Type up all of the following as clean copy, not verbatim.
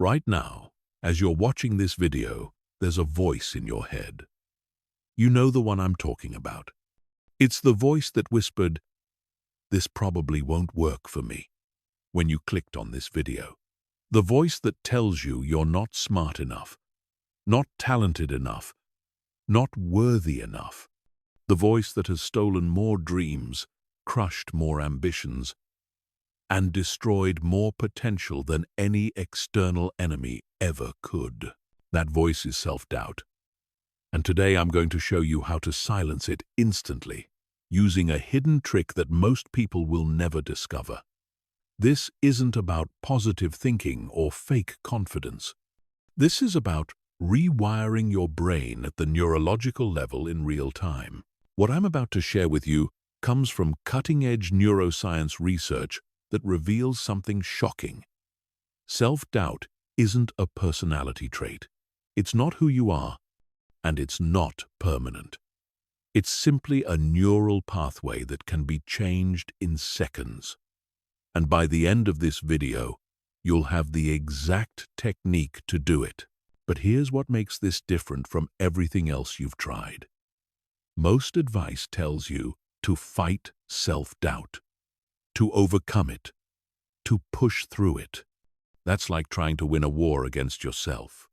Right now, as you're watching this video, there's a voice in your head. You know the one I'm talking about. It's the voice that whispered, "This probably won't work for me," when you clicked on this video. The voice that tells you you're not smart enough, not talented enough, not worthy enough. The voice that has stolen more dreams, crushed more ambitions, and destroyed more potential than any external enemy ever could. That voice is self-doubt. And today I'm going to show you how to silence it instantly, using a hidden trick that most people will never discover. This isn't about positive thinking or fake confidence. This is about rewiring your brain at the neurological level in real time. What I'm about to share with you comes from cutting-edge neuroscience research that reveals something shocking. Self-doubt isn't a personality trait. It's not who you are, and it's not permanent. It's simply a neural pathway that can be changed in seconds. And by the end of this video, you'll have the exact technique to do it. But here's what makes this different from everything else you've tried. Most advice tells you to fight self-doubt, to overcome it, to push through it. That's like trying to win a war against yourself.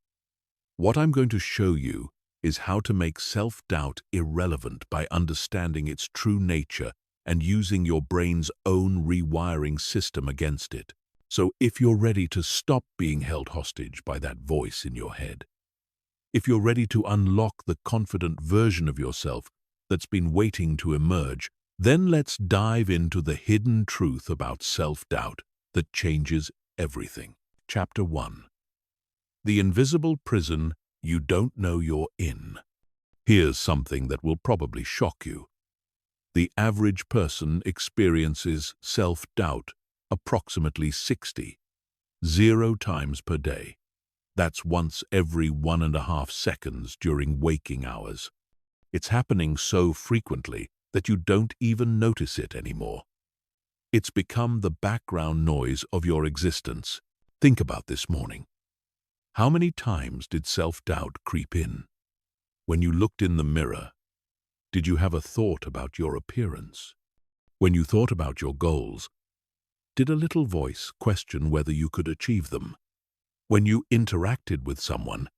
What I'm going to show you is how to make self-doubt irrelevant by understanding its true nature and using your brain's own rewiring system against it. So if you're ready to stop being held hostage by that voice in your head, if you're ready to unlock the confident version of yourself that's been waiting to emerge, then let's dive into the hidden truth about self-doubt that changes everything. Chapter 1. The invisible prison you don't know you're in. Here's something that will probably shock you. The average person experiences self-doubt approximately 0 times per day. That's once every 1.5 seconds during waking hours. It's happening so frequently that you don't even notice it anymore. It's become the background noise of your existence. Think about this morning. How many times did self-doubt creep in? When you looked in the mirror, did you have a thought about your appearance? When you thought about your goals, did a little voice question whether you could achieve them? When you interacted with someone,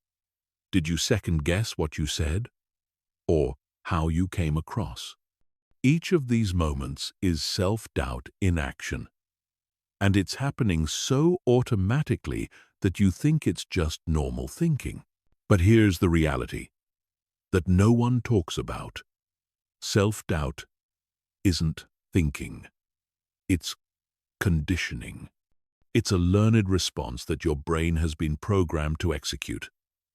did you second-guess what you said or how you came across? Each of these moments is self-doubt in action, and it's happening so automatically that you think it's just normal thinking. But here's the reality that no one talks about. Self-doubt isn't thinking. It's conditioning. It's a learned response that your brain has been programmed to execute,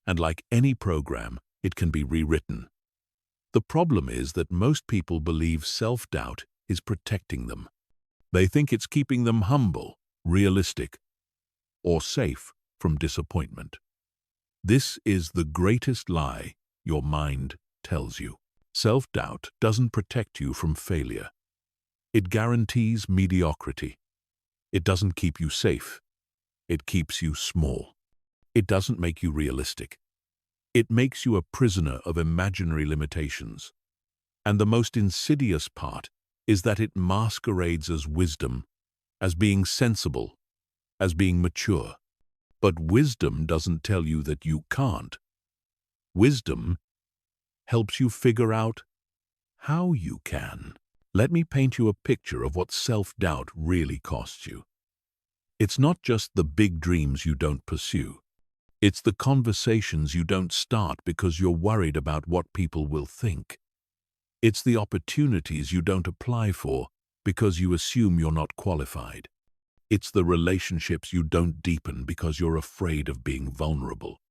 and like any program, it can be rewritten. The problem is that most people believe self-doubt is protecting them. They think it's keeping them humble, realistic, or safe from disappointment. This is the greatest lie your mind tells you. Self-doubt doesn't protect you from failure. It guarantees mediocrity. It doesn't keep you safe. It keeps you small. It doesn't make you realistic. It makes you a prisoner of imaginary limitations. And the most insidious part is that it masquerades as wisdom, as being sensible, as being mature. But wisdom doesn't tell you that you can't. Wisdom helps you figure out how you can. Let me paint you a picture of what self-doubt really costs you. It's not just the big dreams you don't pursue. It's the conversations you don't start because you're worried about what people will think. It's the opportunities you don't apply for because you assume you're not qualified. It's the relationships you don't deepen because you're afraid of being vulnerable.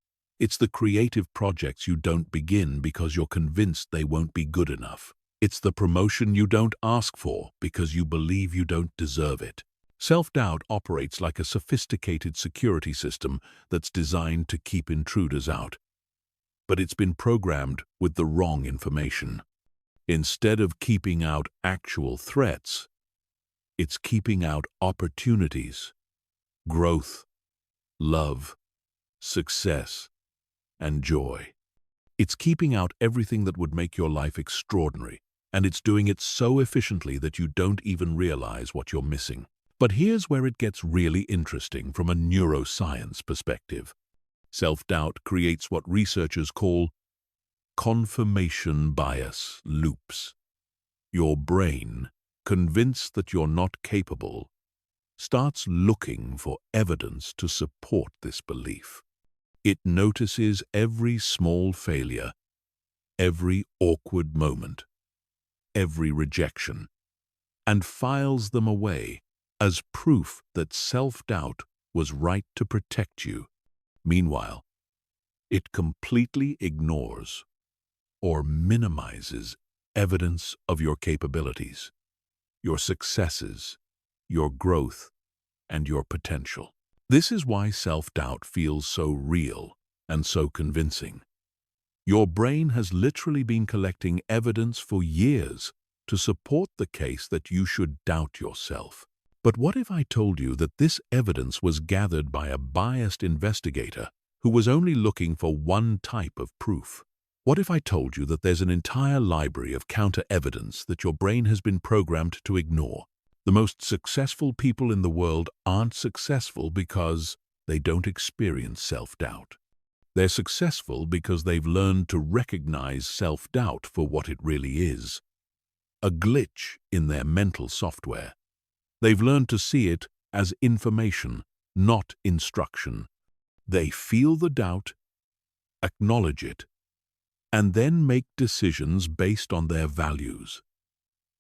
It's the creative projects you don't begin because you're convinced they won't be good enough. It's the promotion you don't ask for because you believe you don't deserve it. Self-doubt operates like a sophisticated security system that's designed to keep intruders out. But it's been programmed with the wrong information. Instead of keeping out actual threats, it's keeping out opportunities, growth, love, success, and joy. It's keeping out everything that would make your life extraordinary, and it's doing it so efficiently that you don't even realize what you're missing. But here's where it gets really interesting from a neuroscience perspective. Self-doubt creates what researchers call confirmation bias loops. Your brain, convinced that you're not capable, starts looking for evidence to support this belief. It notices every small failure, every awkward moment, every rejection, and files them away as proof that self-doubt was right to protect you. Meanwhile, it completely ignores or minimizes evidence of your capabilities, your successes, your growth, and your potential. This is why self-doubt feels so real and so convincing. Your brain has literally been collecting evidence for years to support the case that you should doubt yourself. But what if I told you that this evidence was gathered by a biased investigator who was only looking for one type of proof? What if I told you that there's an entire library of counter-evidence that your brain has been programmed to ignore? The most successful people in the world aren't successful because they don't experience self-doubt. They're successful because they've learned to recognize self-doubt for what it really is, a glitch in their mental software. They've learned to see it as information, not instruction. They feel the doubt, acknowledge it, and then make decisions based on their values,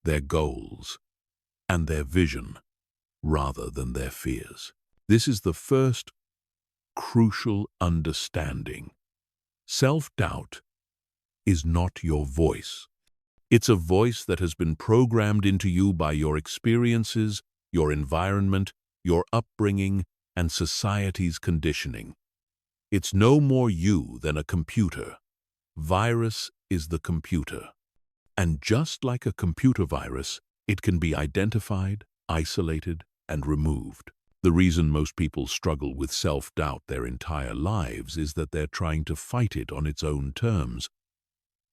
their goals, and their vision, rather than their fears. This is the first crucial understanding. Self-doubt is not your voice. It's a voice that has been programmed into you by your experiences, your environment, your upbringing, and society's conditioning. It's no more you than a computer. Virus is the computer. And just like a computer virus, it can be identified, isolated, and removed. The reason most people struggle with self-doubt their entire lives is that they're trying to fight it on its own terms.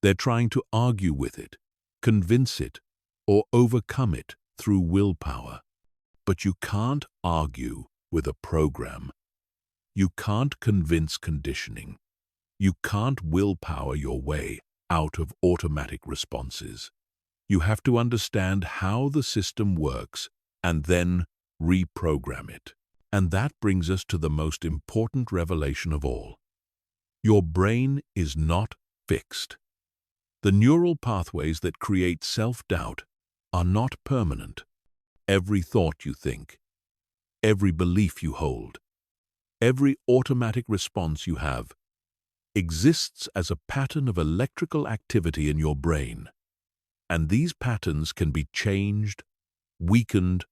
They're trying to argue with it, convince it, or overcome it through willpower. But you can't argue with a program. You can't convince conditioning. You can't willpower your way out of automatic responses. You have to understand how the system works and then reprogram it. And that brings us to the most important revelation of all. Your brain is not fixed. The neural pathways that create self-doubt are not permanent. Every thought you think, every belief you hold, every automatic response you have exists as a pattern of electrical activity in your brain. And these patterns can be changed, weakened,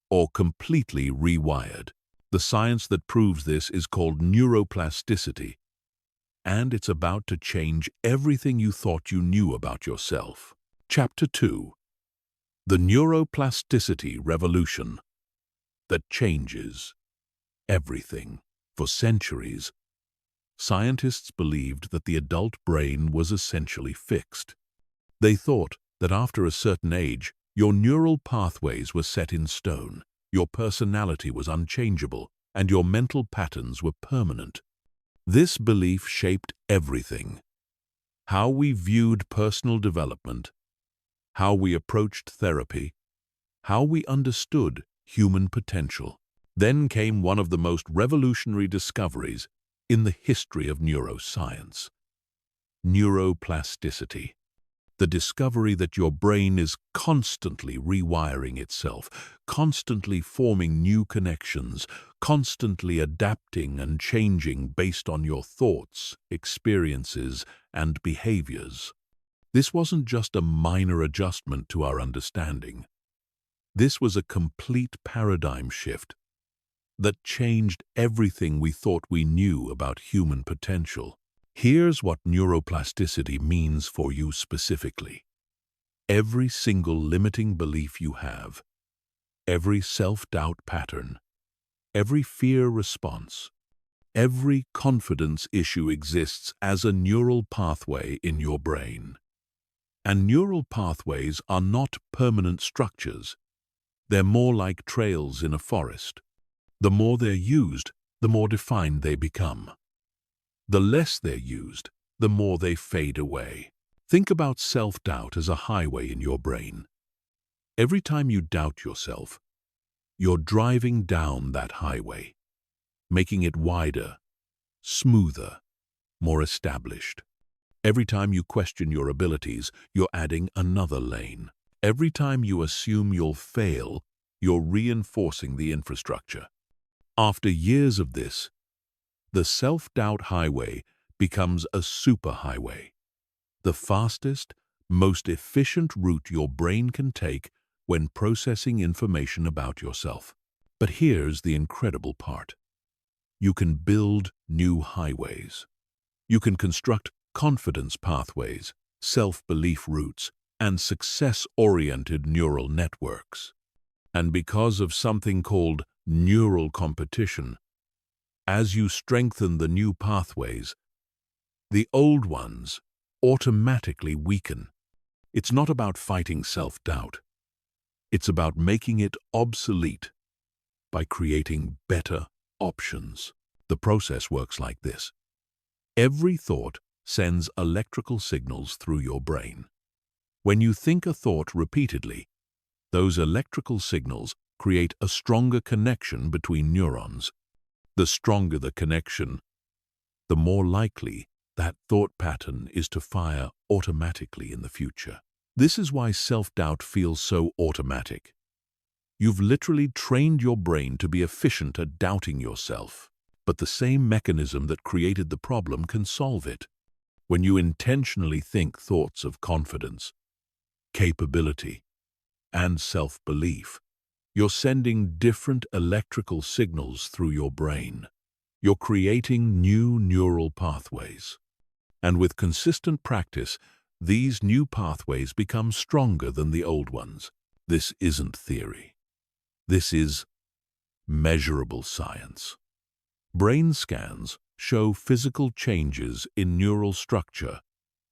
or completely rewired. The science that proves this is called neuroplasticity, and it's about to change everything you thought you knew about yourself. Chapter 2. The Neuroplasticity Revolution that changes everything. For centuries, scientists believed that the adult brain was essentially fixed. They thought that after a certain age, your neural pathways were set in stone, your personality was unchangeable, and your mental patterns were permanent. This belief shaped everything: how we viewed personal development, how we approached therapy, how we understood human potential. Then came one of the most revolutionary discoveries in the history of neuroscience: neuroplasticity. The discovery that your brain is constantly rewiring itself, constantly forming new connections, constantly adapting and changing based on your thoughts, experiences, and behaviors. This wasn't just a minor adjustment to our understanding. This was a complete paradigm shift that changed everything we thought we knew about human potential. Here's what neuroplasticity means for you specifically. Every single limiting belief you have, every self-doubt pattern, every fear response, Every confidence issue exists as a neural pathway in your brain. And neural pathways are not permanent structures. They're more like trails in a forest. The more they're used, the more defined they become. The less they're used, the more they fade away. Think about self-doubt as a highway in your brain. Every time you doubt yourself, you're driving down that highway, making it wider, smoother, more established. Every time you question your abilities, you're adding another lane. Every time you assume you'll fail, you're reinforcing the infrastructure. After years of this, the self-doubt highway becomes a superhighway, the fastest, most efficient route your brain can take when processing information about yourself. But here's the incredible part. You can build new highways. You can construct confidence pathways, self-belief routes, and success-oriented neural networks. And because of something called neural competition, as you strengthen the new pathways, the old ones automatically weaken. It's not about fighting self-doubt. It's about making it obsolete by creating better options. The process works like this. Every thought sends electrical signals through your brain. When you think a thought repeatedly, those electrical signals create a stronger connection between neurons. The stronger the connection, the more likely that thought pattern is to fire automatically in the future. This is why self-doubt feels so automatic. You've literally trained your brain to be efficient at doubting yourself, but the same mechanism that created the problem can solve it. When you intentionally think thoughts of confidence, capability, and self-belief, you're sending different electrical signals through your brain. You're creating new neural pathways. And with consistent practice, these new pathways become stronger than the old ones. This isn't theory. This is measurable science. Brain scans show physical changes in neural structure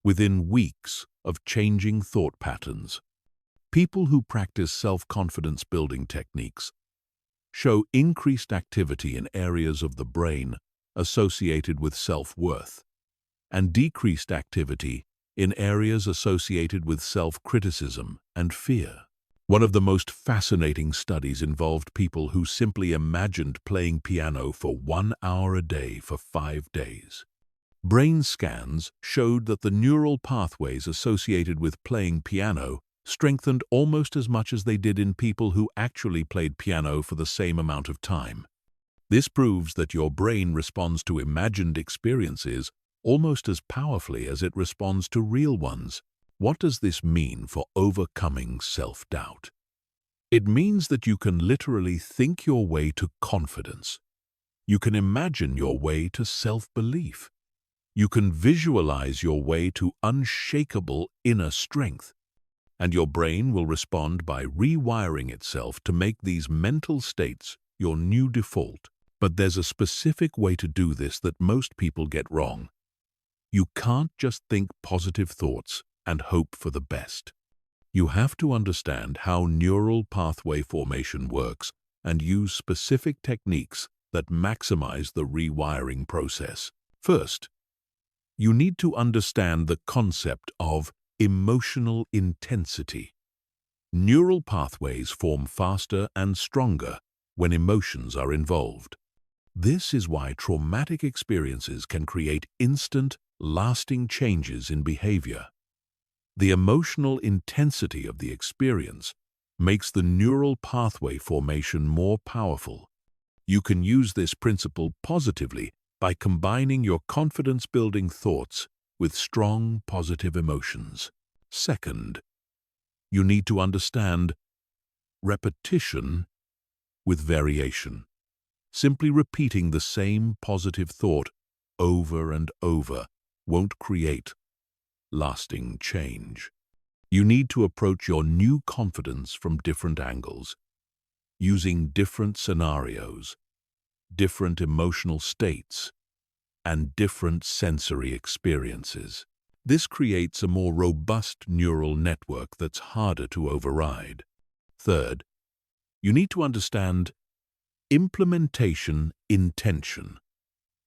within weeks of changing thought patterns. People who practice self-confidence building techniques show increased activity in areas of the brain associated with self-worth and decreased activity in areas associated with self-criticism and fear. One of the most fascinating studies involved people who simply imagined playing piano for 1 hour a day for 5 days. Brain scans showed that the neural pathways associated with playing piano strengthened almost as much as they did in people who actually played piano for the same amount of time. This proves that your brain responds to imagined experiences almost as powerfully as it responds to real ones. What does this mean for overcoming self-doubt? It means that you can literally think your way to confidence. You can imagine your way to self-belief. You can visualize your way to unshakable inner strength. And your brain will respond by rewiring itself to make these mental states your new default. But there's a specific way to do this that most people get wrong. You can't just think positive thoughts and hope for the best. You have to understand how neural pathway formation works and use specific techniques that maximize the rewiring process. First, you need to understand the concept of emotional intensity. Neural pathways form faster and stronger when emotions are involved. This is why traumatic experiences can create instant, lasting changes in behavior. The emotional intensity of the experience makes the neural pathway formation more powerful. You can use this principle positively by combining your confidence-building thoughts with strong, positive emotions. Second, you need to understand repetition with variation. Simply repeating the same positive thought over and over won't create lasting change. You need to approach your new confidence from different angles, using different scenarios, different emotional states, and different sensory experiences. This creates a more robust neural network that's harder to override. Third, you need to understand implementation intention.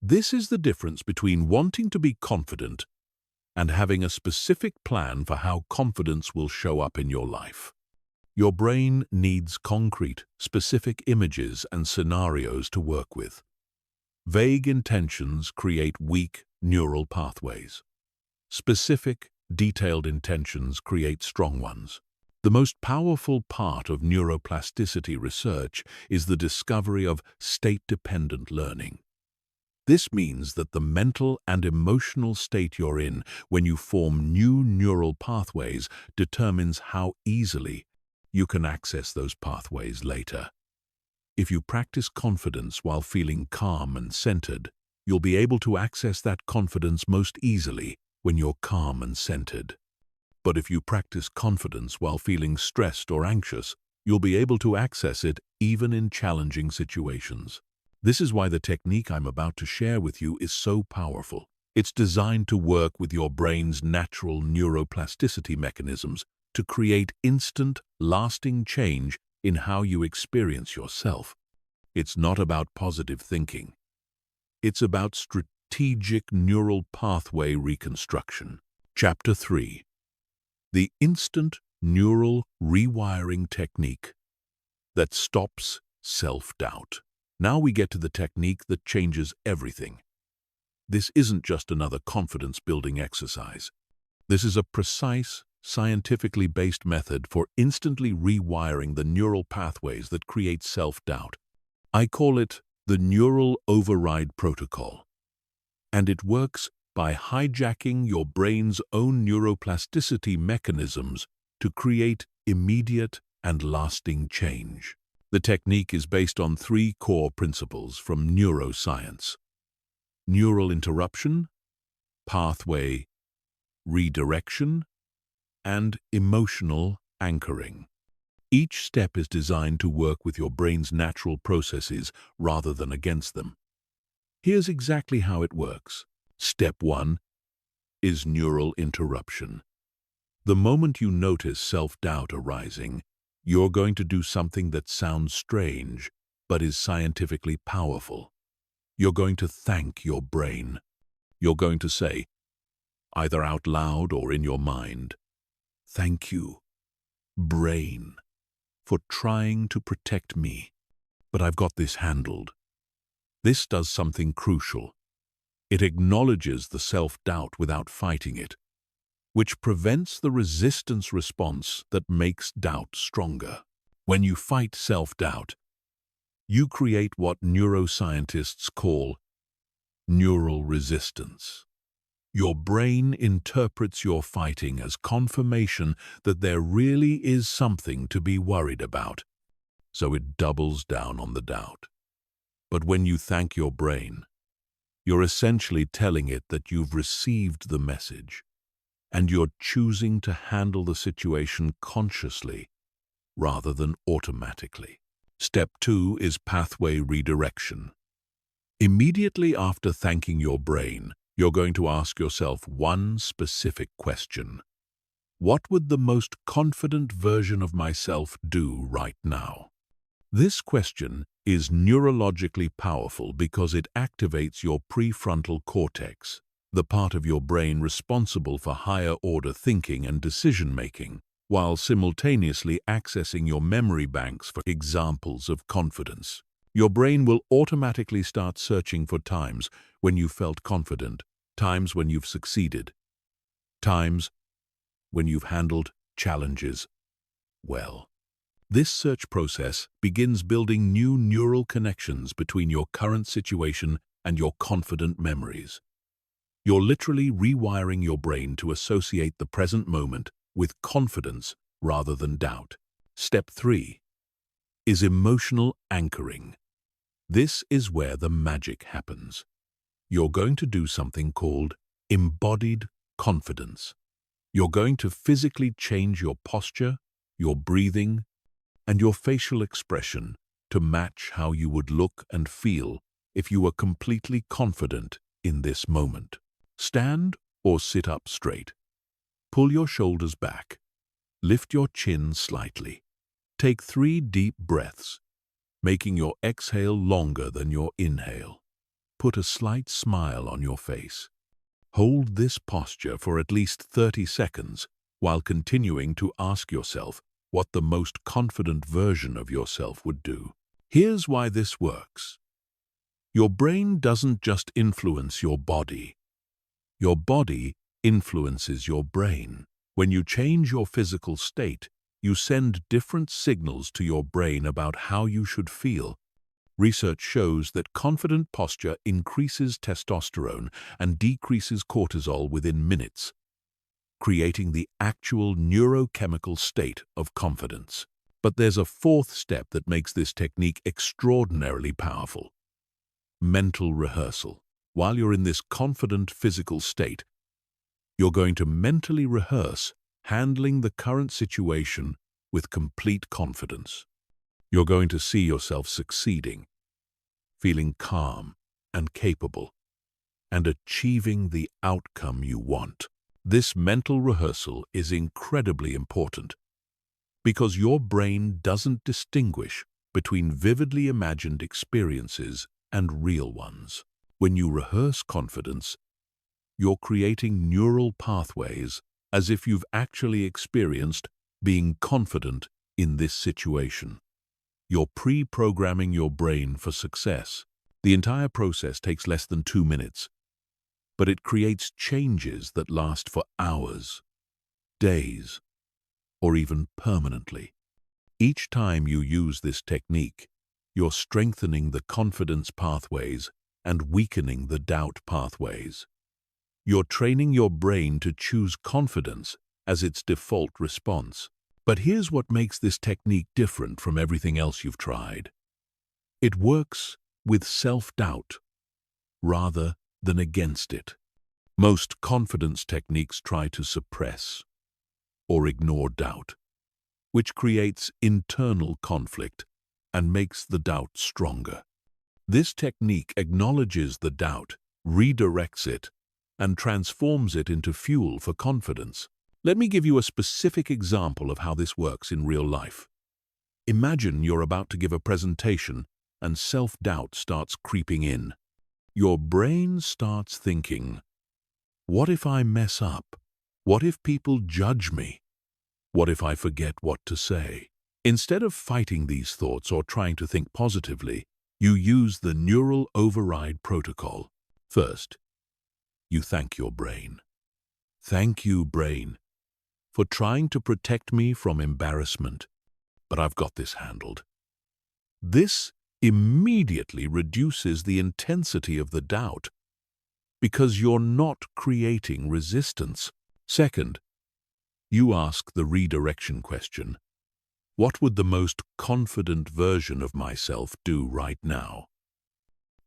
This is the difference between wanting to be confident and having a specific plan for how confidence will show up in your life. Your brain needs concrete, specific images and scenarios to work with. Vague intentions create weak neural pathways. Specific, detailed intentions create strong ones. The most powerful part of neuroplasticity research is the discovery of state-dependent learning. This means that the mental and emotional state you're in when you form new neural pathways determines how easily you can access those pathways later. If you practice confidence while feeling calm and centered, you'll be able to access that confidence most easily when you're calm and centered. But if you practice confidence while feeling stressed or anxious, you'll be able to access it even in challenging situations. This is why the technique I'm about to share with you is so powerful. It's designed to work with your brain's natural neuroplasticity mechanisms to create instant, lasting change in how you experience yourself. It's not about positive thinking. It's about strategic neural pathway reconstruction. Chapter 3. The instant neural rewiring technique that stops self-doubt. Now we get to the technique that changes everything. This isn't just another confidence-building exercise. This is a precise, scientifically based method for instantly rewiring the neural pathways that create self-doubt. I call it the neural override protocol. And it works by hijacking your brain's own neuroplasticity mechanisms to create immediate and lasting change. The technique is based on 3 core principles from neuroscience: neural interruption, pathway redirection, and emotional anchoring. Each step is designed to work with your brain's natural processes rather than against them. Here's exactly how it works. Step 1 is neural interruption. The moment you notice self-doubt arising, you're going to do something that sounds strange, but is scientifically powerful. You're going to thank your brain. You're going to say, either out loud or in your mind, "Thank you, brain, for trying to protect me, but I've got this handled." This does something crucial. It acknowledges the self-doubt without fighting it, which prevents the resistance response that makes doubt stronger. When you fight self-doubt, you create what neuroscientists call neural resistance. Your brain interprets your fighting as confirmation that there really is something to be worried about, so it doubles down on the doubt. But when you thank your brain, you're essentially telling it that you've received the message, and you're choosing to handle the situation consciously rather than automatically. Step 2 is pathway redirection. Immediately after thanking your brain, you're going to ask yourself one specific question. What would the most confident version of myself do right now? This question is neurologically powerful because it activates your prefrontal cortex, the part of your brain responsible for higher-order thinking and decision-making, while simultaneously accessing your memory banks for examples of confidence. Your brain will automatically start searching for times when you felt confident, times when you've succeeded, times when you've handled challenges well. This search process begins building new neural connections between your current situation and your confident memories. You're literally rewiring your brain to associate the present moment with confidence rather than doubt. Step 3 is emotional anchoring. This is where the magic happens. You're going to do something called embodied confidence. You're going to physically change your posture, your breathing, and your facial expression to match how you would look and feel if you were completely confident in this moment. Stand or sit up straight. Pull your shoulders back. Lift your chin slightly. Take 3 deep breaths, making your exhale longer than your inhale. Put a slight smile on your face. Hold this posture for at least 30 seconds while continuing to ask yourself what the most confident version of yourself would do. Here's why this works. Your brain doesn't just influence your body. Your body influences your brain. When you change your physical state, you send different signals to your brain about how you should feel. Research shows that confident posture increases testosterone and decreases cortisol within minutes, creating the actual neurochemical state of confidence. But there's a 4th step that makes this technique extraordinarily powerful: mental rehearsal. While you're in this confident physical state, you're going to mentally rehearse handling the current situation with complete confidence. You're going to see yourself succeeding, feeling calm and capable, and achieving the outcome you want. This mental rehearsal is incredibly important because your brain doesn't distinguish between vividly imagined experiences and real ones. When you rehearse confidence, you're creating neural pathways as if you've actually experienced being confident in this situation. You're pre-programming your brain for success. The entire process takes less than 2 minutes, but it creates changes that last for hours, days, or even permanently. Each time you use this technique, you're strengthening the confidence pathways and weakening the doubt pathways. You're training your brain to choose confidence as its default response. But here's what makes this technique different from everything else you've tried. It works with self-doubt rather than against it. Most confidence techniques try to suppress or ignore doubt, which creates internal conflict and makes the doubt stronger. This technique acknowledges the doubt, redirects it, and transforms it into fuel for confidence. Let me give you a specific example of how this works in real life. Imagine you're about to give a presentation and self-doubt starts creeping in. Your brain starts thinking, what if I mess up? What if people judge me? What if I forget what to say? Instead of fighting these thoughts or trying to think positively, you use the neural override protocol. First, you thank your brain. Thank you, brain, for trying to protect me from embarrassment, but I've got this handled. This immediately reduces the intensity of the doubt because you're not creating resistance. Second, you ask the redirection question. What would the most confident version of myself do right now?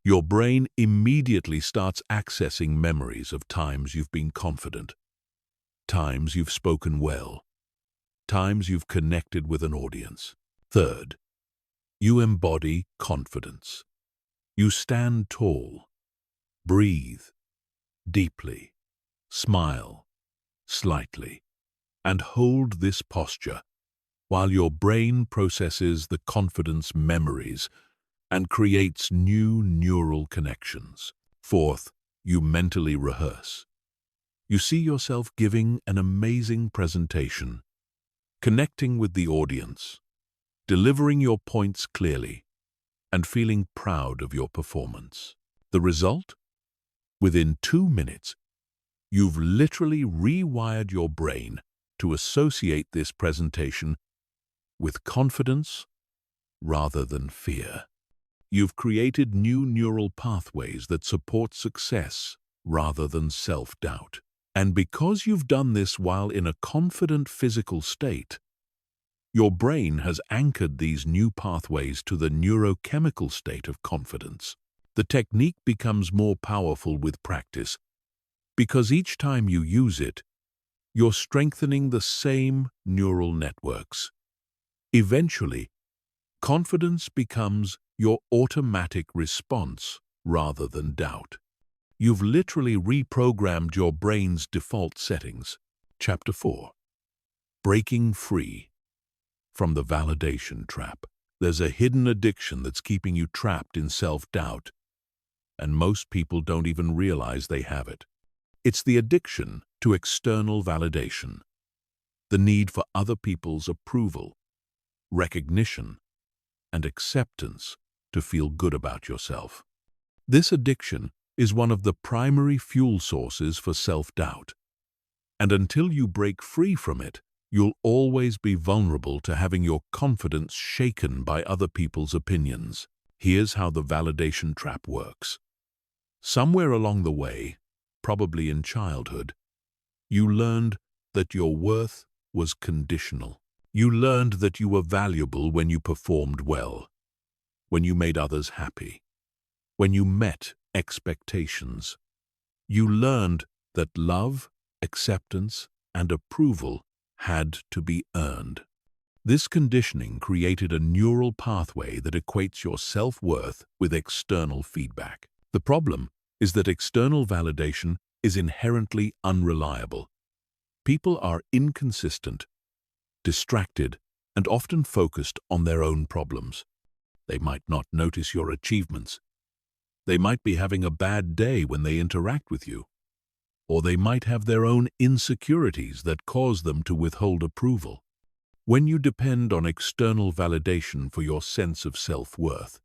Your brain immediately starts accessing memories of times you've been confident, times you've spoken well, times you've connected with an audience. Third, you embody confidence. You stand tall, breathe deeply, smile slightly, and hold this posture while your brain processes the confidence memories and creates new neural connections. Fourth, you mentally rehearse. You see yourself giving an amazing presentation, connecting with the audience, delivering your points clearly, and feeling proud of your performance. The result? Within 2 minutes, you've literally rewired your brain to associate this presentation with confidence rather than fear. You've created new neural pathways that support success rather than self-doubt. And because you've done this while in a confident physical state, your brain has anchored these new pathways to the neurochemical state of confidence. The technique becomes more powerful with practice because each time you use it, you're strengthening the same neural networks. Eventually, confidence becomes your automatic response rather than doubt. You've literally reprogrammed your brain's default settings. Chapter 4. Breaking free from the validation trap. There's a hidden addiction that's keeping you trapped in self-doubt, and most people don't even realize they have it. It's the addiction to external validation, the need for other people's approval, recognition, and acceptance to feel good about yourself. This addiction is one of the primary fuel sources for self-doubt, and until you break free from it, you'll always be vulnerable to having your confidence shaken by other people's opinions. Here's how the validation trap works. Somewhere along the way, probably in childhood, you learned that your worth was conditional. You learned that you were valuable when you performed well, when you made others happy, when you met expectations. You learned that love, acceptance, and approval had to be earned. This conditioning created a neural pathway that equates your self-worth with external feedback. The problem is that external validation is inherently unreliable. People are inconsistent, distracted, and often focused on their own problems. They might not notice your achievements. They might be having a bad day when they interact with you. Or they might have their own insecurities that cause them to withhold approval. When you depend on external validation for your sense of self-worth,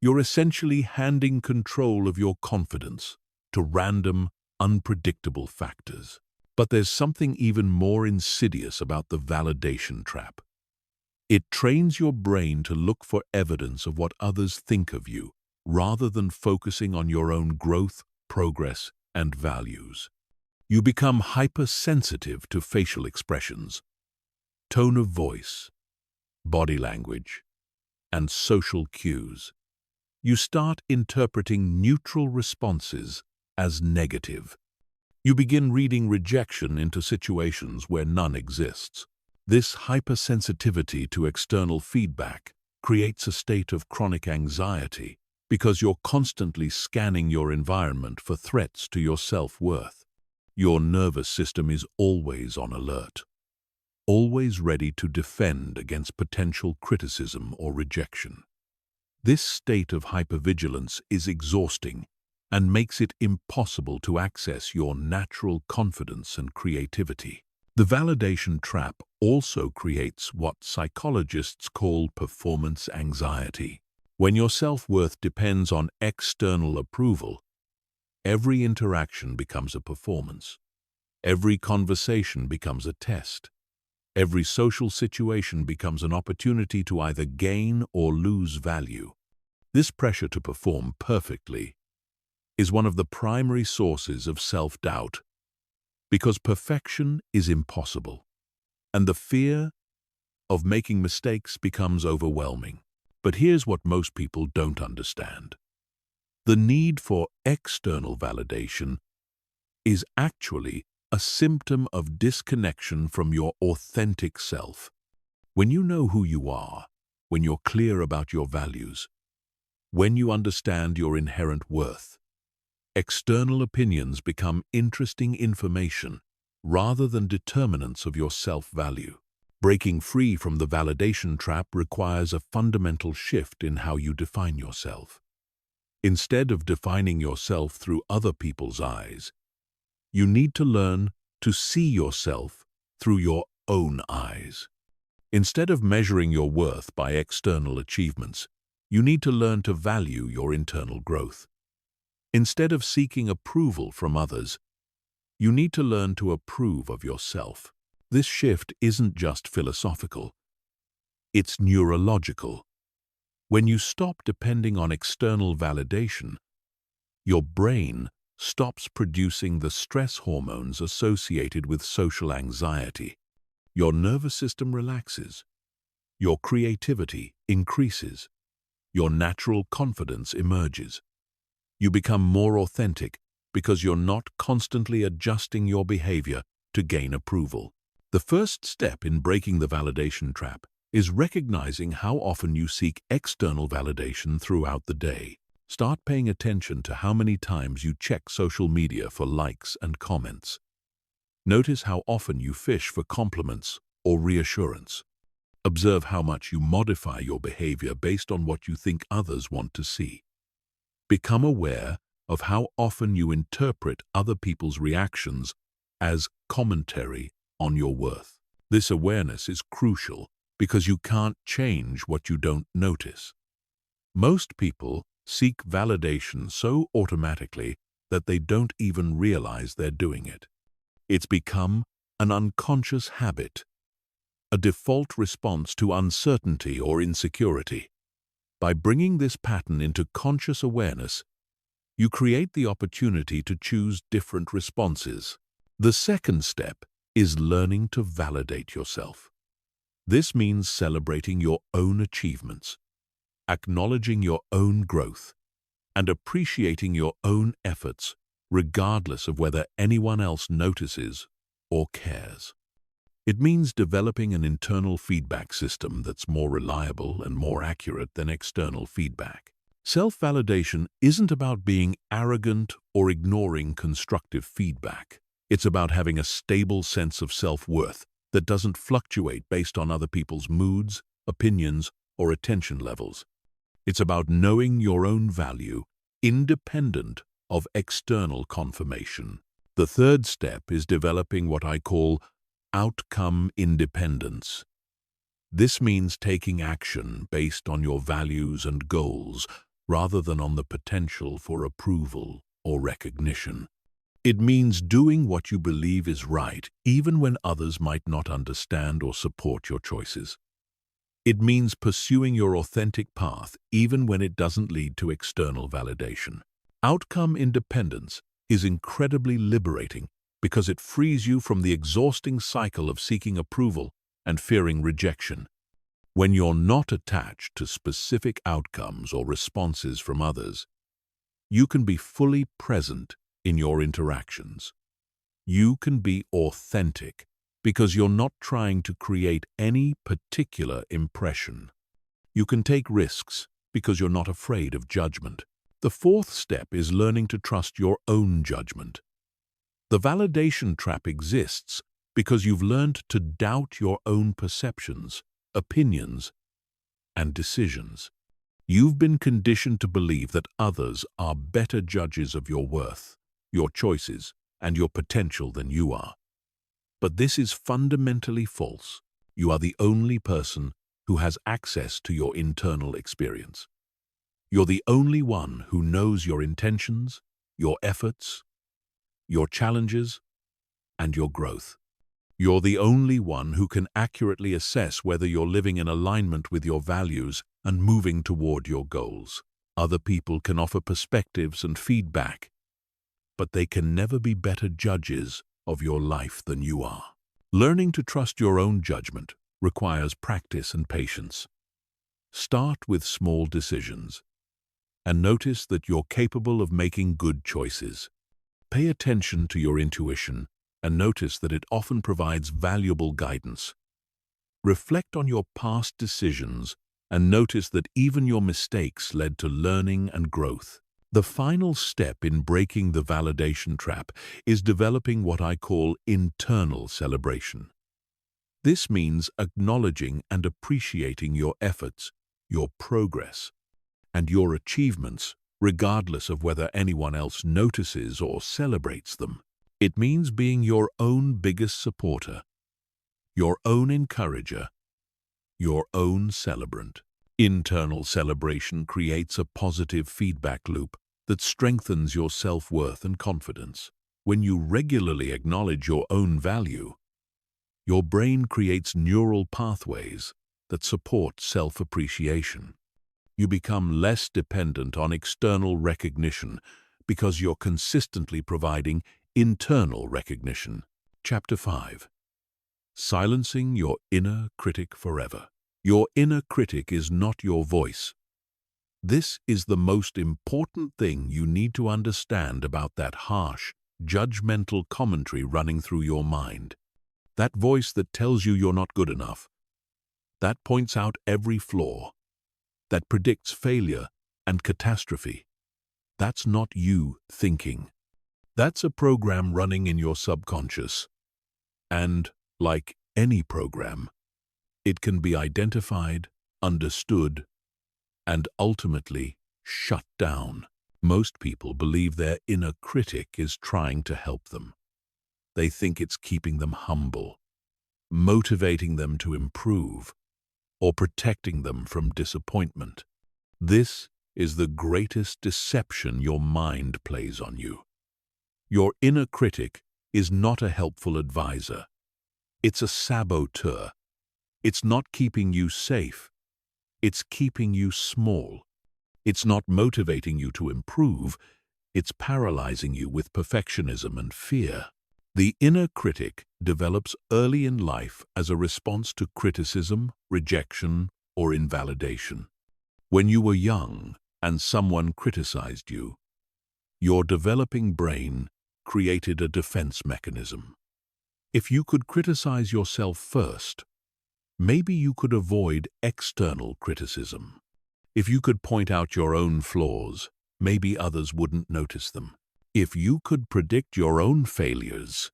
you're essentially handing control of your confidence to random, unpredictable factors. But there's something even more insidious about the validation trap. It trains your brain to look for evidence of what others think of you, rather than focusing on your own growth, progress, and values. You become hypersensitive to facial expressions, tone of voice, body language, and social cues. You start interpreting neutral responses as negative. You begin reading rejection into situations where none exists. This hypersensitivity to external feedback creates a state of chronic anxiety because you're constantly scanning your environment for threats to your self-worth. Your nervous system is always on alert, always ready to defend against potential criticism or rejection. This state of hypervigilance is exhausting and makes it impossible to access your natural confidence and creativity. The validation trap also creates what psychologists call performance anxiety. When your self-worth depends on external approval, every interaction becomes a performance. Every conversation becomes a test. Every social situation becomes an opportunity to either gain or lose value. This pressure to perform perfectly is one of the primary sources of self-doubt, because perfection is impossible, and the fear of making mistakes becomes overwhelming. But here's what most people don't understand. The need for external validation is actually a symptom of disconnection from your authentic self. When you know who you are, when you're clear about your values, when you understand your inherent worth, external opinions become interesting information rather than determinants of your self-value. Breaking free from the validation trap requires a fundamental shift in how you define yourself. Instead of defining yourself through other people's eyes, you need to learn to see yourself through your own eyes. Instead of measuring your worth by external achievements, you need to learn to value your internal growth. Instead of seeking approval from others, you need to learn to approve of yourself. This shift isn't just philosophical, it's neurological. When you stop depending on external validation, your brain stops producing the stress hormones associated with social anxiety. Your nervous system relaxes. Your creativity increases. Your natural confidence emerges. You become more authentic because you're not constantly adjusting your behavior to gain approval. The first step in breaking the validation trap is recognizing how often you seek external validation throughout the day. Start paying attention to how many times you check social media for likes and comments. Notice how often you fish for compliments or reassurance. Observe how much you modify your behavior based on what you think others want to see. Become aware of how often you interpret other people's reactions as commentary on your worth. This awareness is crucial because you can't change what you don't notice. Most people seek validation so automatically that they don't even realize they're doing it. It's become an unconscious habit, a default response to uncertainty or insecurity. By bringing this pattern into conscious awareness, you create the opportunity to choose different responses. The second step is learning to validate yourself. This means celebrating your own achievements, acknowledging your own growth, and appreciating your own efforts, regardless of whether anyone else notices or cares. It means developing an internal feedback system that's more reliable and more accurate than external feedback. Self-validation isn't about being arrogant or ignoring constructive feedback. It's about having a stable sense of self-worth that doesn't fluctuate based on other people's moods, opinions, or attention levels. It's about knowing your own value, independent of external confirmation. The third step is developing what I call outcome independence. This means taking action based on your values and goals rather than on the potential for approval or recognition. It means doing what you believe is right, even when others might not understand or support your choices. It means pursuing your authentic path, even when it doesn't lead to external validation. Outcome independence is incredibly liberating because it frees you from the exhausting cycle of seeking approval and fearing rejection. When you're not attached to specific outcomes or responses from others, you can be fully present in your interactions. You can be authentic because you're not trying to create any particular impression. You can take risks because you're not afraid of judgment. The fourth step is learning to trust your own judgment. The validation trap exists because you've learned to doubt your own perceptions, opinions, and decisions. You've been conditioned to believe that others are better judges of your worth, your choices, and your potential than you are. But this is fundamentally false. You are the only person who has access to your internal experience. You're the only one who knows your intentions, your efforts, your challenges, and your growth. You're the only one who can accurately assess whether you're living in alignment with your values and moving toward your goals. Other people can offer perspectives and feedback, but they can never be better judges of your life than you are. Learning to trust your own judgment requires practice and patience. Start with small decisions and notice that you're capable of making good choices. Pay attention to your intuition and notice that it often provides valuable guidance. Reflect on your past decisions and notice that even your mistakes led to learning and growth. The final step in breaking the validation trap is developing what I call internal celebration. This means acknowledging and appreciating your efforts, your progress, and your achievements, regardless of whether anyone else notices or celebrates them. It means being your own biggest supporter, your own encourager, your own celebrant. Internal celebration creates a positive feedback loop that strengthens your self-worth and confidence. When you regularly acknowledge your own value, your brain creates neural pathways that support self-appreciation. You become less dependent on external recognition because you're consistently providing internal recognition. Chapter 5. Silencing your inner critic forever. Your inner critic is not your voice. This is the most important thing you need to understand about that harsh, judgmental commentary running through your mind. That voice that tells you you're not good enough. That points out every flaw. That predicts failure and catastrophe. That's not you thinking. That's a program running in your subconscious. And, like any program, it can be identified, understood, and ultimately shut down. Most people believe their inner critic is trying to help them. They think it's keeping them humble, motivating them to improve, or protecting them from disappointment. This is the greatest deception your mind plays on you. Your inner critic is not a helpful advisor. It's a saboteur. It's not keeping you safe. It's keeping you small. It's not motivating you to improve. It's paralyzing you with perfectionism and fear. The inner critic develops early in life as a response to criticism, rejection, or invalidation. When you were young and someone criticized you, your developing brain created a defense mechanism. If you could criticize yourself first, maybe you could avoid external criticism. If you could point out your own flaws, maybe others wouldn't notice them. If you could predict your own failures,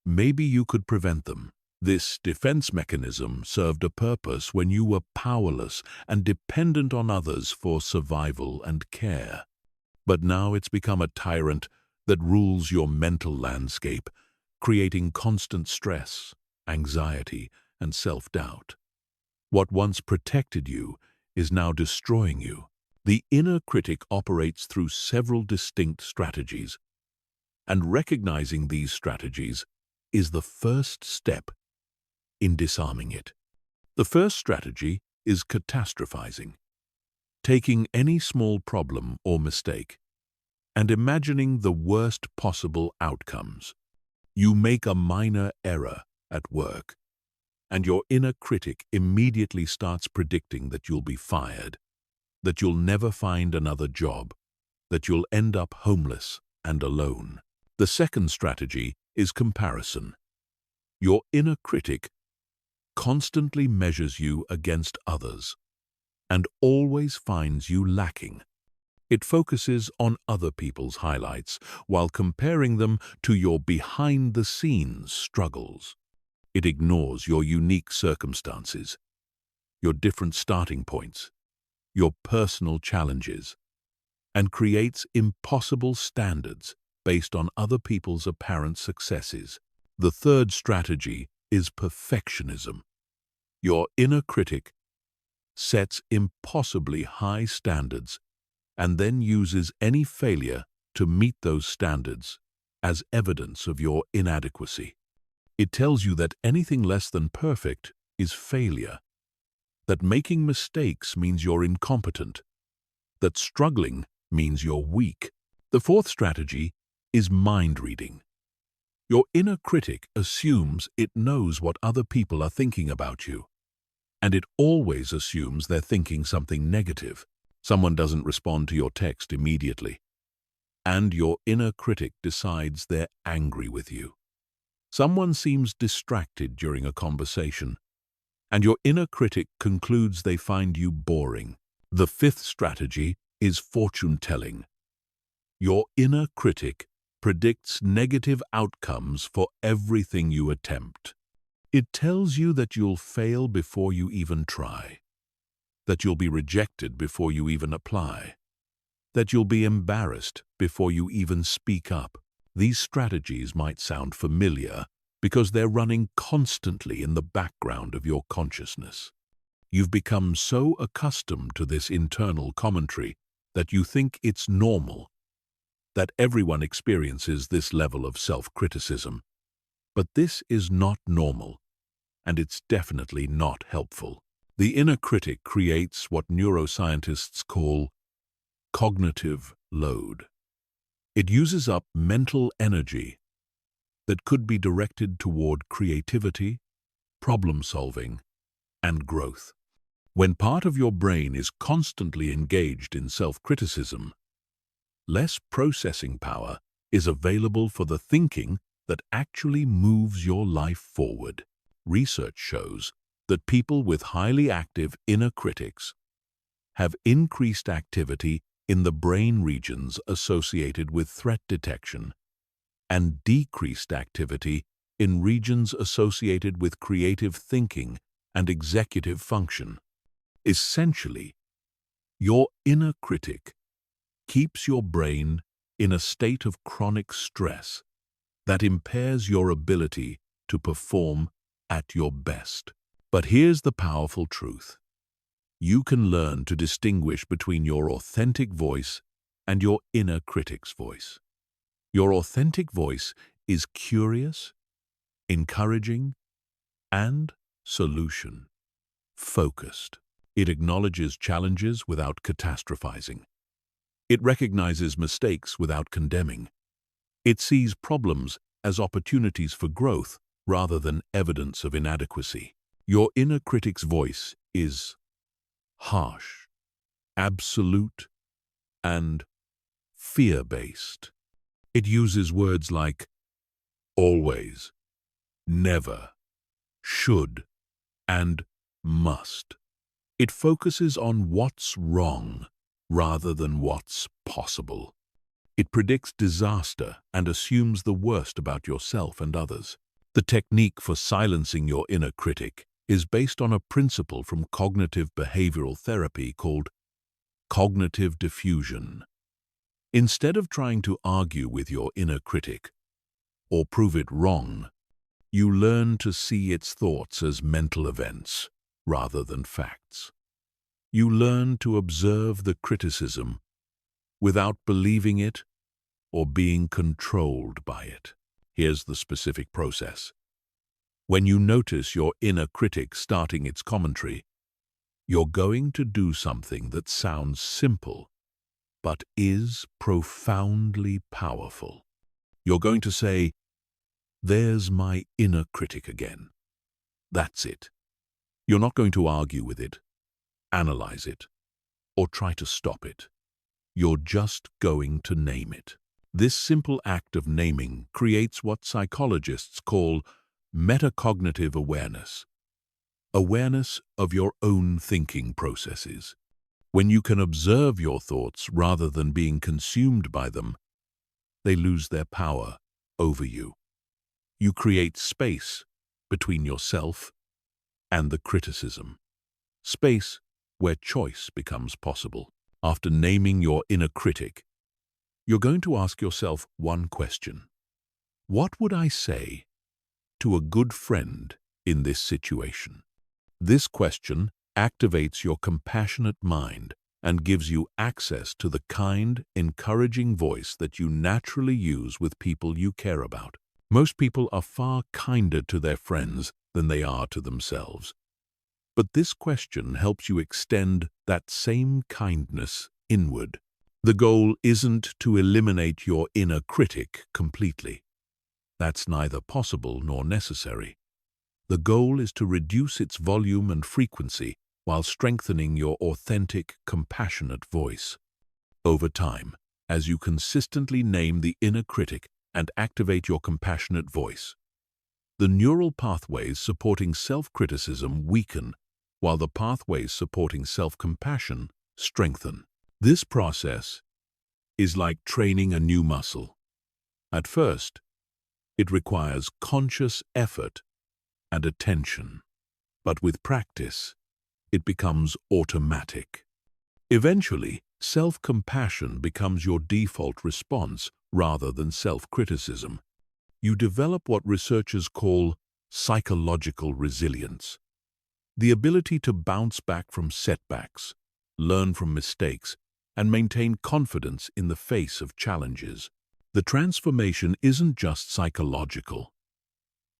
maybe you could prevent them. This defense mechanism served a purpose when you were powerless and dependent on others for survival and care. But now it's become a tyrant that rules your mental landscape, creating constant stress, anxiety, and self-doubt. What once protected you is now destroying you. The inner critic operates through several distinct strategies, and recognizing these strategies is the first step in disarming it. The first strategy is catastrophizing, taking any small problem or mistake and imagining the worst possible outcomes. You make a minor error at work, and your inner critic immediately starts predicting that you'll be fired, that you'll never find another job, that you'll end up homeless and alone. The second strategy is comparison. Your inner critic constantly measures you against others and always finds you lacking. It focuses on other people's highlights while comparing them to your behind-the-scenes struggles. It ignores your unique circumstances, your different starting points, your personal challenges, and creates impossible standards based on other people's apparent successes. The third strategy is perfectionism. Your inner critic sets impossibly high standards and then uses any failure to meet those standards as evidence of your inadequacy. It tells you that anything less than perfect is failure, that making mistakes means you're incompetent, that struggling means you're weak. The fourth strategy is mind reading. Your inner critic assumes it knows what other people are thinking about you, and it always assumes they're thinking something negative. Someone doesn't respond to your text immediately, and your inner critic decides they're angry with you. Someone seems distracted during a conversation, and your inner critic concludes they find you boring. The fifth strategy is fortune-telling. Your inner critic predicts negative outcomes for everything you attempt. It tells you that you'll fail before you even try, that you'll be rejected before you even apply, that you'll be embarrassed before you even speak up. These strategies might sound familiar because they're running constantly in the background of your consciousness. You've become so accustomed to this internal commentary that you think it's normal, that everyone experiences this level of self-criticism. But this is not normal, and it's definitely not helpful. The inner critic creates what neuroscientists call cognitive load. It uses up mental energy that could be directed toward creativity, problem-solving, and growth. When part of your brain is constantly engaged in self-criticism, less processing power is available for the thinking that actually moves your life forward. Research shows that people with highly active inner critics have increased activity in the brain regions associated with threat detection and decreased activity in regions associated with creative thinking and executive function. Essentially, your inner critic keeps your brain in a state of chronic stress that impairs your ability to perform at your best. But here's the powerful truth. You can learn to distinguish between your authentic voice and your inner critic's voice. Your authentic voice is curious, encouraging, and solution-focused. It acknowledges challenges without catastrophizing. It recognizes mistakes without condemning. It sees problems as opportunities for growth rather than evidence of inadequacy. Your inner critic's voice is harsh, absolute, and fear-based. It uses words like always, never, should, and must. It focuses on what's wrong rather than what's possible. It predicts disaster and assumes the worst about yourself and others. The technique for silencing your inner critic is based on a principle from cognitive behavioral therapy called cognitive diffusion. Instead of trying to argue with your inner critic or prove it wrong, you learn to see its thoughts as mental events rather than facts. You learn to observe the criticism without believing it or being controlled by it. Here's the specific process. When you notice your inner critic starting its commentary, you're going to do something that sounds simple, but is profoundly powerful. You're going to say, "There's my inner critic again." That's it. You're not going to argue with it, analyze it, or try to stop it. You're just going to name it. This simple act of naming creates what psychologists call metacognitive awareness, awareness of your own thinking processes. When you can observe your thoughts rather than being consumed by them, they lose their power over you. You create space between yourself and the criticism, space where choice becomes possible. After naming your inner critic, you're going to ask yourself one question. What would I say to a good friend in this situation? This question activates your compassionate mind and gives you access to the kind, encouraging voice that you naturally use with people you care about. Most people are far kinder to their friends than they are to themselves. But this question helps you extend that same kindness inward. The goal isn't to eliminate your inner critic completely. That's neither possible nor necessary. The goal is to reduce its volume and frequency while strengthening your authentic, compassionate voice. Over time, as you consistently name the inner critic and activate your compassionate voice, the neural pathways supporting self-criticism weaken while the pathways supporting self-compassion strengthen. This process is like training a new muscle. At first, it requires conscious effort and attention, but with practice, it becomes automatic. Eventually, self-compassion becomes your default response rather than self-criticism. You develop what researchers call psychological resilience, the ability to bounce back from setbacks, learn from mistakes, and maintain confidence in the face of challenges. The transformation isn't just psychological,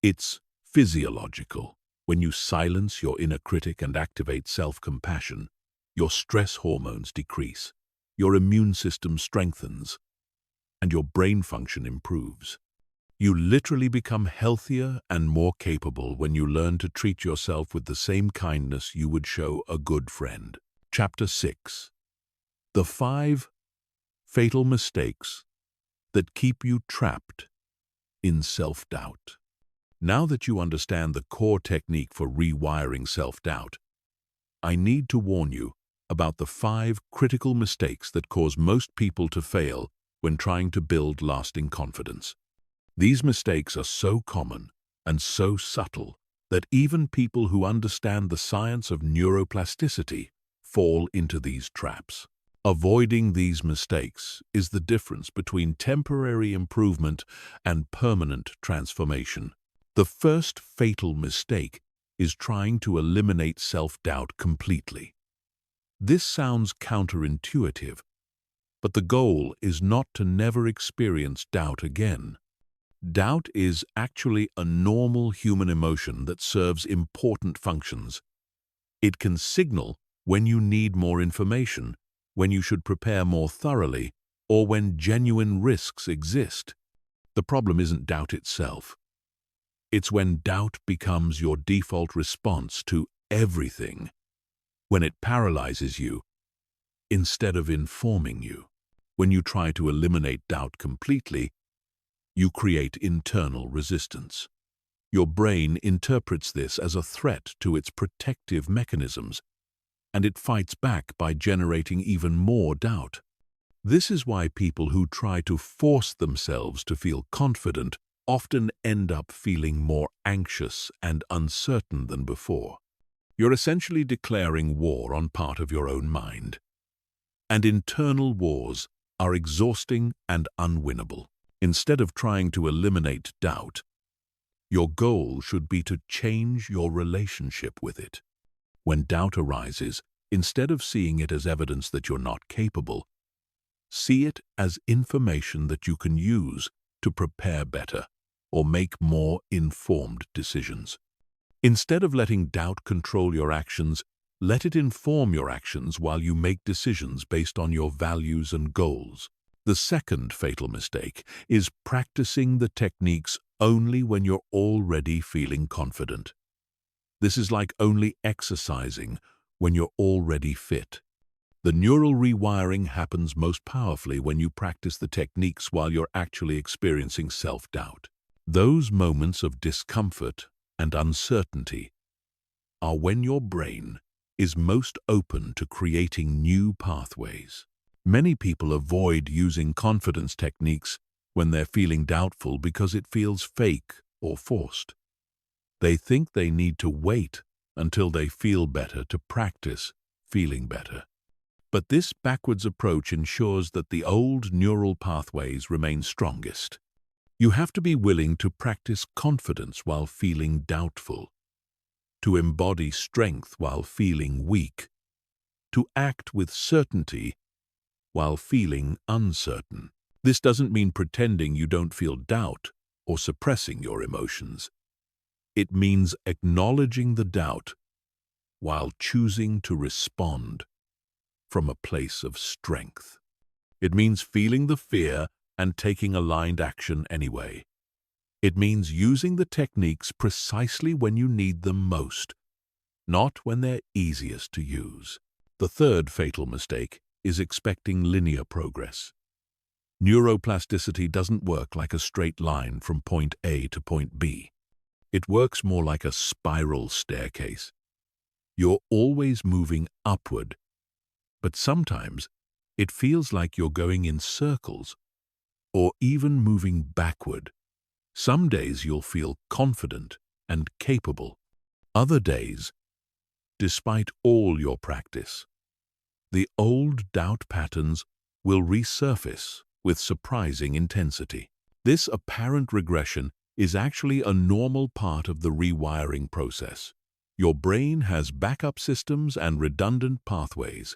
it's physiological. When you silence your inner critic and activate self-compassion, your stress hormones decrease, your immune system strengthens, and your brain function improves. You literally become healthier and more capable when you learn to treat yourself with the same kindness you would show a good friend. Chapter 6. The 5 fatal mistakes that keep you trapped in self-doubt. Now that you understand the core technique for rewiring self-doubt, I need to warn you about the 5 critical mistakes that cause most people to fail when trying to build lasting confidence. These mistakes are so common and so subtle that even people who understand the science of neuroplasticity fall into these traps. Avoiding these mistakes is the difference between temporary improvement and permanent transformation. The first fatal mistake is trying to eliminate self-doubt completely. This sounds counterintuitive, but the goal is not to never experience doubt again. Doubt is actually a normal human emotion that serves important functions. It can signal when you need more information, when you should prepare more thoroughly, or when genuine risks exist. The problem isn't doubt itself. It's when doubt becomes your default response to everything, when it paralyzes you instead of informing you. When you try to eliminate doubt completely, you create internal resistance. Your brain interprets this as a threat to its protective mechanisms, and it fights back by generating even more doubt. This is why people who try to force themselves to feel confident often end up feeling more anxious and uncertain than before. You're essentially declaring war on part of your own mind. And internal wars are exhausting and unwinnable. Instead of trying to eliminate doubt, your goal should be to change your relationship with it. When doubt arises, instead of seeing it as evidence that you're not capable, see it as information that you can use to prepare better or make more informed decisions. Instead of letting doubt control your actions, let it inform your actions while you make decisions based on your values and goals. The second fatal mistake is practicing the techniques only when you're already feeling confident. This is like only exercising when you're already fit. The neural rewiring happens most powerfully when you practice the techniques while you're actually experiencing self-doubt. Those moments of discomfort and uncertainty are when your brain is most open to creating new pathways. Many people avoid using confidence techniques when they're feeling doubtful because it feels fake or forced. They think they need to wait until they feel better to practice feeling better. But this backwards approach ensures that the old neural pathways remain strongest. You have to be willing to practice confidence while feeling doubtful, to embody strength while feeling weak, to act with certainty while feeling uncertain. This doesn't mean pretending you don't feel doubt or suppressing your emotions. It means acknowledging the doubt while choosing to respond from a place of strength. It means feeling the fear and taking aligned action anyway. It means using the techniques precisely when you need them most, not when they're easiest to use. The third fatal mistake is expecting linear progress. Neuroplasticity doesn't work like a straight line from point A to point B. It works more like a spiral staircase. You're always moving upward, but sometimes it feels like you're going in circles or even moving backward. Some days you'll feel confident and capable. Other days, despite all your practice, the old doubt patterns will resurface with surprising intensity. This apparent regression is actually a normal part of the rewiring process. Your brain has backup systems and redundant pathways.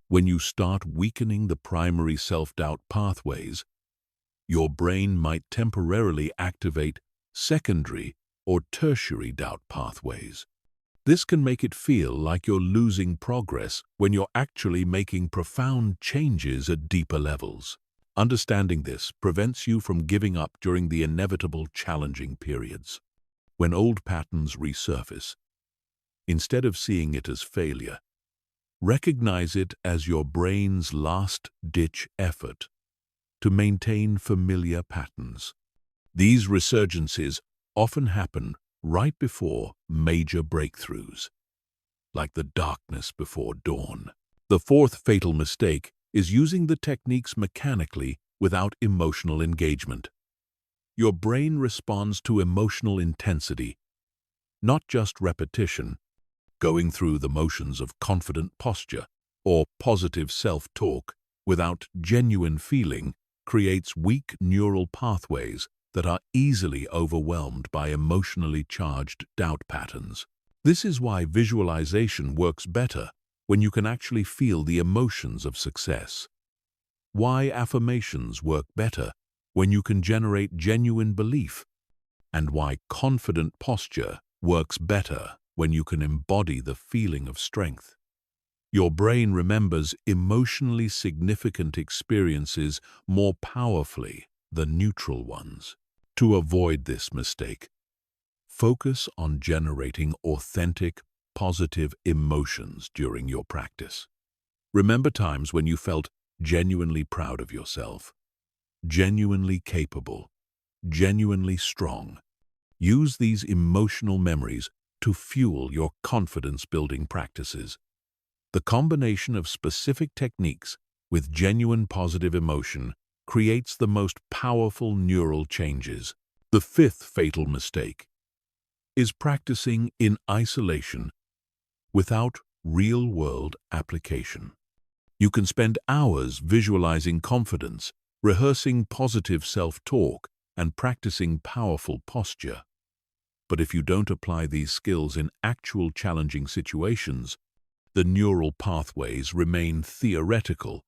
When you start weakening the primary self-doubt pathways, your brain might temporarily activate secondary or tertiary doubt pathways. This can make it feel like you're losing progress when you're actually making profound changes at deeper levels. Understanding this prevents you from giving up during the inevitable challenging periods. When old patterns resurface, instead of seeing it as failure, recognize it as your brain's last-ditch effort to maintain familiar patterns. These resurgences often happen right before major breakthroughs, like the darkness before dawn. The fourth fatal mistake is using the techniques mechanically without emotional engagement. Your brain responds to emotional intensity, not just repetition. Going through the motions of confident posture or positive self-talk without genuine feeling creates weak neural pathways that are easily overwhelmed by emotionally charged doubt patterns. This is why visualization works better when you can actually feel the emotions of success. Why affirmations work better when you can generate genuine belief, and why confident posture works better when you can embody the feeling of strength. Your brain remembers emotionally significant experiences more powerfully than neutral ones. To avoid this mistake, focus on generating authentic, positive emotions during your practice. Remember times when you felt genuinely proud of yourself, genuinely capable, genuinely strong. Use these emotional memories to fuel your confidence-building practices. The combination of specific techniques with genuine positive emotion creates the most powerful neural changes. The fifth fatal mistake is practicing in isolation without real-world application. You can spend hours visualizing confidence, rehearsing positive self-talk, and practicing powerful posture. But if you don't apply these skills in actual challenging situations, the neural pathways remain theoretical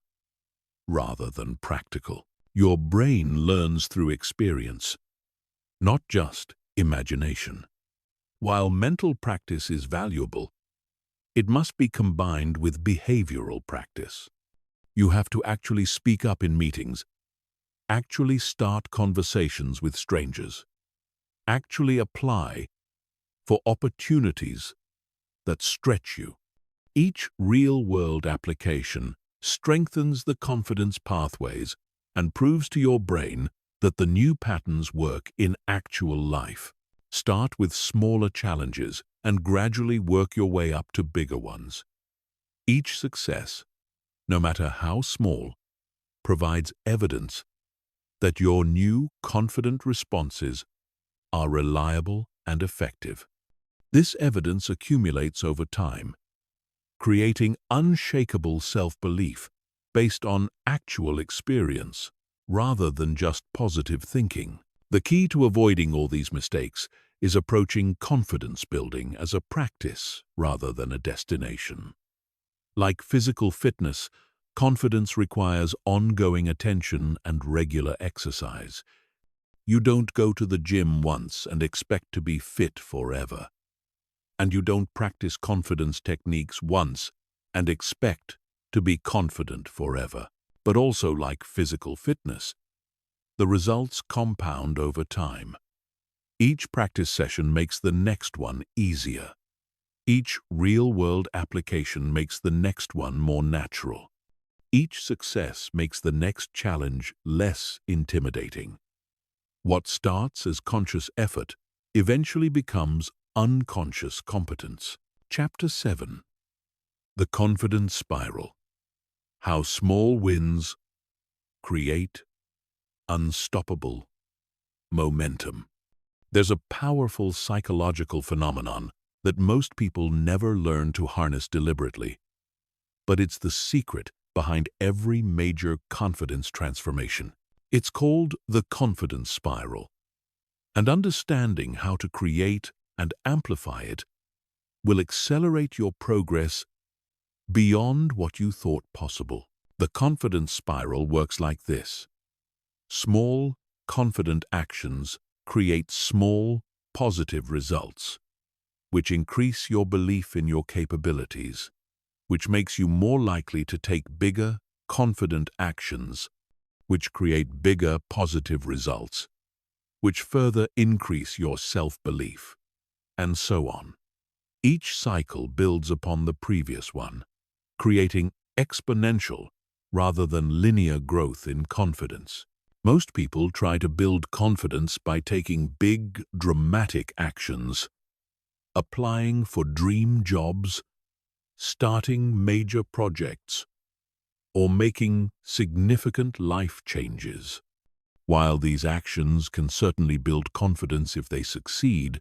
rather than practical. Your brain learns through experience, not just imagination. While mental practice is valuable, it must be combined with behavioral practice. You have to actually speak up in meetings, actually start conversations with strangers, actually apply for opportunities that stretch you. Each real-world application strengthens the confidence pathways and proves to your brain that the new patterns work in actual life. Start with smaller challenges and gradually work your way up to bigger ones. Each success, no matter how small, provides evidence that your new confident responses are reliable and effective. This evidence accumulates over time, creating unshakable self-belief based on actual experience rather than just positive thinking. The key to avoiding all these mistakes is approaching confidence building as a practice rather than a destination. Like physical fitness, confidence requires ongoing attention and regular exercise. You don't go to the gym once and expect to be fit forever. And you don't practice confidence techniques once and expect to be confident forever. But also like physical fitness, the results compound over time. Each practice session makes the next one easier. Each real-world application makes the next one more natural. Each success makes the next challenge less intimidating. What starts as conscious effort eventually becomes unconscious competence. Chapter 7. The Confidence Spiral. How small wins create unstoppable momentum. There's a powerful psychological phenomenon that most people never learn to harness deliberately, but it's the secret behind every major confidence transformation. It's called the confidence spiral, and understanding how to create and amplify it will accelerate your progress beyond what you thought possible. The confidence spiral works like this. Small, confident actions create small, positive results, which increase your belief in your capabilities, which makes you more likely to take bigger, confident actions, which create bigger, positive results, which further increase your self-belief, and so on. Each cycle builds upon the previous one, creating exponential rather than linear growth in confidence. Most people try to build confidence by taking big, dramatic actions, applying for dream jobs, starting major projects, or making significant life changes. While these actions can certainly build confidence if they succeed,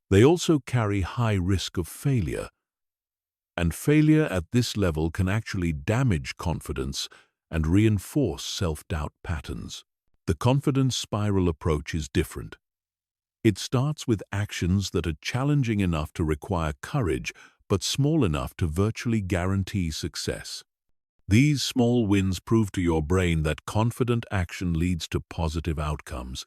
they also carry high risk of failure. And failure at this level can actually damage confidence and reinforce self-doubt patterns. The confidence spiral approach is different. It starts with actions that are challenging enough to require courage, but small enough to virtually guarantee success. These small wins prove to your brain that confident action leads to positive outcomes,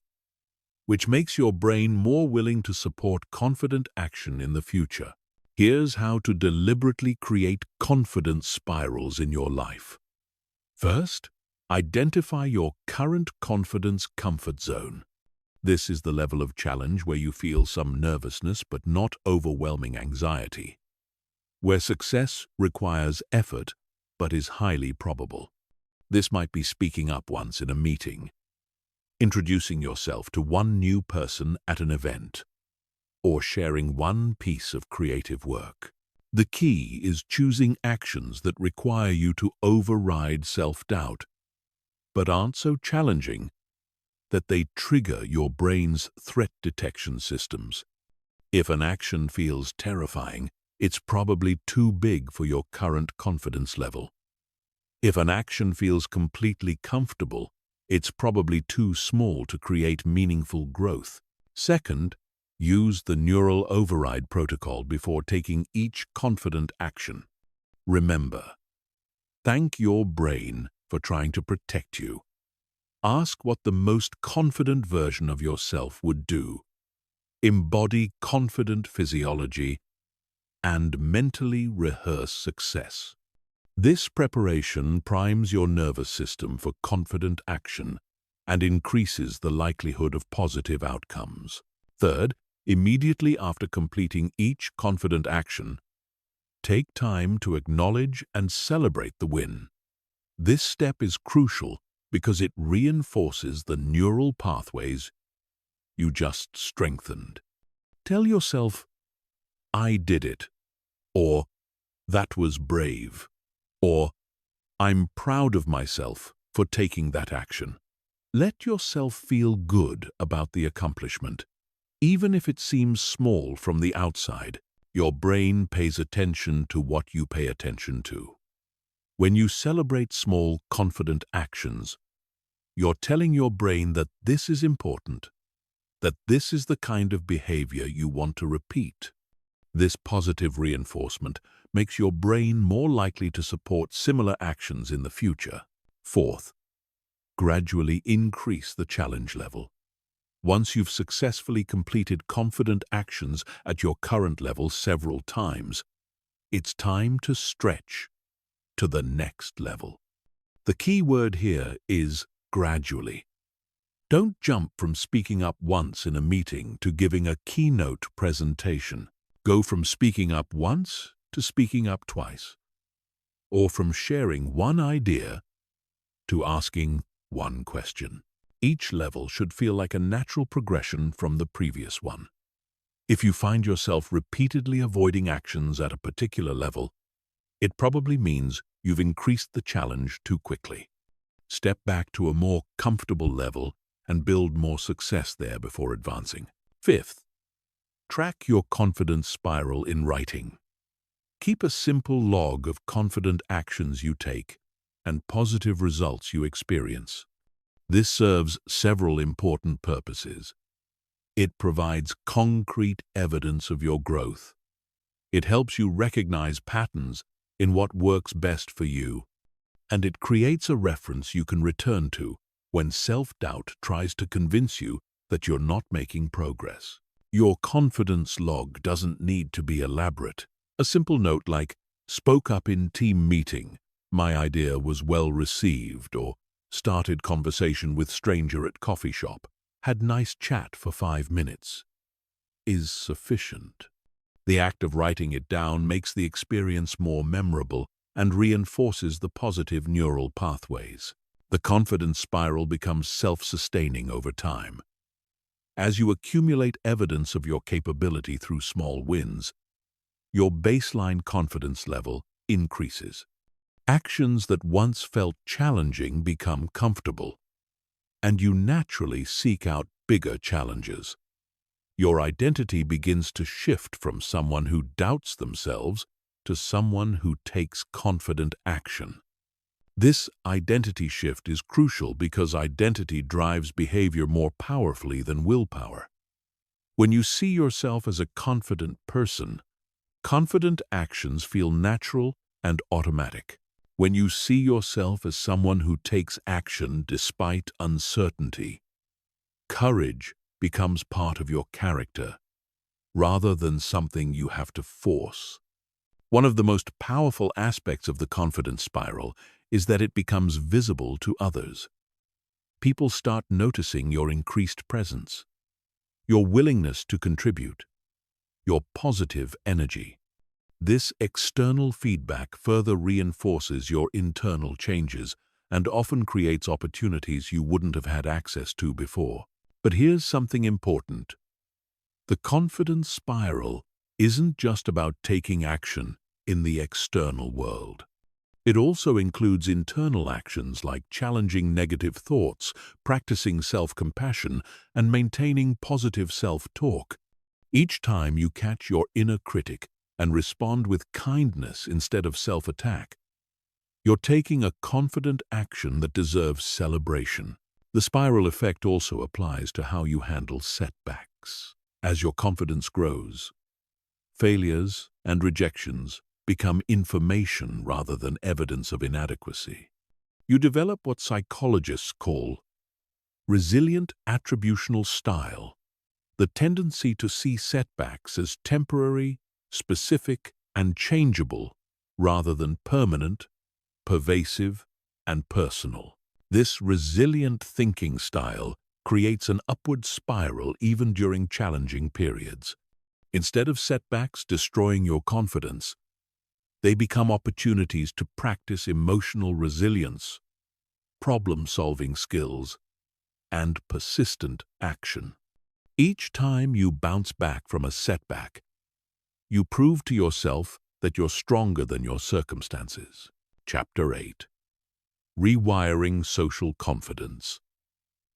which makes your brain more willing to support confident action in the future. Here's how to deliberately create confidence spirals in your life. First, identify your current confidence comfort zone. This is the level of challenge where you feel some nervousness but not overwhelming anxiety, where success requires effort but is highly probable. This might be speaking up once in a meeting, introducing yourself to one new person at an event, or sharing one piece of creative work. The key is choosing actions that require you to override self-doubt, but aren't so challenging that they trigger your brain's threat detection systems. If an action feels terrifying, it's probably too big for your current confidence level. If an action feels completely comfortable, it's probably too small to create meaningful growth. Second, use the neural override protocol before taking each confident action. Remember, thank your brain for trying to protect you. Ask what the most confident version of yourself would do. Embody confident physiology and mentally rehearse success. This preparation primes your nervous system for confident action and increases the likelihood of positive outcomes. Third, immediately after completing each confident action, take time to acknowledge and celebrate the win. This step is crucial because it reinforces the neural pathways you just strengthened. Tell yourself, "I did it," or "That was brave," or "I'm proud of myself for taking that action." Let yourself feel good about the accomplishment. Even if it seems small from the outside, your brain pays attention to what you pay attention to. When you celebrate small, confident actions, you're telling your brain that this is important, that this is the kind of behavior you want to repeat. This positive reinforcement makes your brain more likely to support similar actions in the future. Fourth, gradually increase the challenge level. Once you've successfully completed confident actions at your current level several times, it's time to stretch to the next level. The key word here is gradually. Don't jump from speaking up once in a meeting to giving a keynote presentation. Go from speaking up once to speaking up twice, or from sharing one idea to asking one question. Each level should feel like a natural progression from the previous one. If you find yourself repeatedly avoiding actions at a particular level, it probably means you've increased the challenge too quickly. Step back to a more comfortable level and build more success there before advancing. Fifth, track your confidence spiral in writing. Keep a simple log of confident actions you take and positive results you experience. This serves several important purposes. It provides concrete evidence of your growth. It helps you recognize patterns in what works best for you, and it creates a reference you can return to when self-doubt tries to convince you that you're not making progress. Your confidence log doesn't need to be elaborate. A simple note like, "Spoke up in team meeting, my idea was well received," or "Started conversation with stranger at coffee shop, had nice chat for 5 minutes," is sufficient. The act of writing it down makes the experience more memorable and reinforces the positive neural pathways. The confidence spiral becomes self-sustaining over time. As you accumulate evidence of your capability through small wins, your baseline confidence level increases. Actions that once felt challenging become comfortable, and you naturally seek out bigger challenges. Your identity begins to shift from someone who doubts themselves to someone who takes confident action. This identity shift is crucial because identity drives behavior more powerfully than willpower. When you see yourself as a confident person, confident actions feel natural and automatic. When you see yourself as someone who takes action despite uncertainty, courage becomes part of your character, rather than something you have to force. One of the most powerful aspects of the confidence spiral is that it becomes visible to others. People start noticing your increased presence, your willingness to contribute, your positive energy. This external feedback further reinforces your internal changes and often creates opportunities you wouldn't have had access to before. But here's something important. The confidence spiral isn't just about taking action in the external world. It also includes internal actions like challenging negative thoughts, practicing self-compassion, and maintaining positive self-talk. Each time you catch your inner critic and respond with kindness instead of self-attack, you're taking a confident action that deserves celebration. The spiral effect also applies to how you handle setbacks. As your confidence grows, failures and rejections become information rather than evidence of inadequacy. You develop what psychologists call resilient attributional style, the tendency to see setbacks as temporary, specific, and changeable rather than permanent, pervasive, and personal. This resilient thinking style creates an upward spiral even during challenging periods. Instead of setbacks destroying your confidence, they become opportunities to practice emotional resilience, problem-solving skills, and persistent action. Each time you bounce back from a setback, you prove to yourself that you're stronger than your circumstances. Chapter 8. Rewiring Social Confidence.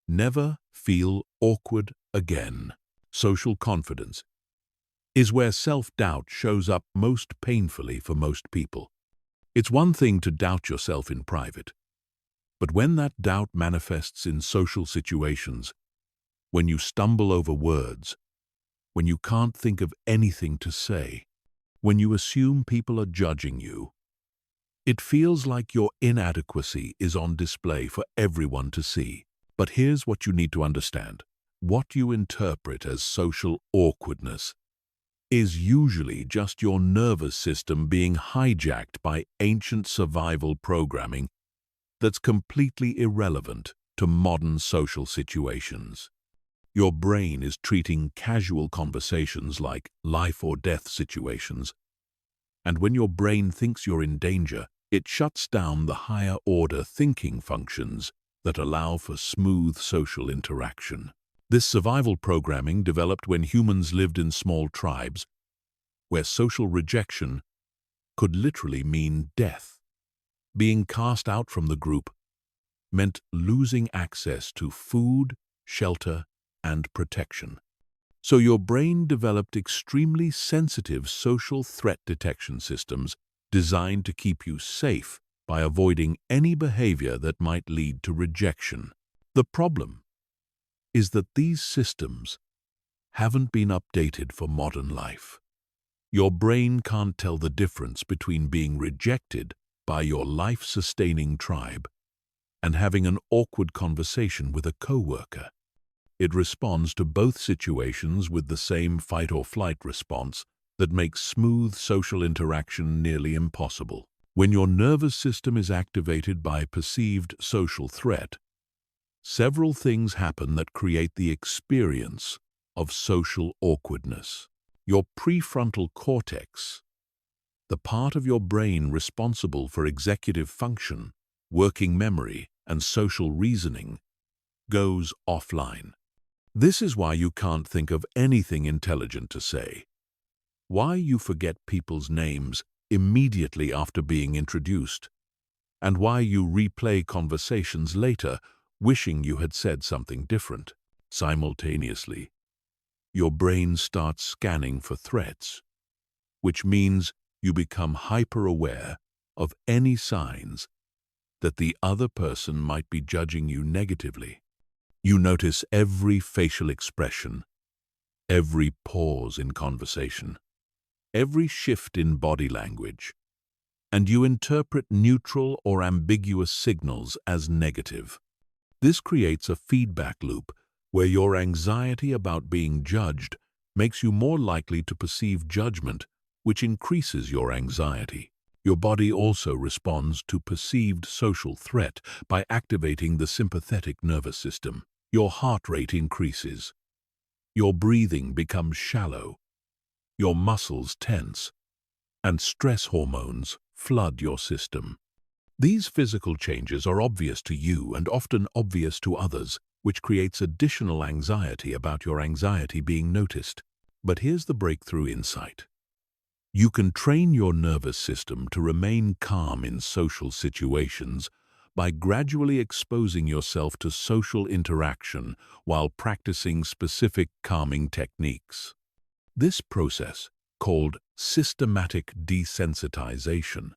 Never feel awkward again. Social confidence is where self-doubt shows up most painfully for most people. It's one thing to doubt yourself in private, but when that doubt manifests in social situations, when you stumble over words, when you can't think of anything to say, when you assume people are judging you, it feels like your inadequacy is on display for everyone to see. But here's what you need to understand. What you interpret as social awkwardness is usually just your nervous system being hijacked by ancient survival programming that's completely irrelevant to modern social situations. Your brain is treating casual conversations like life or death situations, and when your brain thinks you're in danger, it shuts down the higher-order thinking functions that allow for smooth social interaction. This survival programming developed when humans lived in small tribes, where social rejection could literally mean death. Being cast out from the group meant losing access to food, shelter, and protection. So your brain developed extremely sensitive social threat detection systems designed to keep you safe by avoiding any behavior that might lead to rejection. The problem is that these systems haven't been updated for modern life. Your brain can't tell the difference between being rejected by your life-sustaining tribe and having an awkward conversation with a coworker. It responds to both situations with the same fight-or-flight response that makes smooth social interaction nearly impossible. When your nervous system is activated by perceived social threat, several things happen that create the experience of social awkwardness. Your prefrontal cortex, the part of your brain responsible for executive function, working memory, and social reasoning, goes offline. This is why you can't think of anything intelligent to say, why you forget people's names immediately after being introduced, and why you replay conversations later, wishing you had said something different. Simultaneously, your brain starts scanning for threats, which means you become hyper-aware of any signs that the other person might be judging you negatively. You notice every facial expression, every pause in conversation, every shift in body language, and you interpret neutral or ambiguous signals as negative. This creates a feedback loop where your anxiety about being judged makes you more likely to perceive judgment, which increases your anxiety. Your body also responds to perceived social threat by activating the sympathetic nervous system. Your heart rate increases. Your breathing becomes shallow. Your muscles tense, and stress hormones flood your system. These physical changes are obvious to you and often obvious to others, which creates additional anxiety about your anxiety being noticed. But here's the breakthrough insight. You can train your nervous system to remain calm in social situations by gradually exposing yourself to social interaction while practicing specific calming techniques. This process, called systematic desensitization,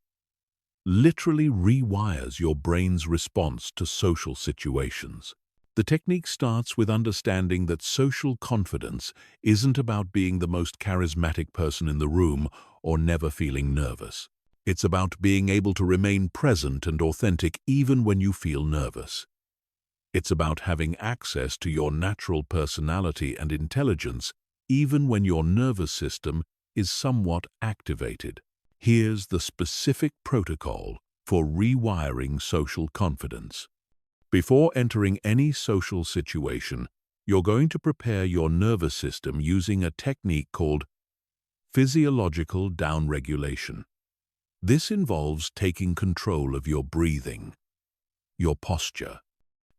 literally rewires your brain's response to social situations. The technique starts with understanding that social confidence isn't about being the most charismatic person in the room or never feeling nervous. It's about being able to remain present and authentic even when you feel nervous. It's about having access to your natural personality and intelligence even when your nervous system is somewhat activated. Here's the specific protocol for rewiring social confidence. Before entering any social situation, you're going to prepare your nervous system using a technique called physiological downregulation. This involves taking control of your breathing, your posture,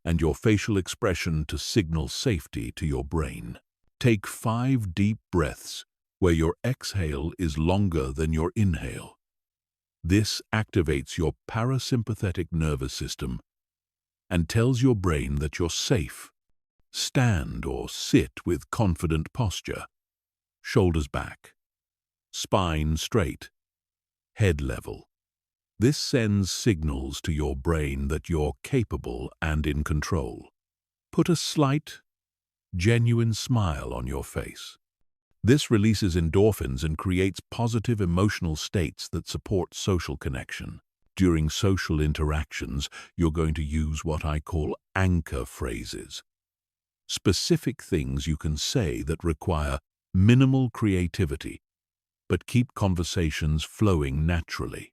and your facial expression to signal safety to your brain. Take 5 deep breaths where your exhale is longer than your inhale. This activates your parasympathetic nervous system and tells your brain that you're safe. Stand or sit with confident posture, shoulders back, spine straight, head level. This sends signals to your brain that you're capable and in control. Put a slight, genuine smile on your face. This releases endorphins and creates positive emotional states that support social connection. During social interactions, you're going to use what I call anchor phrases. Specific things you can say that require minimal creativity, but keep conversations flowing naturally.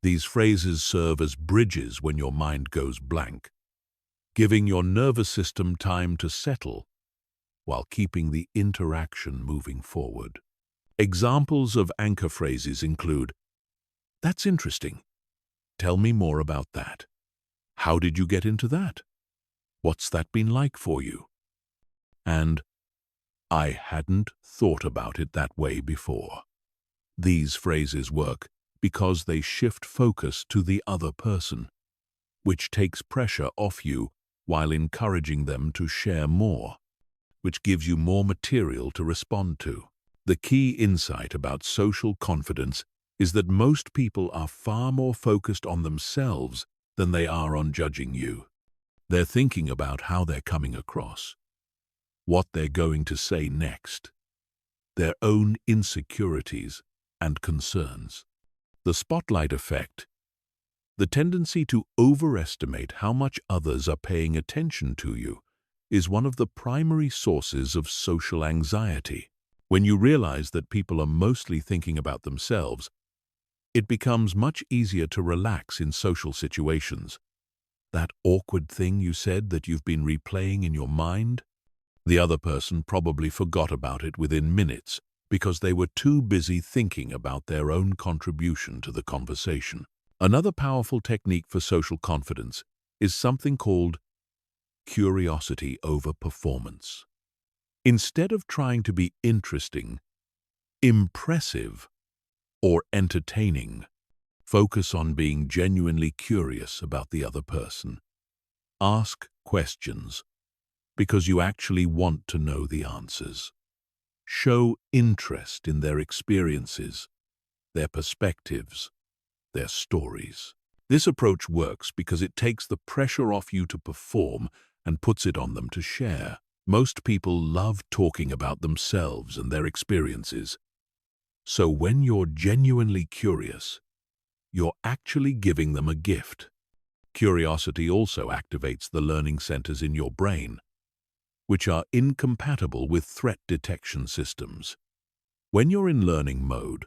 These phrases serve as bridges when your mind goes blank, giving your nervous system time to settle while keeping the interaction moving forward. Examples of anchor phrases include, "That's interesting. Tell me more about that. How did you get into that? What's that been like for you?" And, "I hadn't thought about it that way before." These phrases work because they shift focus to the other person, which takes pressure off you while encouraging them to share more, which gives you more material to respond to. The key insight about social confidence is that most people are far more focused on themselves than they are on judging you. They're thinking about how they're coming across, what they're going to say next, their own insecurities and concerns. The spotlight effect, the tendency to overestimate how much others are paying attention to you, is one of the primary sources of social anxiety. When you realize that people are mostly thinking about themselves, it becomes much easier to relax in social situations. That awkward thing you said that you've been replaying in your mind? The other person probably forgot about it within minutes because they were too busy thinking about their own contribution to the conversation. Another powerful technique for social confidence is something called curiosity over performance. Instead of trying to be interesting, impressive, or entertaining. Focus on being genuinely curious about the other person. Ask questions because you actually want to know the answers. Show interest in their experiences, their perspectives, their stories. This approach works because it takes the pressure off you to perform and puts it on them to share. Most people love talking about themselves and their experiences. So when you're genuinely curious, you're actually giving them a gift. Curiosity also activates the learning centers in your brain, which are incompatible with threat detection systems. When you're in learning mode,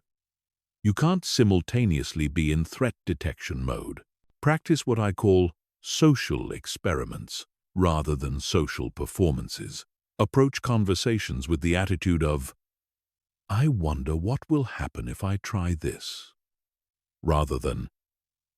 you can't simultaneously be in threat detection mode. Practice what I call social experiments rather than social performances. Approach conversations with the attitude of, "I wonder what will happen if I try this," rather than,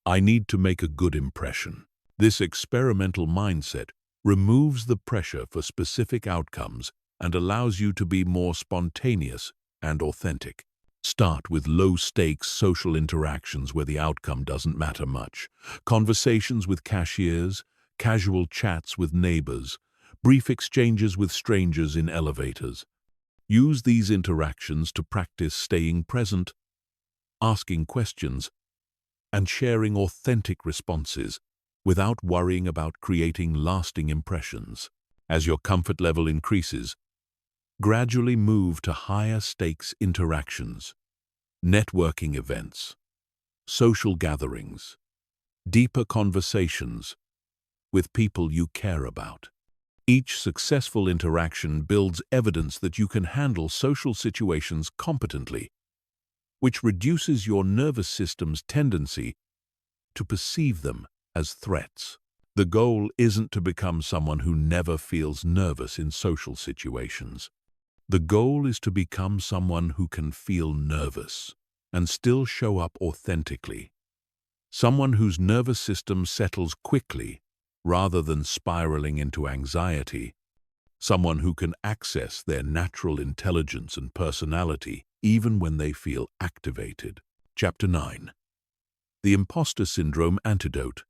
"I need to make a good impression." This experimental mindset removes the pressure for specific outcomes and allows you to be more spontaneous and authentic. Start with low-stakes social interactions where the outcome doesn't matter much. Conversations with cashiers, casual chats with neighbors, brief exchanges with strangers in elevators. Use these interactions to practice staying present, asking questions, and sharing authentic responses without worrying about creating lasting impressions. As your comfort level increases, gradually move to higher stakes interactions, networking events, social gatherings, deeper conversations with people you care about. Each successful interaction builds evidence that you can handle social situations competently, which reduces your nervous system's tendency to perceive them as threats. The goal isn't to become someone who never feels nervous in social situations. The goal is to become someone who can feel nervous and still show up authentically. Someone whose nervous system settles quickly rather than spiraling into anxiety. Someone who can access their natural intelligence and personality even when they feel activated. Chapter 9. The Impostor Syndrome Antidote.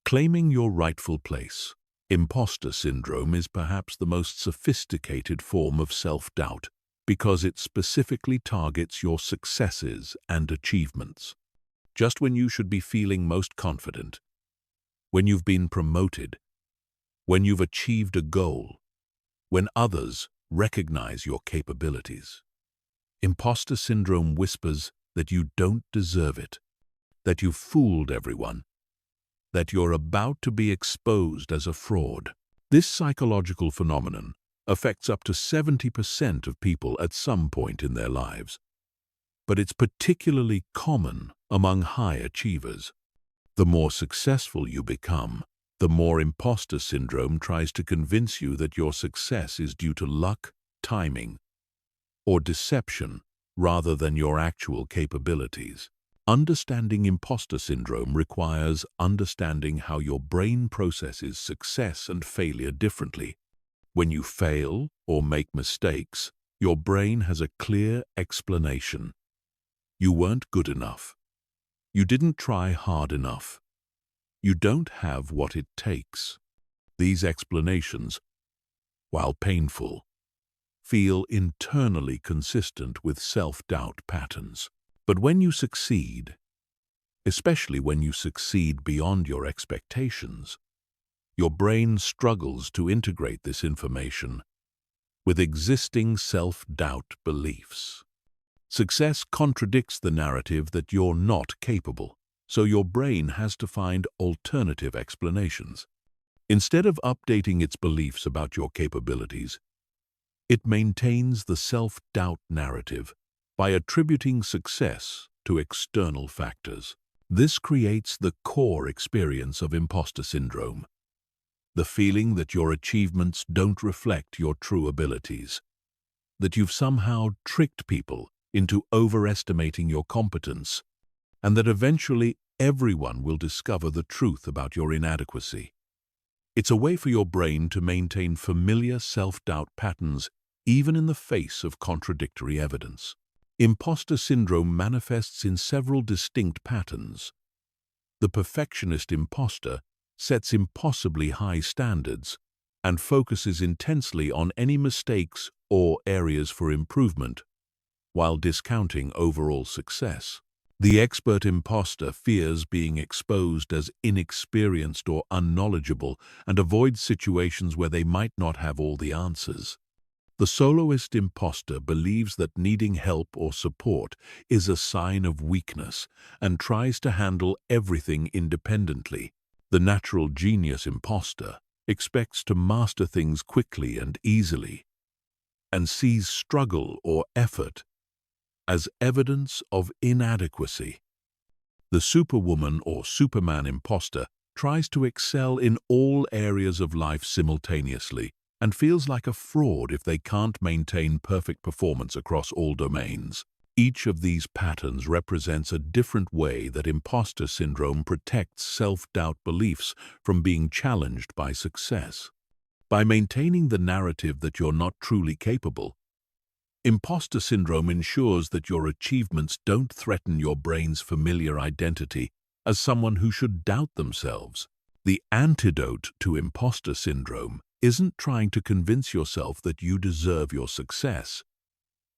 Claiming your rightful place. Impostor syndrome is perhaps the most sophisticated form of self-doubt because it specifically targets your successes and achievements. Just when you should be feeling most confident, when you've been promoted, when you've achieved a goal, when others recognize your capabilities. Impostor syndrome whispers that you don't deserve it, that you've fooled everyone, that you're about to be exposed as a fraud. This psychological phenomenon affects up to 70% of people at some point in their lives, but it's particularly common among high achievers. The more successful you become, the more imposter syndrome tries to convince you that your success is due to luck, timing, or deception rather than your actual capabilities. Understanding imposter syndrome requires understanding how your brain processes success and failure differently. When you fail or make mistakes, your brain has a clear explanation. You weren't good enough. You didn't try hard enough. You don't have what it takes. These explanations, while painful, feel internally consistent with self-doubt patterns. But when you succeed, especially when you succeed beyond your expectations, your brain struggles to integrate this information with existing self-doubt beliefs. Success contradicts the narrative that you're not capable, so your brain has to find alternative explanations. Instead of updating its beliefs about your capabilities, it maintains the self-doubt narrative by attributing success to external factors. This creates the core experience of imposter syndrome, the feeling that your achievements don't reflect your true abilities, that you've somehow tricked people into overestimating your competence, and that eventually everyone will discover the truth about your inadequacy. It's a way for your brain to maintain familiar self-doubt patterns even in the face of contradictory evidence. Imposter syndrome manifests in several distinct patterns. The perfectionist imposter sets impossibly high standards and focuses intensely on any mistakes or areas for improvement, while discounting overall success. The expert imposter fears being exposed as inexperienced or unknowledgeable and avoids situations where they might not have all the answers. The soloist imposter believes that needing help or support is a sign of weakness and tries to handle everything independently. The natural genius imposter expects to master things quickly and easily and sees struggle or effort as evidence of inadequacy. The superwoman or superman imposter tries to excel in all areas of life simultaneously and feels like a fraud if they can't maintain perfect performance across all domains. Each of these patterns represents a different way that imposter syndrome protects self-doubt beliefs from being challenged by success. By maintaining the narrative that you're not truly capable, imposter syndrome ensures that your achievements don't threaten your brain's familiar identity as someone who should doubt themselves. The antidote to imposter syndrome isn't trying to convince yourself that you deserve your success,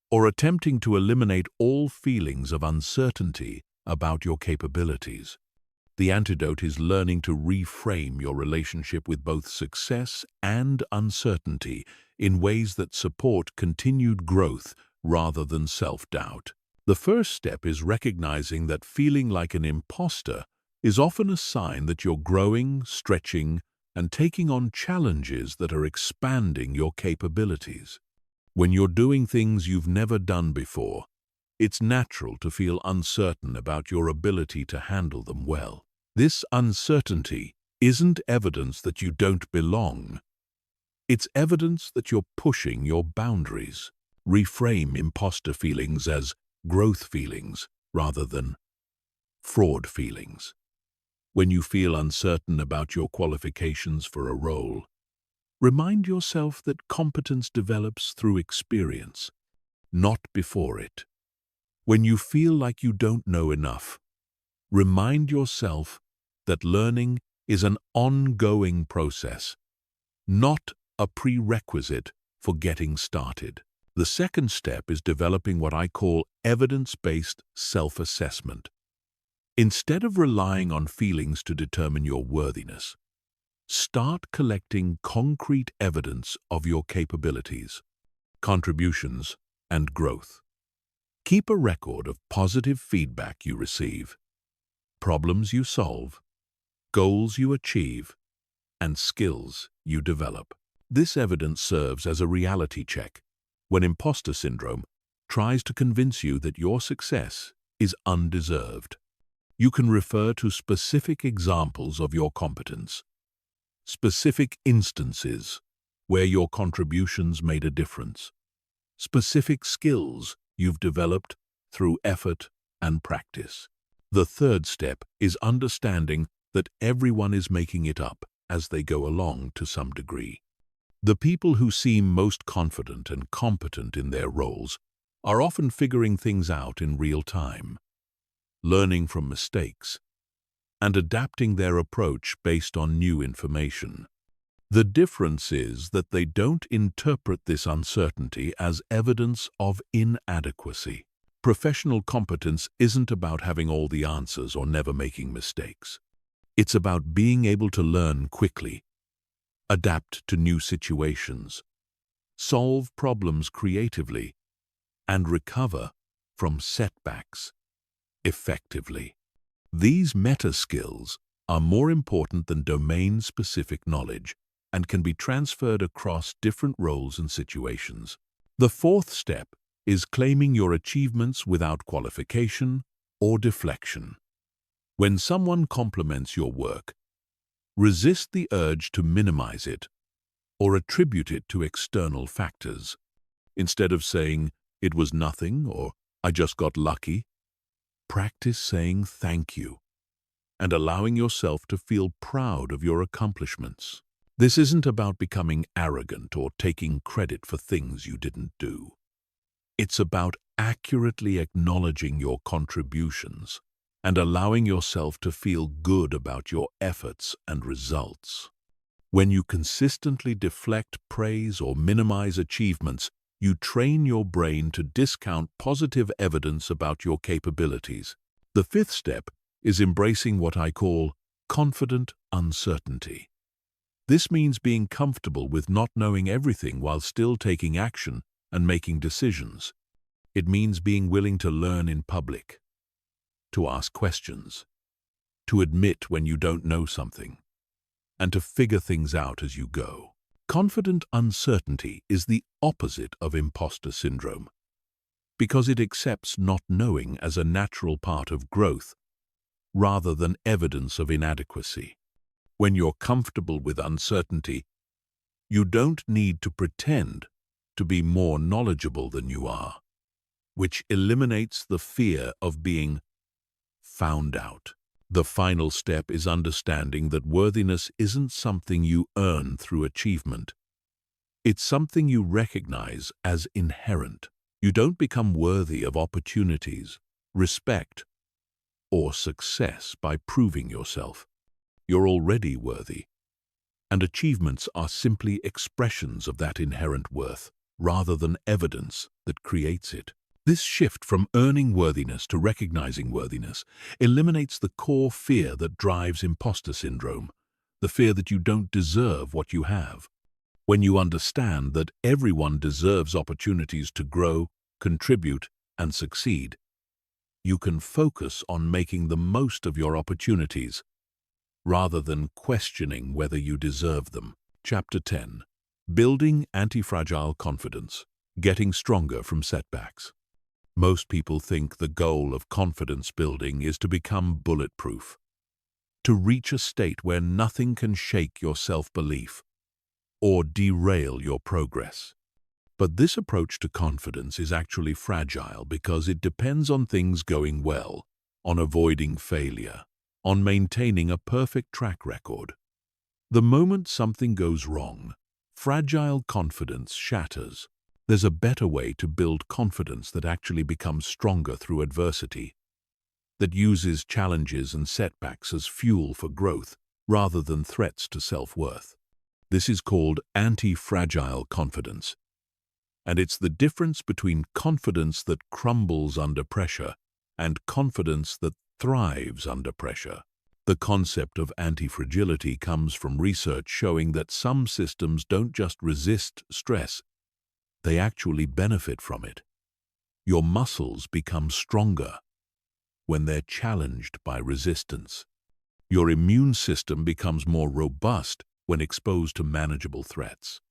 or attempting to eliminate all feelings of uncertainty about your capabilities. The antidote is learning to reframe your relationship with both success and uncertainty in ways that support continued growth rather than self-doubt. The first step is recognizing that feeling like an imposter is often a sign that you're growing, stretching, and taking on challenges that are expanding your capabilities. When you're doing things you've never done before, it's natural to feel uncertain about your ability to handle them well. This uncertainty isn't evidence that you don't belong. It's evidence that you're pushing your boundaries. Reframe imposter feelings as growth feelings rather than fraud feelings. When you feel uncertain about your qualifications for a role, remind yourself that competence develops through experience, not before it. When you feel like you don't know enough, remind yourself that learning is an ongoing process, not a prerequisite for getting started. The second step is developing what I call evidence-based self-assessment. Instead of relying on feelings to determine your worthiness, start collecting concrete evidence of your capabilities, contributions, and growth. Keep a record of positive feedback you receive, problems you solve, goals you achieve, and skills you develop. This evidence serves as a reality check when imposter syndrome tries to convince you that your success is undeserved. You can refer to specific examples of your competence, specific instances where your contributions made a difference, specific skills you've developed through effort and practice. The third step is understanding that everyone is making it up as they go along to some degree. The people who seem most confident and competent in their roles are often figuring things out in real time, learning from mistakes, and adapting their approach based on new information. The difference is that they don't interpret this uncertainty as evidence of inadequacy. Professional competence isn't about having all the answers or never making mistakes. It's about being able to learn quickly, adapt to new situations, solve problems creatively, and recover from setbacks effectively. These meta skills are more important than domain-specific knowledge and can be transferred across different roles and situations. The fourth step is claiming your achievements without qualification or deflection. When someone compliments your work, resist the urge to minimize it or attribute it to external factors. Instead of saying, "It was nothing," or "I just got lucky," practice saying thank you and allowing yourself to feel proud of your accomplishments. This isn't about becoming arrogant or taking credit for things you didn't do. It's about accurately acknowledging your contributions and allowing yourself to feel good about your efforts and results. When you consistently deflect praise or minimize achievements, you train your brain to discount positive evidence about your capabilities. The fifth step is embracing what I call confident uncertainty. This means being comfortable with not knowing everything while still taking action and making decisions. It means being willing to learn in public, to ask questions, to admit when you don't know something, and to figure things out as you go. Confident uncertainty is the opposite of imposter syndrome, because it accepts not knowing as a natural part of growth rather than evidence of inadequacy. When you're comfortable with uncertainty, you don't need to pretend to be more knowledgeable than you are, which eliminates the fear of being found out. The final step is understanding that worthiness isn't something you earn through achievement. It's something you recognize as inherent. You don't become worthy of opportunities, respect, or success by proving yourself. You're already worthy, and achievements are simply expressions of that inherent worth, rather than evidence that creates it. This shift from earning worthiness to recognizing worthiness eliminates the core fear that drives imposter syndrome, the fear that you don't deserve what you have. When you understand that everyone deserves opportunities to grow, contribute, and succeed, you can focus on making the most of your opportunities, rather than questioning whether you deserve them. Chapter 10. Building Antifragile Confidence. Getting stronger from setbacks. Most people think the goal of confidence building is to become bulletproof, to reach a state where nothing can shake your self-belief or derail your progress. But this approach to confidence is actually fragile because it depends on things going well, on avoiding failure, on maintaining a perfect track record. The moment something goes wrong, fragile confidence shatters. There's a better way to build confidence that actually becomes stronger through adversity, that uses challenges and setbacks as fuel for growth rather than threats to self-worth. This is called anti-fragile confidence, and it's the difference between confidence that crumbles under pressure and confidence that thrives under pressure. The concept of antifragility comes from research showing that some systems don't just resist stress, they actually benefit from it. Your muscles become stronger when they're challenged by resistance. Your immune system becomes more robust when exposed to manageable threats.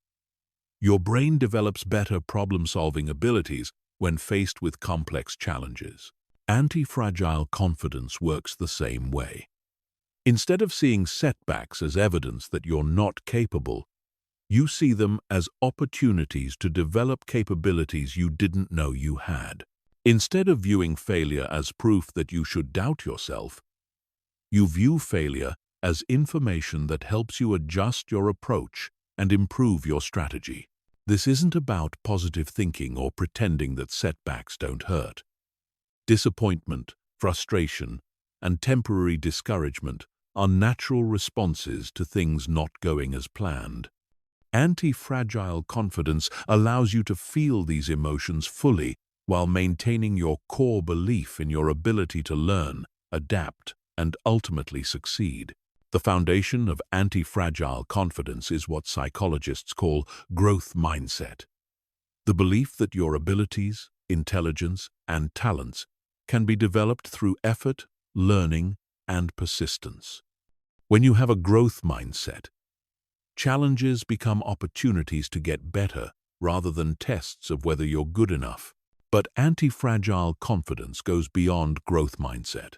Your brain develops better problem-solving abilities when faced with complex challenges. Anti-fragile confidence works the same way. Instead of seeing setbacks as evidence that you're not capable, you see them as opportunities to develop capabilities you didn't know you had. Instead of viewing failure as proof that you should doubt yourself, you view failure as information that helps you adjust your approach and improve your strategy. This isn't about positive thinking or pretending that setbacks don't hurt. Disappointment, frustration, and temporary discouragement are natural responses to things not going as planned. Anti-fragile confidence allows you to feel these emotions fully while maintaining your core belief in your ability to learn, adapt, and ultimately succeed. The foundation of anti-fragile confidence is what psychologists call growth mindset. The belief that your abilities, intelligence, and talents can be developed through effort, learning, and persistence. When you have a growth mindset, challenges become opportunities to get better rather than tests of whether you're good enough. But anti-fragile confidence goes beyond growth mindset.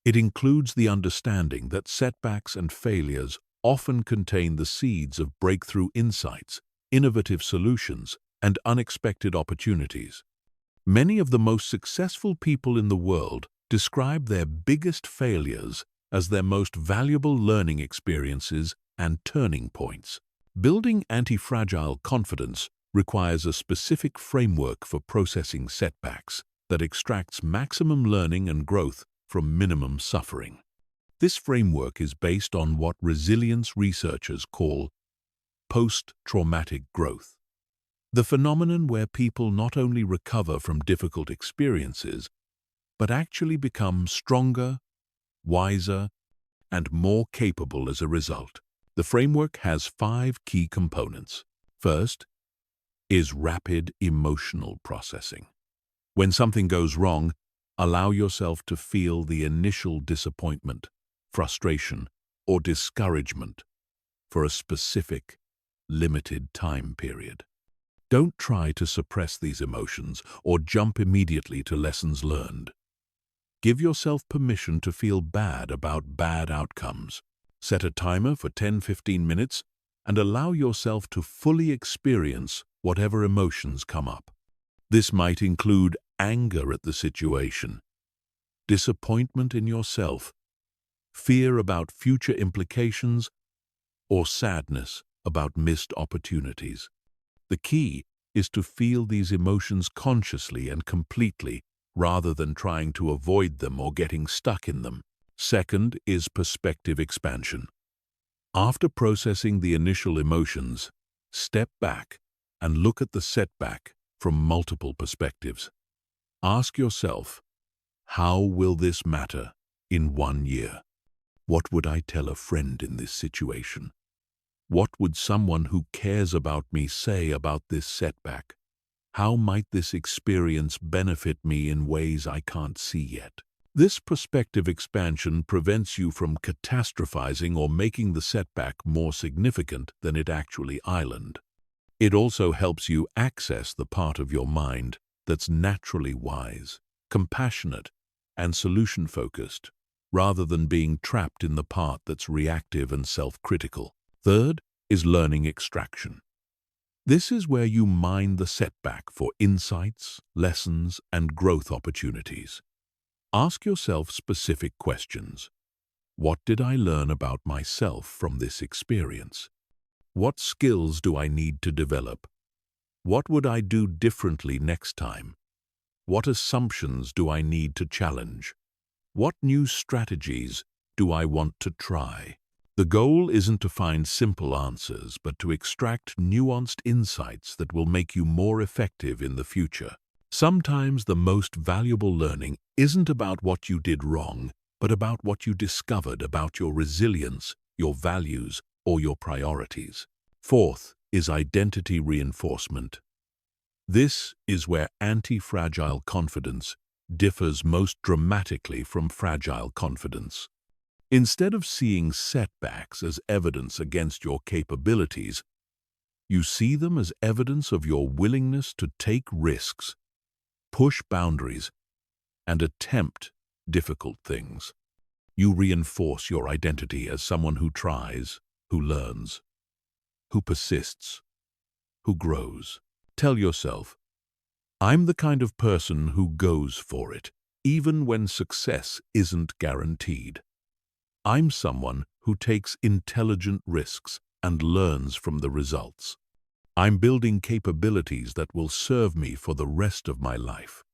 It includes the understanding that setbacks and failures often contain the seeds of breakthrough insights, innovative solutions, and unexpected opportunities. Many of the most successful people in the world describe their biggest failures as their most valuable learning experiences and turning points. Building anti-fragile confidence requires a specific framework for processing setbacks that extracts maximum learning and growth from minimum suffering. This framework is based on what resilience researchers call post-traumatic growth, the phenomenon where people not only recover from difficult experiences, but actually become stronger, wiser, and more capable as a result. The framework has 5 key components. First is rapid emotional processing. When something goes wrong, allow yourself to feel the initial disappointment, frustration, or discouragement for a specific, limited time period. Don't try to suppress these emotions or jump immediately to lessons learned. Give yourself permission to feel bad about bad outcomes. Set a timer for 10-15 minutes and allow yourself to fully experience whatever emotions come up. This might include anger at the situation, disappointment in yourself, fear about future implications, or sadness about missed opportunities. The key is to feel these emotions consciously and completely, rather than trying to avoid them or getting stuck in them. Second is perspective expansion. After processing the initial emotions, step back and look at the setback from multiple perspectives. Ask yourself, how will this matter in 1 year? What would I tell a friend in this situation? What would someone who cares about me say about this setback? How might this experience benefit me in ways I can't see yet? This perspective expansion prevents you from catastrophizing or making the setback more significant than it actually is. It also helps you access the part of your mind that's naturally wise, compassionate, and solution-focused, rather than being trapped in the part that's reactive and self-critical. Third is learning extraction. This is where you mine the setback for insights, lessons, and growth opportunities. Ask yourself specific questions. What did I learn about myself from this experience? What skills do I need to develop? What would I do differently next time? What assumptions do I need to challenge? What new strategies do I want to try? The goal isn't to find simple answers, but to extract nuanced insights that will make you more effective in the future. Sometimes the most valuable learning isn't about what you did wrong, but about what you discovered about your resilience, your values, or your priorities. Fourth is identity reinforcement. This is where antifragile confidence differs most dramatically from fragile confidence. Instead of seeing setbacks as evidence against your capabilities, you see them as evidence of your willingness to take risks, push boundaries, and attempt difficult things. You reinforce your identity as someone who tries, who learns, who persists, who grows. Tell yourself, I'm the kind of person who goes for it, even when success isn't guaranteed. I'm someone who takes intelligent risks and learns from the results. I'm building capabilities that will serve me for the rest of my life.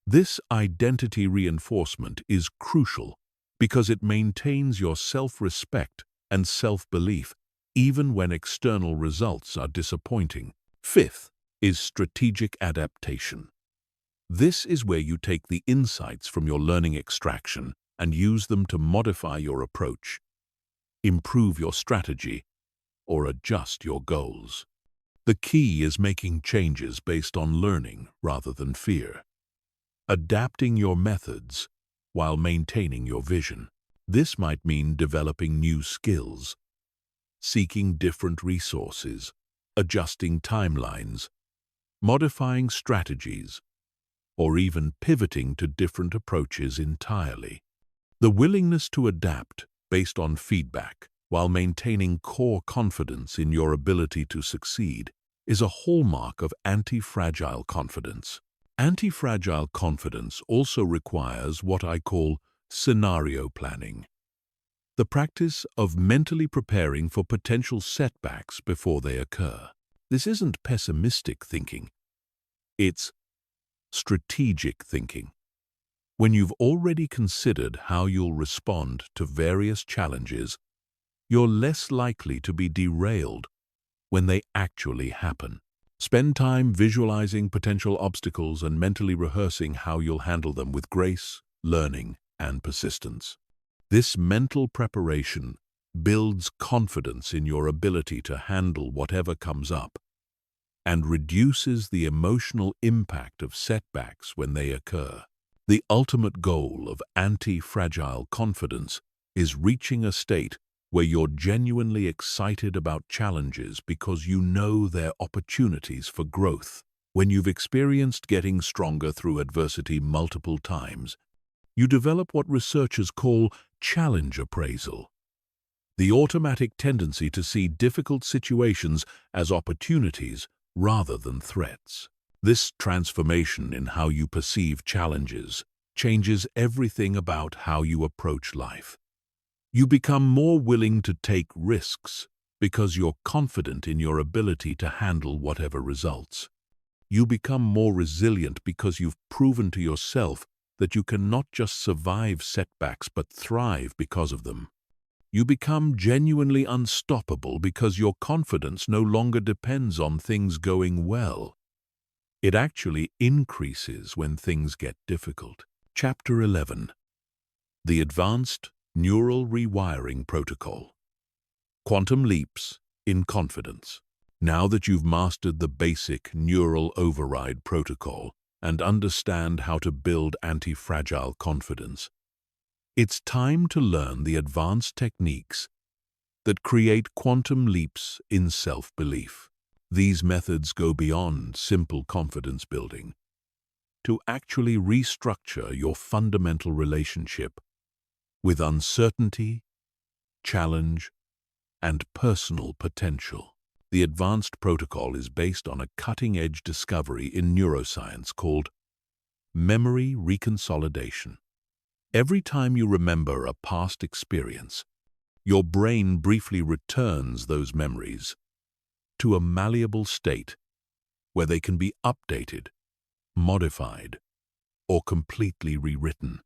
This identity reinforcement is crucial because it maintains your self-respect and self-belief even when external results are disappointing. Fifth is strategic adaptation. This is where you take the insights from your learning extraction and use them to modify your approach, improve your strategy, or adjust your goals. The key is making changes based on learning rather than fear. Adapting your methods while maintaining your vision. This might mean developing new skills, seeking different resources, adjusting timelines, modifying strategies, or even pivoting to different approaches entirely. The willingness to adapt based on feedback while maintaining core confidence in your ability to succeed is a hallmark of anti-fragile confidence. Anti-fragile confidence also requires what I call scenario planning, the practice of mentally preparing for potential setbacks before they occur. This isn't pessimistic thinking. It's strategic thinking. When you've already considered how you'll respond to various challenges, you're less likely to be derailed when they actually happen. Spend time visualizing potential obstacles and mentally rehearsing how you'll handle them with grace, learning, and persistence. This mental preparation builds confidence in your ability to handle whatever comes up and reduces the emotional impact of setbacks when they occur. The ultimate goal of anti-fragile confidence is reaching a state where you're genuinely excited about challenges because you know they're opportunities for growth. When you've experienced getting stronger through adversity multiple times, you develop what researchers call challenge appraisal, the automatic tendency to see difficult situations as opportunities rather than threats. This transformation in how you perceive challenges changes everything about how you approach life. You become more willing to take risks because you're confident in your ability to handle whatever results. You become more resilient because you've proven to yourself that you can not just survive setbacks but thrive because of them. You become genuinely unstoppable because your confidence no longer depends on things going well. It actually increases when things get difficult. Chapter 11. The Advanced Neural Rewiring Protocol. Quantum Leaps in Confidence. Now that you've mastered the basic neural override protocol and understand how to build anti-fragile confidence, it's time to learn the advanced techniques that create quantum leaps in self-belief. These methods go beyond simple confidence building to actually restructure your fundamental relationship with uncertainty, challenge, and personal potential. The advanced protocol is based on a cutting-edge discovery in neuroscience called memory reconsolidation. Every time you remember a past experience, your brain briefly returns those memories to a malleable state where they can be updated, modified, or completely rewritten.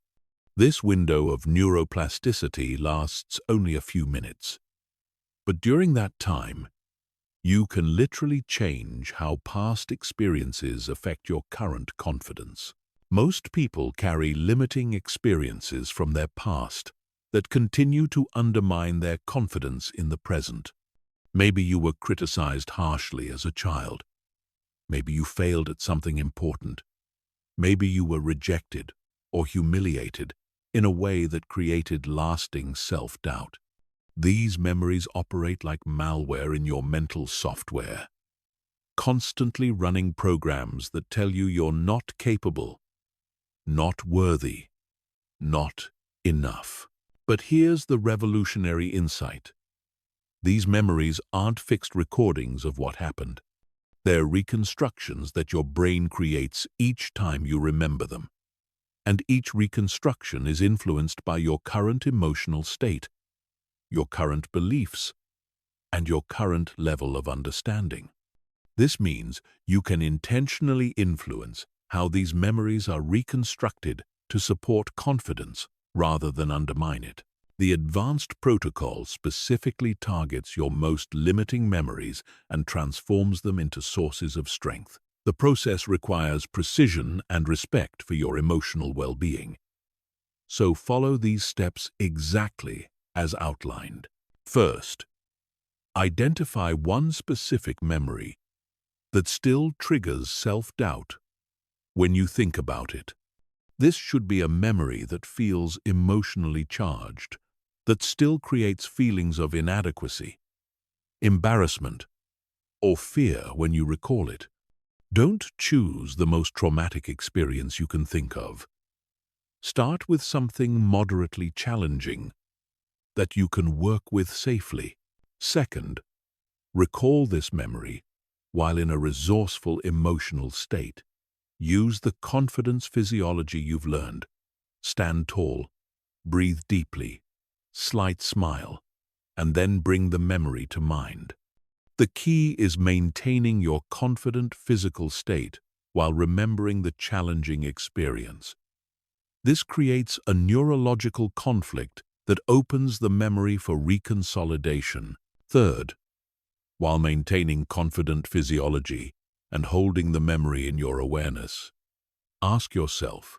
This window of neuroplasticity lasts only a few minutes, but during that time, you can literally change how past experiences affect your current confidence. Most people carry limiting experiences from their past that continue to undermine their confidence in the present. Maybe you were criticized harshly as a child. Maybe you failed at something important. Maybe you were rejected or humiliated in a way that created lasting self-doubt. These memories operate like malware in your mental software, constantly running programs that tell you you're not capable, not worthy, not enough. But here's the revolutionary insight. These memories aren't fixed recordings of what happened. They're reconstructions that your brain creates each time you remember them. And each reconstruction is influenced by your current emotional state, your current beliefs, and your current level of understanding. This means you can intentionally influence how these memories are reconstructed to support confidence rather than undermine it. The advanced protocol specifically targets your most limiting memories and transforms them into sources of strength. The process requires precision and respect for your emotional well-being. So follow these steps exactly as outlined. First, identify one specific memory that still triggers self-doubt when you think about it. This should be a memory that feels emotionally charged, that still creates feelings of inadequacy, embarrassment, or fear when you recall it. Don't choose the most traumatic experience you can think of. Start with something moderately challenging that you can work with safely. Second, recall this memory while in a resourceful emotional state. Use the confidence physiology you've learned. Stand tall, breathe deeply, slight smile, and then bring the memory to mind. The key is maintaining your confident physical state while remembering the challenging experience. This creates a neurological conflict that opens the memory for reconsolidation. Third, while maintaining confident physiology and holding the memory in your awareness, ask yourself,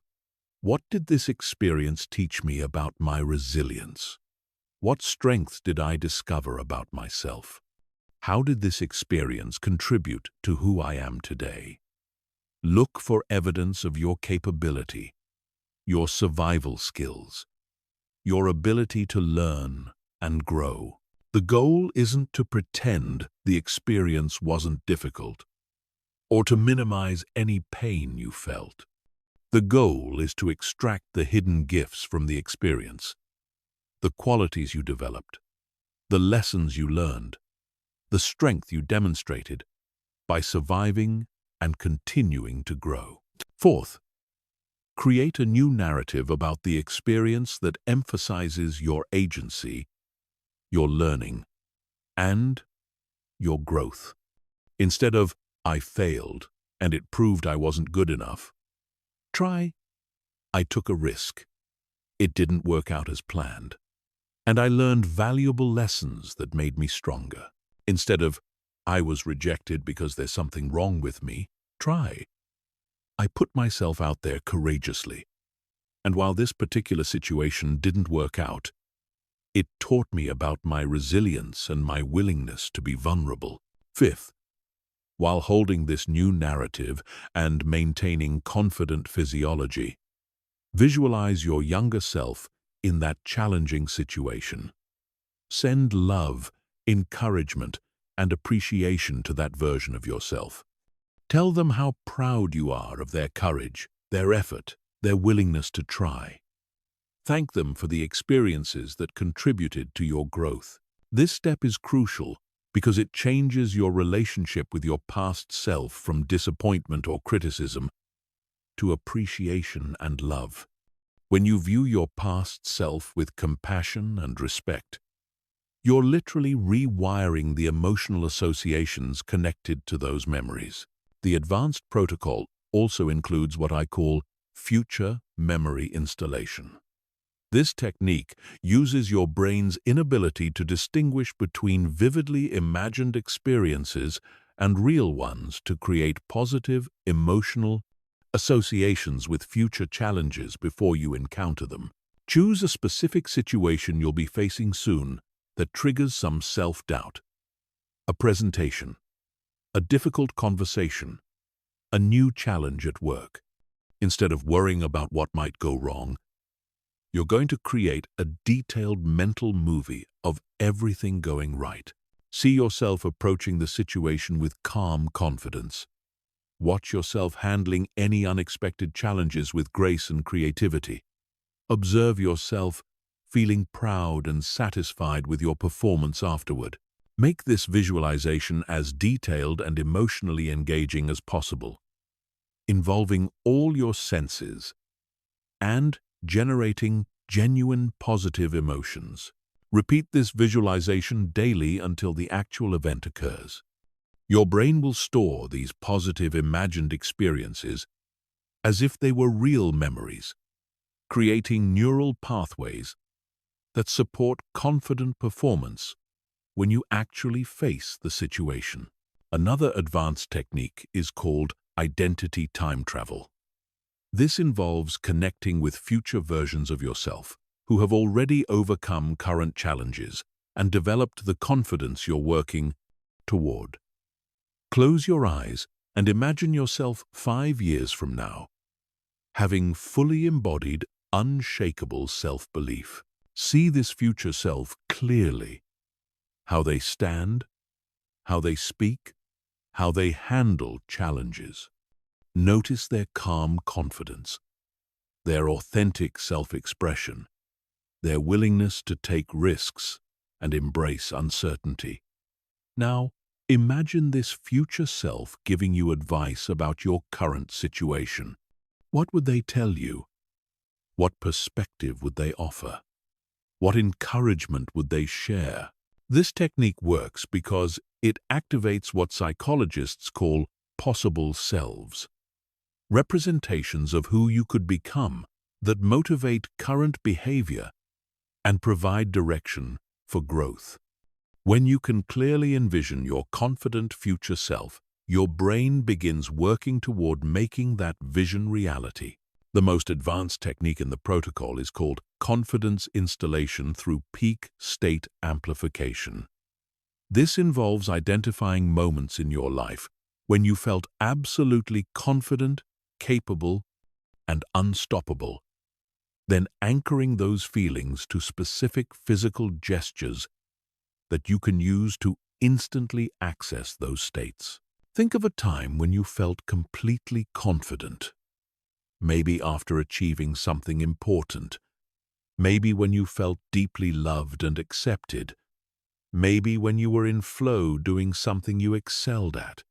what did this experience teach me about my resilience? What strengths did I discover about myself? How did this experience contribute to who I am today? Look for evidence of your capability, your survival skills, your ability to learn and grow. The goal isn't to pretend the experience wasn't difficult or to minimize any pain you felt. The goal is to extract the hidden gifts from the experience, the qualities you developed, the lessons you learned, the strength you demonstrated by surviving and continuing to grow. Fourth, create a new narrative about the experience that emphasizes your agency, your learning, and your growth. Instead of, "I failed and it proved I wasn't good enough," try, "I took a risk. It didn't work out as planned, and I learned valuable lessons that made me stronger." Instead of, "I was rejected because there's something wrong with me," try, "I put myself out there courageously, and while this particular situation didn't work out, it taught me about my resilience and my willingness to be vulnerable." Fifth, while holding this new narrative and maintaining confident physiology, visualize your younger self in that challenging situation. Send love, encouragement, and appreciation to that version of yourself. Tell them how proud you are of their courage, their effort, their willingness to try. Thank them for the experiences that contributed to your growth. This step is crucial because it changes your relationship with your past self from disappointment or criticism to appreciation and love. When you view your past self with compassion and respect, you're literally rewiring the emotional associations connected to those memories. The advanced protocol also includes what I call future memory installation. This technique uses your brain's inability to distinguish between vividly imagined experiences and real ones to create positive, emotional associations with future challenges before you encounter them. Choose a specific situation you'll be facing soon that triggers some self-doubt. A presentation, a difficult conversation, a new challenge at work. Instead of worrying about what might go wrong, you're going to create a detailed mental movie of everything going right. See yourself approaching the situation with calm confidence. Watch yourself handling any unexpected challenges with grace and creativity. Observe yourself feeling proud and satisfied with your performance afterward. Make this visualization as detailed and emotionally engaging as possible, involving all your senses and generating genuine positive emotions. Repeat this visualization daily until the actual event occurs. Your brain will store these positive imagined experiences as if they were real memories, creating neural pathways that support confident performance when you actually face the situation. Another advanced technique is called identity time travel. This involves connecting with future versions of yourself who have already overcome current challenges and developed the confidence you're working toward. Close your eyes and imagine yourself 5 years from now, having fully embodied unshakable self-belief. See this future self clearly, how they stand, how they speak, how they handle challenges. Notice their calm confidence, their authentic self-expression, their willingness to take risks and embrace uncertainty. Now, imagine this future self giving you advice about your current situation. What would they tell you? What perspective would they offer? What encouragement would they share? This technique works because it activates what psychologists call possible selves, representations of who you could become that motivate current behavior and provide direction for growth. When you can clearly envision your confident future self, your brain begins working toward making that vision reality. The most advanced technique in the protocol is called confidence installation through peak state amplification. This involves identifying moments in your life when you felt absolutely confident, capable, and unstoppable, then anchoring those feelings to specific physical gestures that you can use to instantly access those states. Think of a time when you felt completely confident. Maybe after achieving something important. Maybe when you felt deeply loved and accepted. Maybe when you were in flow doing something you excelled at.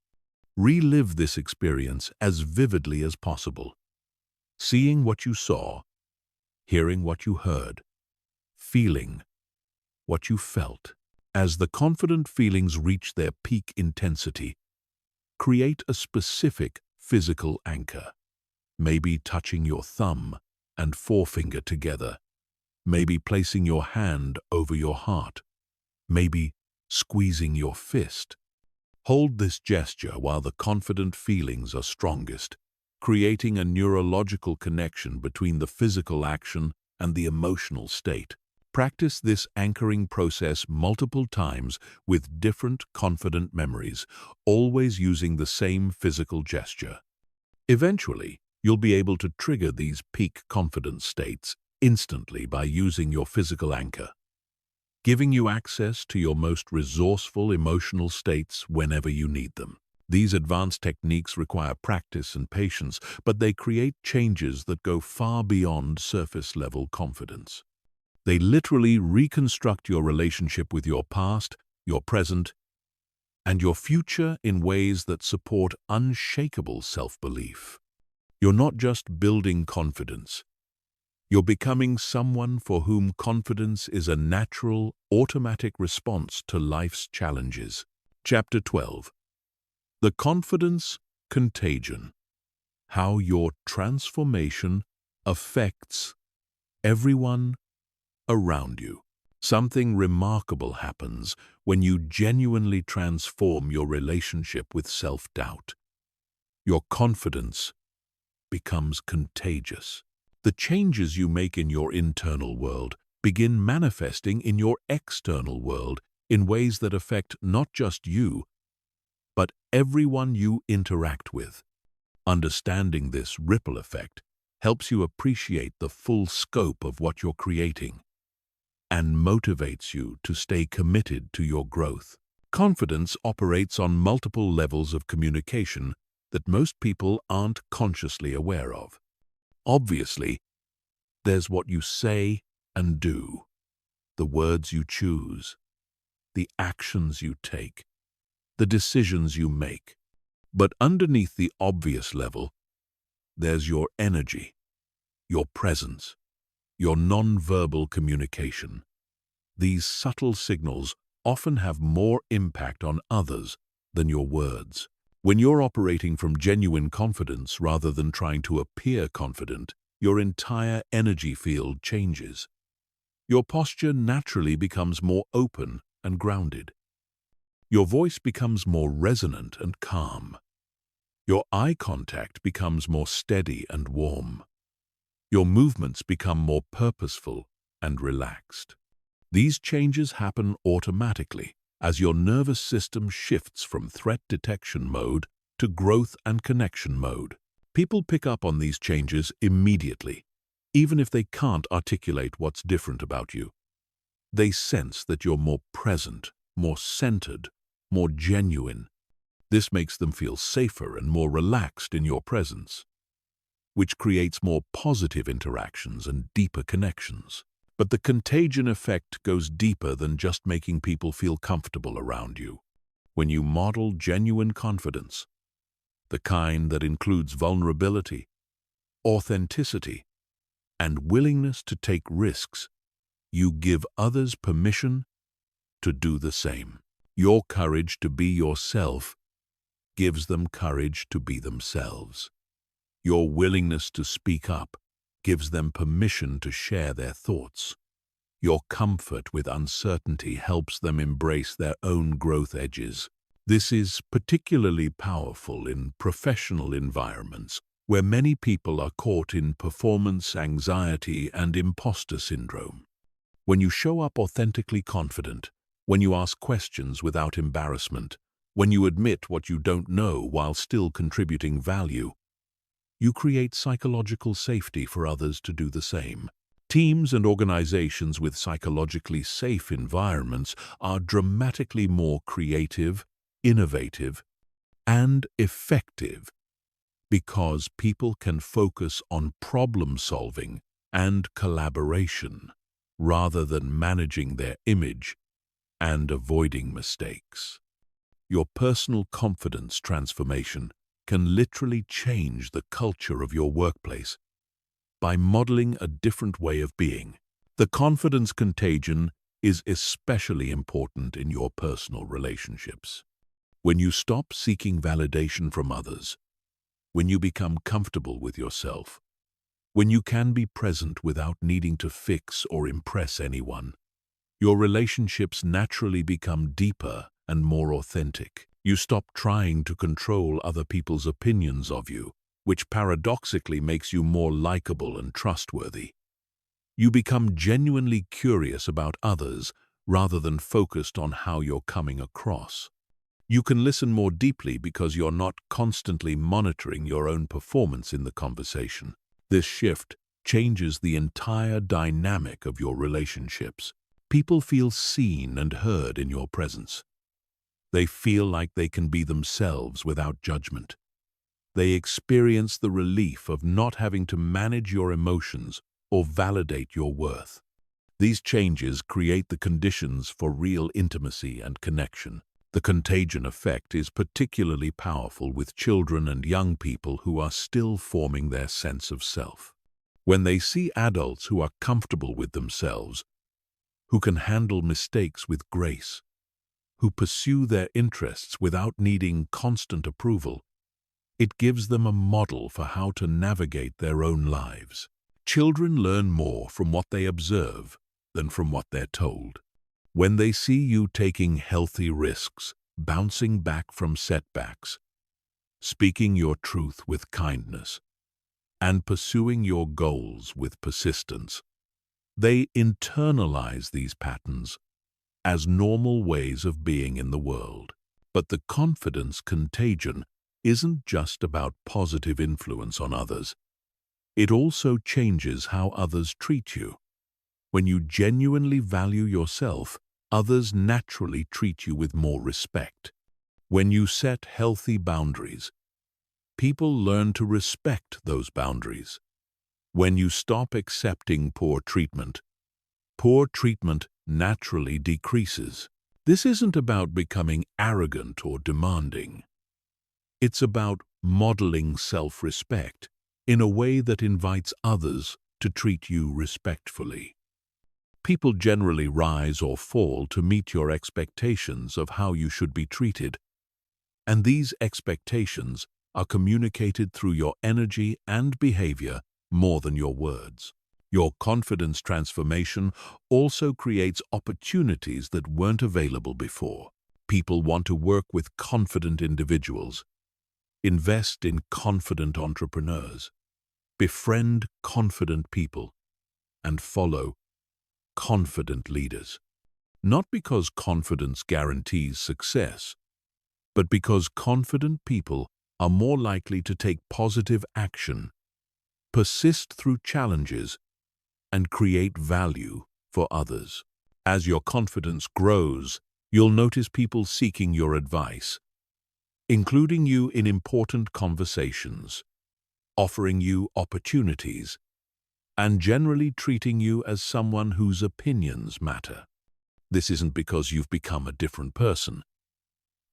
Relive this experience as vividly as possible. Seeing what you saw, hearing what you heard, feeling what you felt. As the confident feelings reach their peak intensity, create a specific physical anchor. Maybe touching your thumb and forefinger together. Maybe placing your hand over your heart. Maybe squeezing your fist. Hold this gesture while the confident feelings are strongest, creating a neurological connection between the physical action and the emotional state. Practice this anchoring process multiple times with different confident memories, always using the same physical gesture. Eventually, you'll be able to trigger these peak confidence states instantly by using your physical anchor, giving you access to your most resourceful emotional states whenever you need them. These advanced techniques require practice and patience, but they create changes that go far beyond surface-level confidence. They literally reconstruct your relationship with your past, your present, and your future in ways that support unshakable self-belief. You're not just building confidence. You're becoming someone for whom confidence is a natural, automatic response to life's challenges. Chapter 12. The Confidence Contagion. How your transformation affects everyone around you. Something remarkable happens when you genuinely transform your relationship with self-doubt. Your confidence becomes contagious. The changes you make in your internal world begin manifesting in your external world in ways that affect not just you, but everyone you interact with. Understanding this ripple effect helps you appreciate the full scope of what you're creating and motivates you to stay committed to your growth. Confidence operates on multiple levels of communication that most people aren't consciously aware of. Obviously, there's what you say and do, the words you choose, the actions you take, the decisions you make. But underneath the obvious level, there's your energy, your presence, your non-verbal communication. These subtle signals often have more impact on others than your words. When you're operating from genuine confidence rather than trying to appear confident, your entire energy field changes. Your posture naturally becomes more open and grounded. Your voice becomes more resonant and calm. Your eye contact becomes more steady and warm. Your movements become more purposeful and relaxed. These changes happen automatically as your nervous system shifts from threat detection mode to growth and connection mode. People pick up on these changes immediately, even if they can't articulate what's different about you. They sense that you're more present, more centered, more genuine. This makes them feel safer and more relaxed in your presence, which creates more positive interactions and deeper connections. But the contagion effect goes deeper than just making people feel comfortable around you. When you model genuine confidence, the kind that includes vulnerability, authenticity, and willingness to take risks, you give others permission to do the same. Your courage to be yourself gives them courage to be themselves. Your willingness to speak up gives them permission to share their thoughts. Your comfort with uncertainty helps them embrace their own growth edges. This is particularly powerful in professional environments where many people are caught in performance anxiety and imposter syndrome. When you show up authentically confident, when you ask questions without embarrassment, when you admit what you don't know while still contributing value, you create psychological safety for others to do the same. Teams and organizations with psychologically safe environments are dramatically more creative, innovative, and effective because people can focus on problem-solving and collaboration rather than managing their image and avoiding mistakes. Your personal confidence transformation can literally change the culture of your workplace by modeling a different way of being. The confidence contagion is especially important in your personal relationships. When you stop seeking validation from others, when you become comfortable with yourself, when you can be present without needing to fix or impress anyone, your relationships naturally become deeper and more authentic. You stop trying to control other people's opinions of you, which paradoxically makes you more likable and trustworthy. You become genuinely curious about others rather than focused on how you're coming across. You can listen more deeply because you're not constantly monitoring your own performance in the conversation. This shift changes the entire dynamic of your relationships. People feel seen and heard in your presence. They feel like they can be themselves without judgment. They experience the relief of not having to manage your emotions or validate your worth. These changes create the conditions for real intimacy and connection. The contagion effect is particularly powerful with children and young people who are still forming their sense of self. When they see adults who are comfortable with themselves, who can handle mistakes with grace, who pursue their interests without needing constant approval, it gives them a model for how to navigate their own lives. Children learn more from what they observe than from what they're told. When they see you taking healthy risks, bouncing back from setbacks, speaking your truth with kindness, and pursuing your goals with persistence, they internalize these patterns as normal ways of being in the world. But the confidence contagion isn't just about positive influence on others. It also changes how others treat you. When you genuinely value yourself, others naturally treat you with more respect. When you set healthy boundaries, people learn to respect those boundaries. When you stop accepting poor treatment naturally decreases. This isn't about becoming arrogant or demanding. It's about modeling self-respect in a way that invites others to treat you respectfully. People generally rise or fall to meet your expectations of how you should be treated, and these expectations are communicated through your energy and behavior more than your words. Your confidence transformation also creates opportunities that weren't available before. People want to work with confident individuals, invest in confident entrepreneurs, befriend confident people, and follow confident leaders. Not because confidence guarantees success, but because confident people are more likely to take positive action, persist through challenges, and create value for others. As your confidence grows, you'll notice people seeking your advice, including you in important conversations, offering you opportunities, and generally treating you as someone whose opinions matter. This isn't because you've become a different person,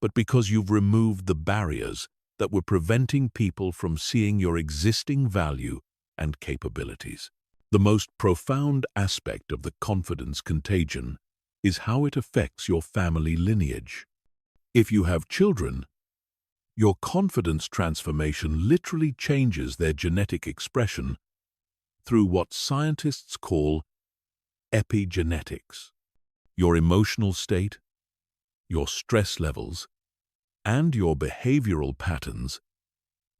but because you've removed the barriers that were preventing people from seeing your existing value and capabilities. The most profound aspect of the confidence contagion is how it affects your family lineage. If you have children, your confidence transformation literally changes their genetic expression through what scientists call epigenetics. Your emotional state, your stress levels, and your behavioral patterns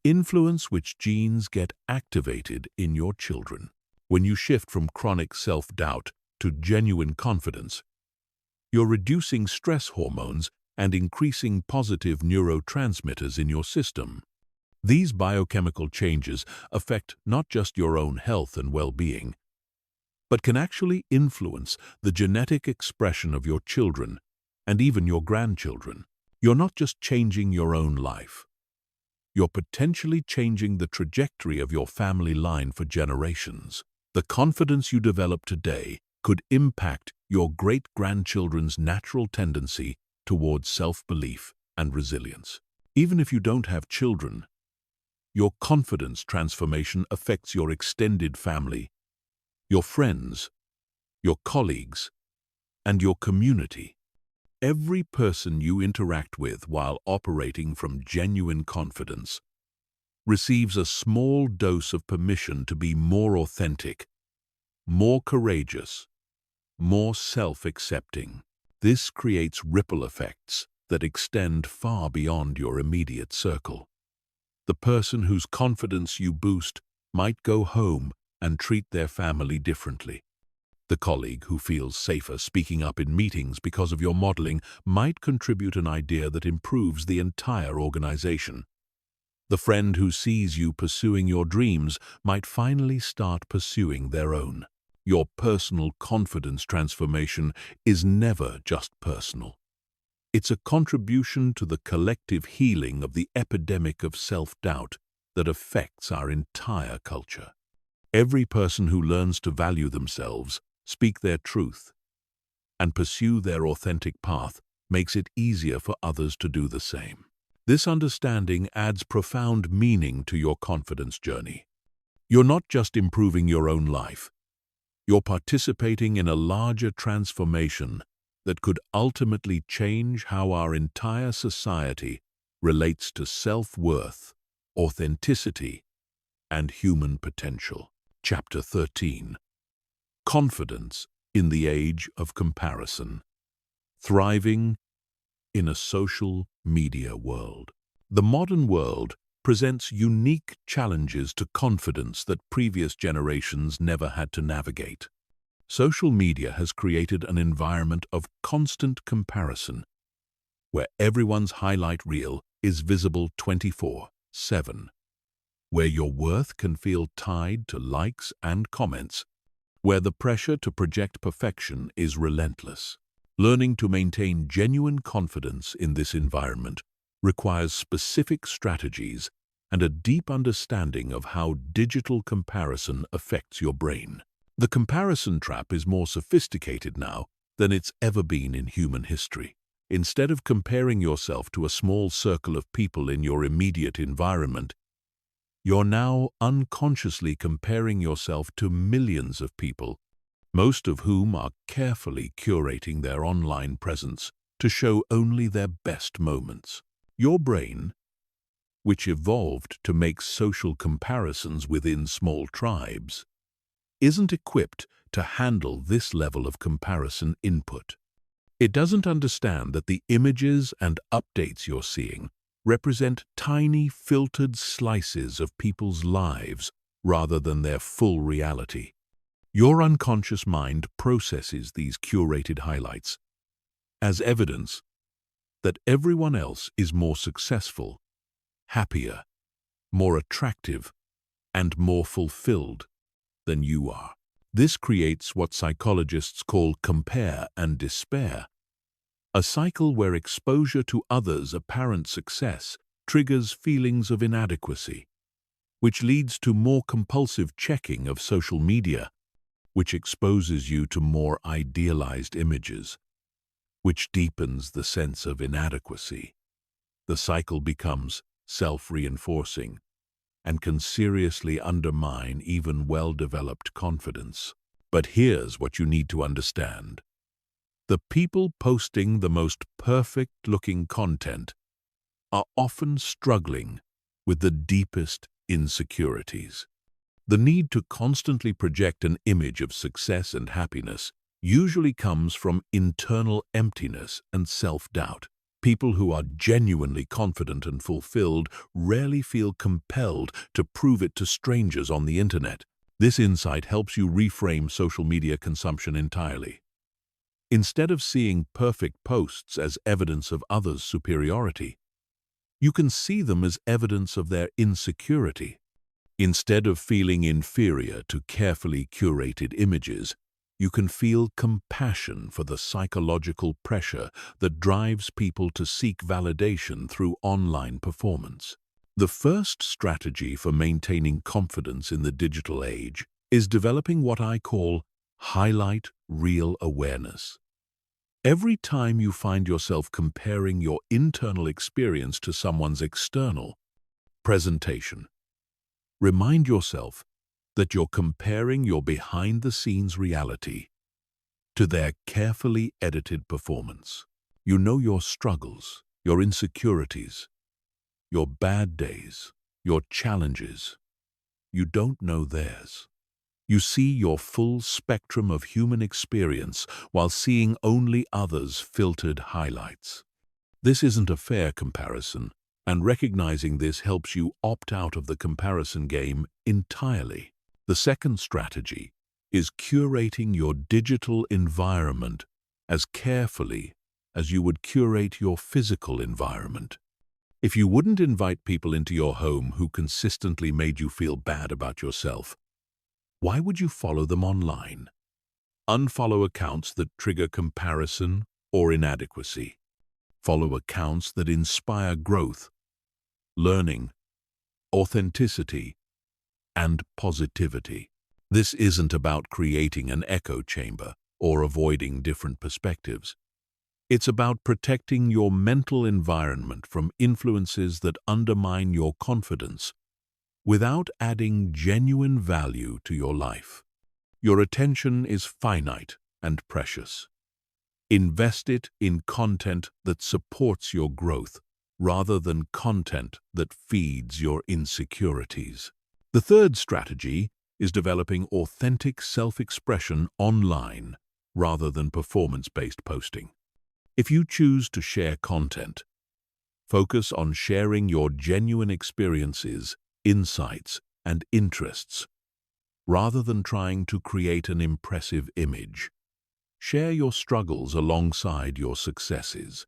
influence which genes get activated in your children. When you shift from chronic self-doubt to genuine confidence, you're reducing stress hormones and increasing positive neurotransmitters in your system. These biochemical changes affect not just your own health and well-being, but can actually influence the genetic expression of your children and even your grandchildren. You're not just changing your own life. You're potentially changing the trajectory of your family line for generations. The confidence you develop today could impact your great-grandchildren's natural tendency towards self-belief and resilience. Even if you don't have children, your confidence transformation affects your extended family, your friends, your colleagues, and your community. Every person you interact with while operating from genuine confidence receives a small dose of permission to be more authentic, more courageous, more self-accepting. This creates ripple effects that extend far beyond your immediate circle. The person whose confidence you boost might go home and treat their family differently. The colleague who feels safer speaking up in meetings because of your modeling might contribute an idea that improves the entire organization. The friend who sees you pursuing your dreams might finally start pursuing their own. Your personal confidence transformation is never just personal. It's a contribution to the collective healing of the epidemic of self-doubt that affects our entire culture. Every person who learns to value themselves, speak their truth, and pursue their authentic path makes it easier for others to do the same. This understanding adds profound meaning to your confidence journey. You're not just improving your own life. You're participating in a larger transformation that could ultimately change how our entire society relates to self-worth, authenticity, and human potential. Chapter 13. Confidence in the Age of Comparison. Thriving in a social media world. The modern world presents unique challenges to confidence that previous generations never had to navigate. Social media has created an environment of constant comparison, where everyone's highlight reel is visible 24/7, where your worth can feel tied to likes and comments, where the pressure to project perfection is relentless. Learning to maintain genuine confidence in this environment requires specific strategies and a deep understanding of how digital comparison affects your brain. The comparison trap is more sophisticated now than it's ever been in human history. Instead of comparing yourself to a small circle of people in your immediate environment, you're now unconsciously comparing yourself to millions of people, most of whom are carefully curating their online presence to show only their best moments. Your brain, which evolved to make social comparisons within small tribes, isn't equipped to handle this level of comparison input. It doesn't understand that the images and updates you're seeing represent tiny filtered slices of people's lives rather than their full reality. Your unconscious mind processes these curated highlights as evidence that everyone else is more successful, happier, more attractive, and more fulfilled than you are. This creates what psychologists call compare and despair, a cycle where exposure to others' apparent success triggers feelings of inadequacy, which leads to more compulsive checking of social media, which exposes you to more idealized images, which deepens the sense of inadequacy. The cycle becomes self-reinforcing and can seriously undermine even well-developed confidence. But here's what you need to understand. The people posting the most perfect-looking content are often struggling with the deepest insecurities. The need to constantly project an image of success and happiness usually comes from internal emptiness and self-doubt. People who are genuinely confident and fulfilled rarely feel compelled to prove it to strangers on the internet. This insight helps you reframe social media consumption entirely. Instead of seeing perfect posts as evidence of others' superiority, you can see them as evidence of their insecurity. Instead of feeling inferior to carefully curated images, you can feel compassion for the psychological pressure that drives people to seek validation through online performance. The first strategy for maintaining confidence in the digital age is developing what I call highlight reel awareness. Every time you find yourself comparing your internal experience to someone's external presentation, remind yourself that you're comparing your behind-the-scenes reality to their carefully edited performance. You know your struggles, your insecurities, your bad days, your challenges. You don't know theirs. You see your full spectrum of human experience while seeing only others' filtered highlights. This isn't a fair comparison, and recognizing this helps you opt out of the comparison game entirely. The second strategy is curating your digital environment as carefully as you would curate your physical environment. If you wouldn't invite people into your home who consistently made you feel bad about yourself, why would you follow them online? Unfollow accounts that trigger comparison or inadequacy. Follow accounts that inspire growth, learning, authenticity, and positivity. This isn't about creating an echo chamber or avoiding different perspectives. It's about protecting your mental environment from influences that undermine your confidence without adding genuine value to your life. Your attention is finite and precious. Invest it in content that supports your growth rather than content that feeds your insecurities. The third strategy is developing authentic self-expression online rather than performance-based posting. If you choose to share content, focus on sharing your genuine experiences, insights, and interests, rather than trying to create an impressive image. Share your struggles alongside your successes.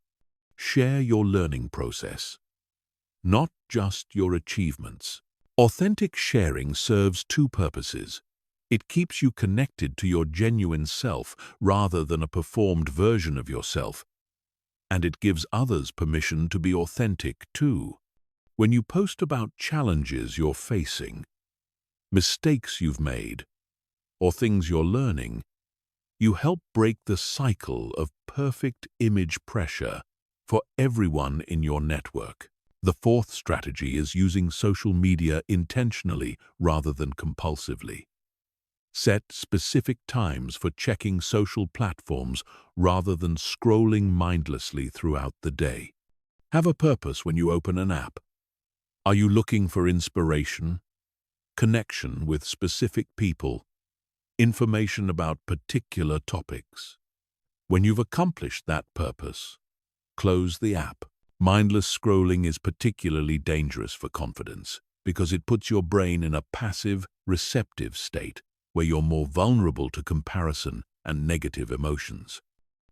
Share your learning process, not just your achievements. Authentic sharing serves two purposes. It keeps you connected to your genuine self rather than a performed version of yourself, and it gives others permission to be authentic too. When you post about challenges you're facing, mistakes you've made, or things you're learning, you help break the cycle of perfect image pressure for everyone in your network. The fourth strategy is using social media intentionally rather than compulsively. Set specific times for checking social platforms rather than scrolling mindlessly throughout the day. Have a purpose when you open an app. Are you looking for inspiration, connection with specific people, information about particular topics? When you've accomplished that purpose, close the app. Mindless scrolling is particularly dangerous for confidence because it puts your brain in a passive, receptive state where you're more vulnerable to comparison and negative emotions.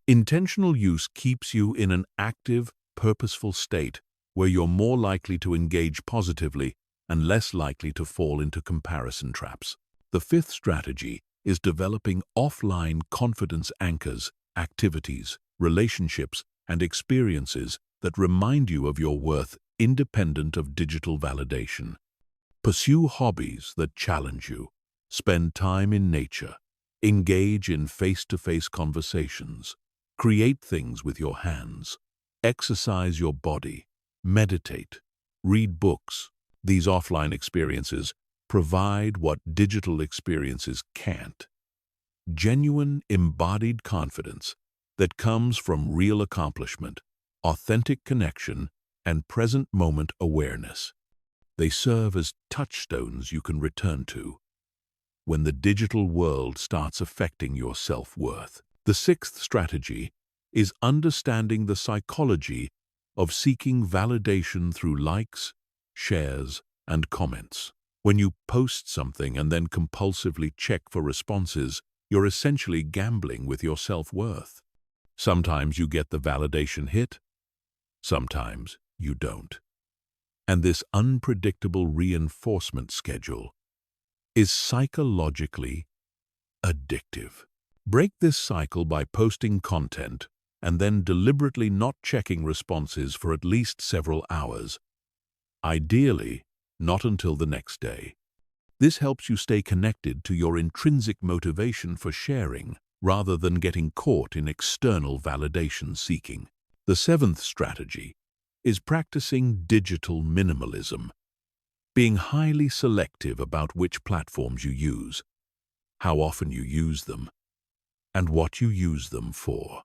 Intentional use keeps you in an active, purposeful state where you're more likely to engage positively and less likely to fall into comparison traps. The fifth strategy is developing offline confidence anchors, activities, relationships, and experiences that remind you of your worth independent of digital validation. Pursue hobbies that challenge you. Spend time in nature. Engage in face-to-face conversations. Create things with your hands. Exercise your body. Meditate. Read books. These offline experiences provide what digital experiences can't. Genuine, embodied confidence that comes from real accomplishment, authentic connection, and present-moment awareness. They serve as touchstones you can return to when the digital world starts affecting your self-worth. The sixth strategy is understanding the psychology of seeking validation through likes, shares, and comments. When you post something and then compulsively check for responses, you're essentially gambling with your self-worth. Sometimes you get the validation hit, sometimes you don't. And this unpredictable reinforcement schedule is psychologically addictive. Break this cycle by posting content and then deliberately not checking responses for at least several hours. Ideally, not until the next day. This helps you stay connected to your intrinsic motivation for sharing rather than getting caught in external validation seeking. The seventh strategy is practicing digital minimalism, being highly selective about which platforms you use, how often you use them, and what you use them for.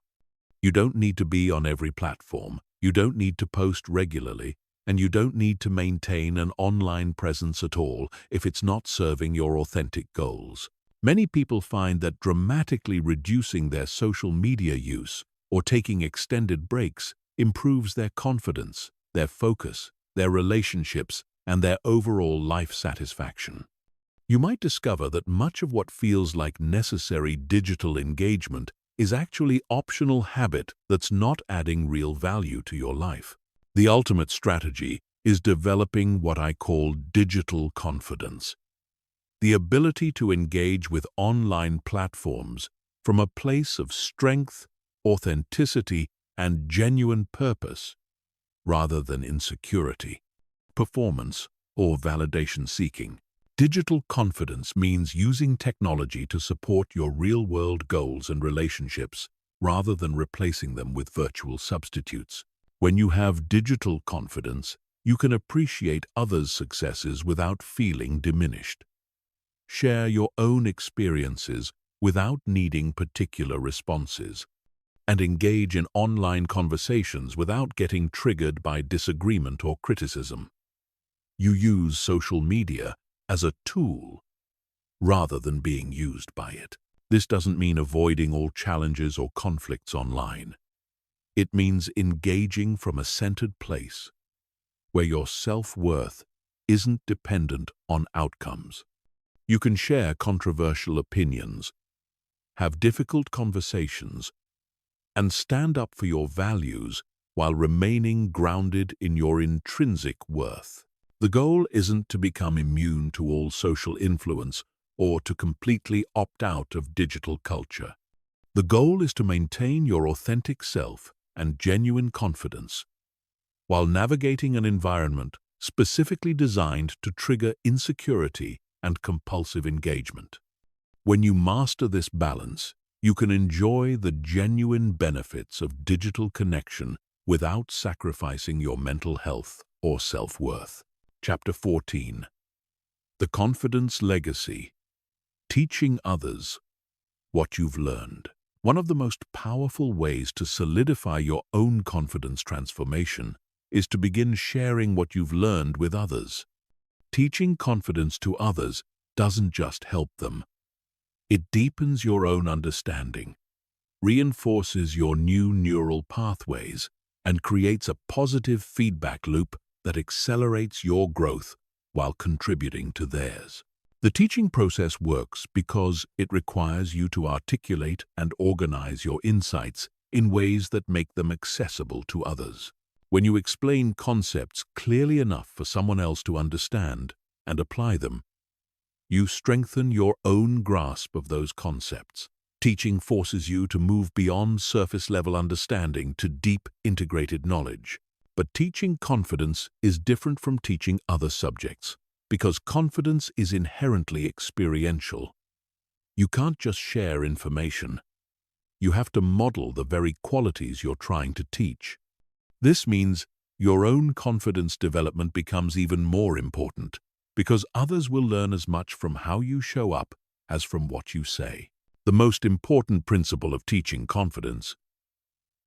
You don't need to be on every platform, you don't need to post regularly, and you don't need to maintain an online presence at all if it's not serving your authentic goals. Many people find that dramatically reducing their social media use or taking extended breaks improves their confidence, their focus, their relationships, and their overall life satisfaction. You might discover that much of what feels like necessary digital engagement is actually optional habit that's not adding real value to your life. The ultimate strategy is developing what I call digital confidence, the ability to engage with online platforms from a place of strength, authenticity, and genuine purpose, rather than insecurity, performance, or validation seeking. Digital confidence means using technology to support your real-world goals and relationships rather than replacing them with virtual substitutes. When you have digital confidence, you can appreciate others' successes without feeling diminished. Share your own experiences without needing particular responses, and engage in online conversations without getting triggered by disagreement or criticism. You use social media as a tool rather than being used by it. This doesn't mean avoiding all challenges or conflicts online. It means engaging from a centered place where your self-worth isn't dependent on outcomes. You can share controversial opinions, have difficult conversations, and stand up for your values while remaining grounded in your intrinsic worth. The goal isn't to become immune to all social influence or to completely opt out of digital culture. The goal is to maintain your authentic self and genuine confidence while navigating an environment specifically designed to trigger insecurity and compulsive engagement. When you master this balance, you can enjoy the genuine benefits of digital connection without sacrificing your mental health or self-worth. Chapter 14. The Confidence Legacy. Teaching others what you've learned. One of the most powerful ways to solidify your own confidence transformation is to begin sharing what you've learned with others. Teaching confidence to others doesn't just help them. It deepens your own understanding, reinforces your new neural pathways, and creates a positive feedback loop that accelerates your growth while contributing to theirs. The teaching process works because it requires you to articulate and organize your insights in ways that make them accessible to others. When you explain concepts clearly enough for someone else to understand and apply them, you strengthen your own grasp of those concepts. Teaching forces you to move beyond surface-level understanding to deep, integrated knowledge. But teaching confidence is different from teaching other subjects, because confidence is inherently experiential. You can't just share information. You have to model the very qualities you're trying to teach. This means your own confidence development becomes even more important, because others will learn as much from how you show up as from what you say. The most important principle of teaching confidence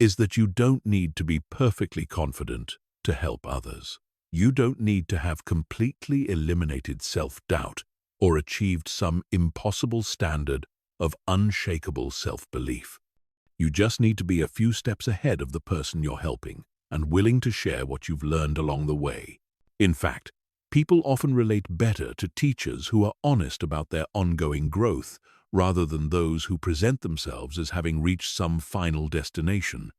is that you don't need to be perfectly confident to help others. You don't need to have completely eliminated self-doubt or achieved some impossible standard of unshakable self-belief. You just need to be a few steps ahead of the person you're helping and willing to share what you've learned along the way. In fact, people often relate better to teachers who are honest about their ongoing growth rather than those who present themselves as having reached some final destination.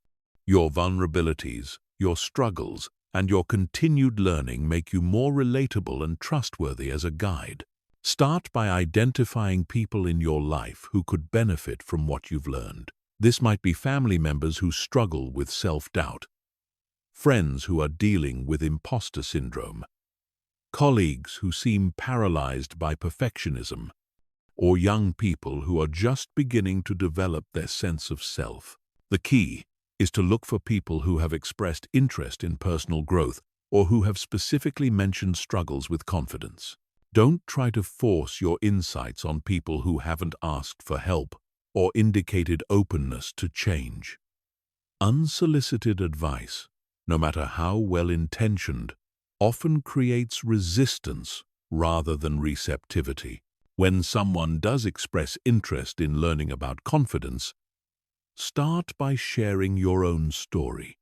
Your vulnerabilities, your struggles, and your continued learning make you more relatable and trustworthy as a guide. Start by identifying people in your life who could benefit from what you've learned. This might be family members who struggle with self-doubt, friends who are dealing with imposter syndrome, colleagues who seem paralyzed by perfectionism, or young people who are just beginning to develop their sense of self. The key is to look for people who have expressed interest in personal growth or who have specifically mentioned struggles with confidence. Don't try to force your insights on people who haven't asked for help or indicated openness to change. Unsolicited advice, no matter how well-intentioned, often creates resistance rather than receptivity. When someone does express interest in learning about confidence, start by sharing your own story.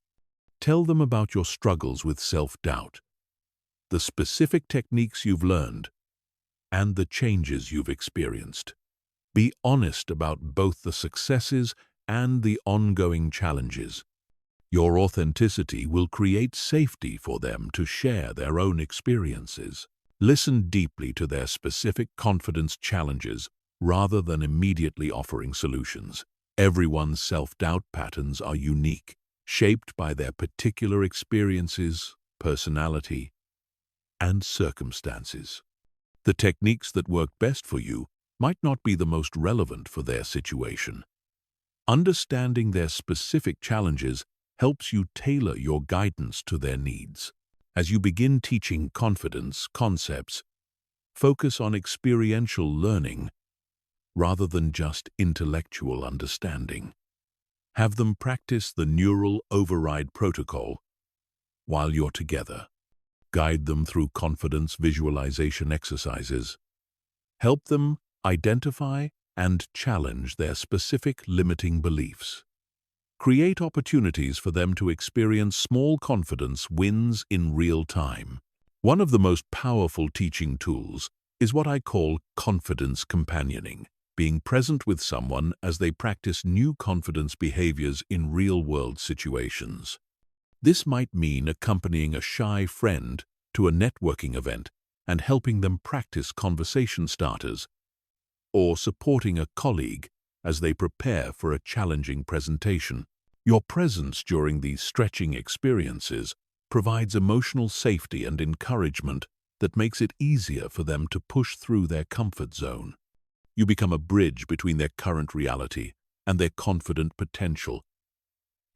Tell them about your struggles with self-doubt, the specific techniques you've learned, and the changes you've experienced. Be honest about both the successes and the ongoing challenges. Your authenticity will create safety for them to share their own experiences. Listen deeply to their specific confidence challenges rather than immediately offering solutions. Everyone's self-doubt patterns are unique, shaped by their particular experiences, personality, and circumstances. The techniques that work best for you might not be the most relevant for their situation. Understanding their specific challenges helps you tailor your guidance to their needs. As you begin teaching confidence concepts, focus on experiential learning rather than just intellectual understanding. Have them practice the neural override protocol while you're together. Guide them through confidence visualization exercises. Help them identify and challenge their specific limiting beliefs. Create opportunities for them to experience small confidence wins in real time. One of the most powerful teaching tools is what I call confidence companioning, being present with someone as they practice new confidence behaviors in real-world situations. This might mean accompanying a shy friend to a networking event and helping them practice conversation starters, or supporting a colleague as they prepare for a challenging presentation. Your presence during these stretching experiences provides emotional safety and encouragement that makes it easier for them to push through their comfort zone. You become a bridge between their current reality and their confident potential,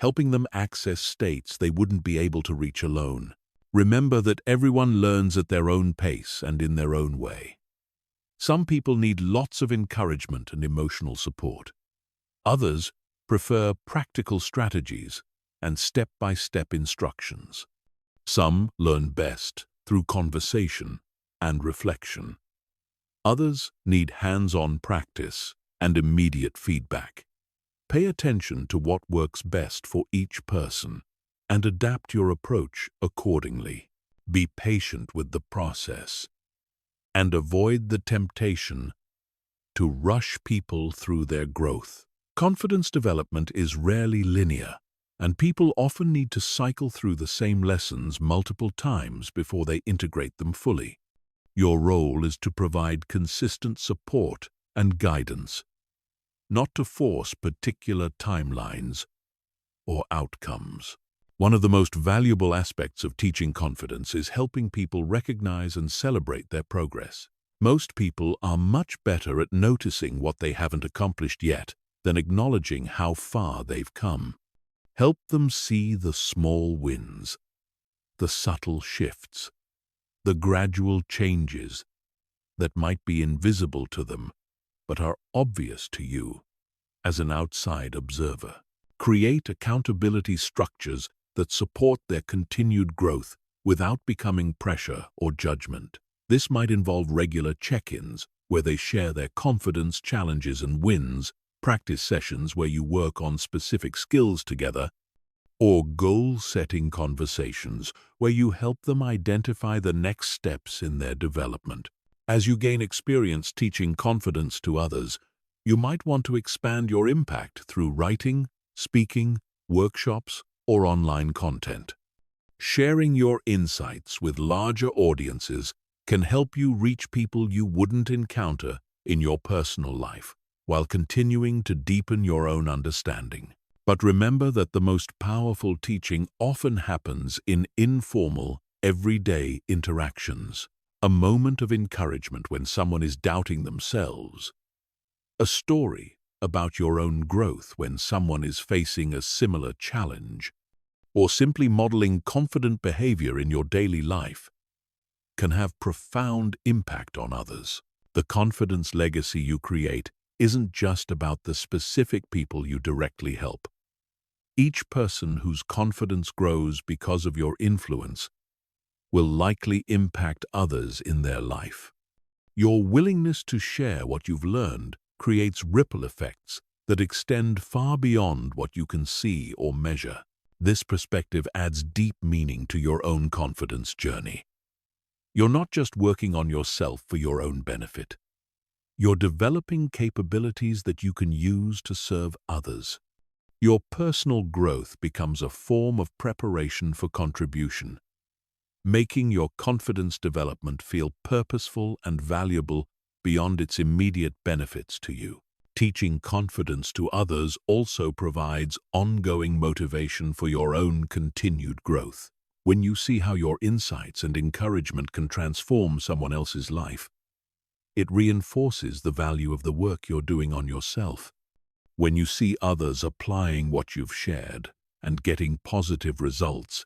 helping them access states they wouldn't be able to reach alone. Remember that everyone learns at their own pace and in their own way. Some people need lots of encouragement and emotional support. Others prefer practical strategies and step-by-step instructions. Some learn best through conversation and reflection. Others need hands-on practice and immediate feedback. Pay attention to what works best for each person and adapt your approach accordingly. Be patient with the process and avoid the temptation to rush people through their growth. Confidence development is rarely linear, and people often need to cycle through the same lessons multiple times before they integrate them fully. Your role is to provide consistent support and guidance, not to force particular timelines or outcomes. One of the most valuable aspects of teaching confidence is helping people recognize and celebrate their progress. Most people are much better at noticing what they haven't accomplished yet than acknowledging how far they've come. Help them see the small wins, the subtle shifts, the gradual changes that might be invisible to them but are obvious to you as an outside observer. Create accountability structures that support their continued growth without becoming pressure or judgment. This might involve regular check-ins where they share their confidence, challenges, and wins, practice sessions where you work on specific skills together, or goal-setting conversations where you help them identify the next steps in their development. As you gain experience teaching confidence to others, you might want to expand your impact through writing, speaking, workshops, or online content. Sharing your insights with larger audiences can help you reach people you wouldn't encounter in your personal life, while continuing to deepen your own understanding. But remember that the most powerful teaching often happens in informal, everyday interactions. A moment of encouragement when someone is doubting themselves. A story about your own growth when someone is facing a similar challenge. Or simply modeling confident behavior in your daily life can have profound impact on others. The confidence legacy you create isn't just about the specific people you directly help. Each person whose confidence grows because of your influence will likely impact others in their life. Your willingness to share what you've learned creates ripple effects that extend far beyond what you can see or measure. This perspective adds deep meaning to your own confidence journey. You're not just working on yourself for your own benefit. You're developing capabilities that you can use to serve others. Your personal growth becomes a form of preparation for contribution, making your confidence development feel purposeful and valuable beyond its immediate benefits to you. Teaching confidence to others also provides ongoing motivation for your own continued growth. When you see how your insights and encouragement can transform someone else's life, it reinforces the value of the work you're doing on yourself. When you see others applying what you've shared and getting positive results,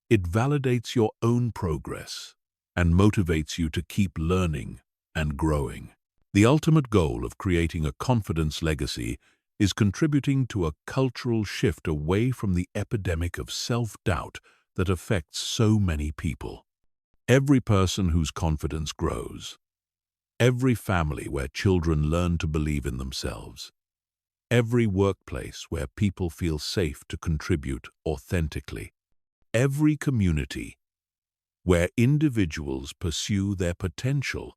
it validates your own progress and motivates you to keep learning and growing. The ultimate goal of creating a confidence legacy is contributing to a cultural shift away from the epidemic of self-doubt that affects so many people. Every person whose confidence grows, every family where children learn to believe in themselves, every workplace where people feel safe to contribute authentically, every community where individuals pursue their potential,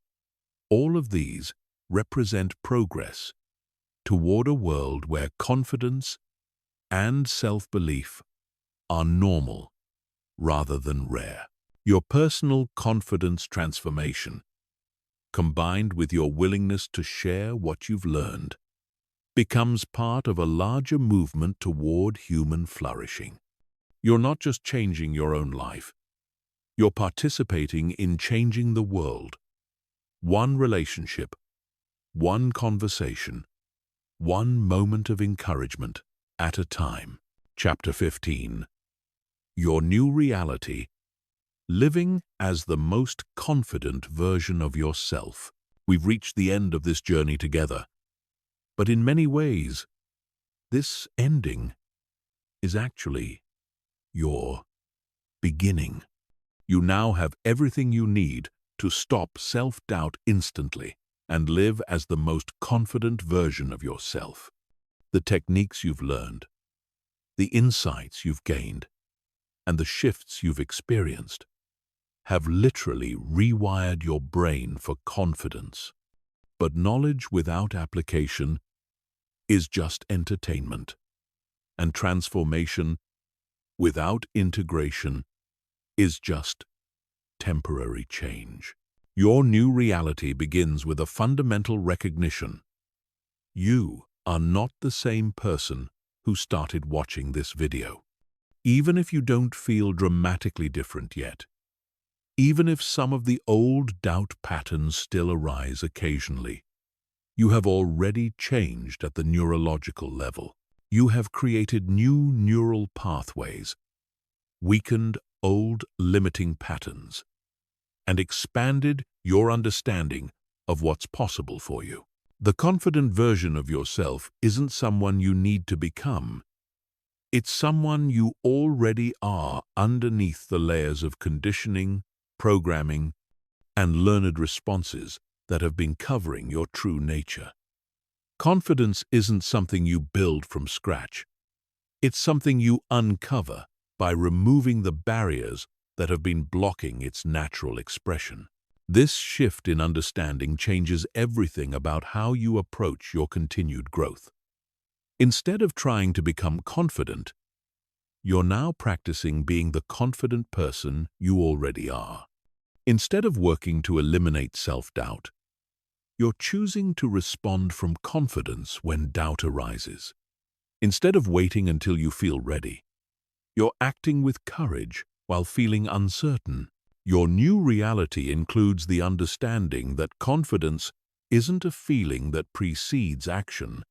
all of these represent progress toward a world where confidence and self-belief are normal rather than rare. Your personal confidence transformation, combined with your willingness to share what you've learned, becomes part of a larger movement toward human flourishing. You're not just changing your own life, you're participating in changing the world. One relationship, one conversation, one moment of encouragement at a time. Chapter 15. Your new reality. Living as the most confident version of yourself. We've reached the end of this journey together. But in many ways, this ending is actually your beginning. You now have everything you need to stop self-doubt instantly and live as the most confident version of yourself. The techniques you've learned, the insights you've gained, and the shifts you've experienced have literally rewired your brain for confidence. But knowledge without application is just entertainment, and transformation without integration is just temporary change. Your new reality begins with a fundamental recognition. You are not the same person who started watching this video. Even if you don't feel dramatically different yet, even if some of the old doubt patterns still arise occasionally, you have already changed at the neurological level. You have created new neural pathways, weakened old limiting patterns, and expanded your understanding of what's possible for you. The confident version of yourself isn't someone you need to become. It's someone you already are underneath the layers of conditioning, programming, and learned responses that have been covering your true nature. Confidence isn't something you build from scratch. It's something you uncover by removing the barriers that have been blocking its natural expression. This shift in understanding changes everything about how you approach your continued growth. Instead of trying to become confident, you're now practicing being the confident person you already are. Instead of working to eliminate self-doubt, you're choosing to respond from confidence when doubt arises. Instead of waiting until you feel ready, you're acting with courage while feeling uncertain. Your new reality includes the understanding that confidence isn't a feeling that precedes action.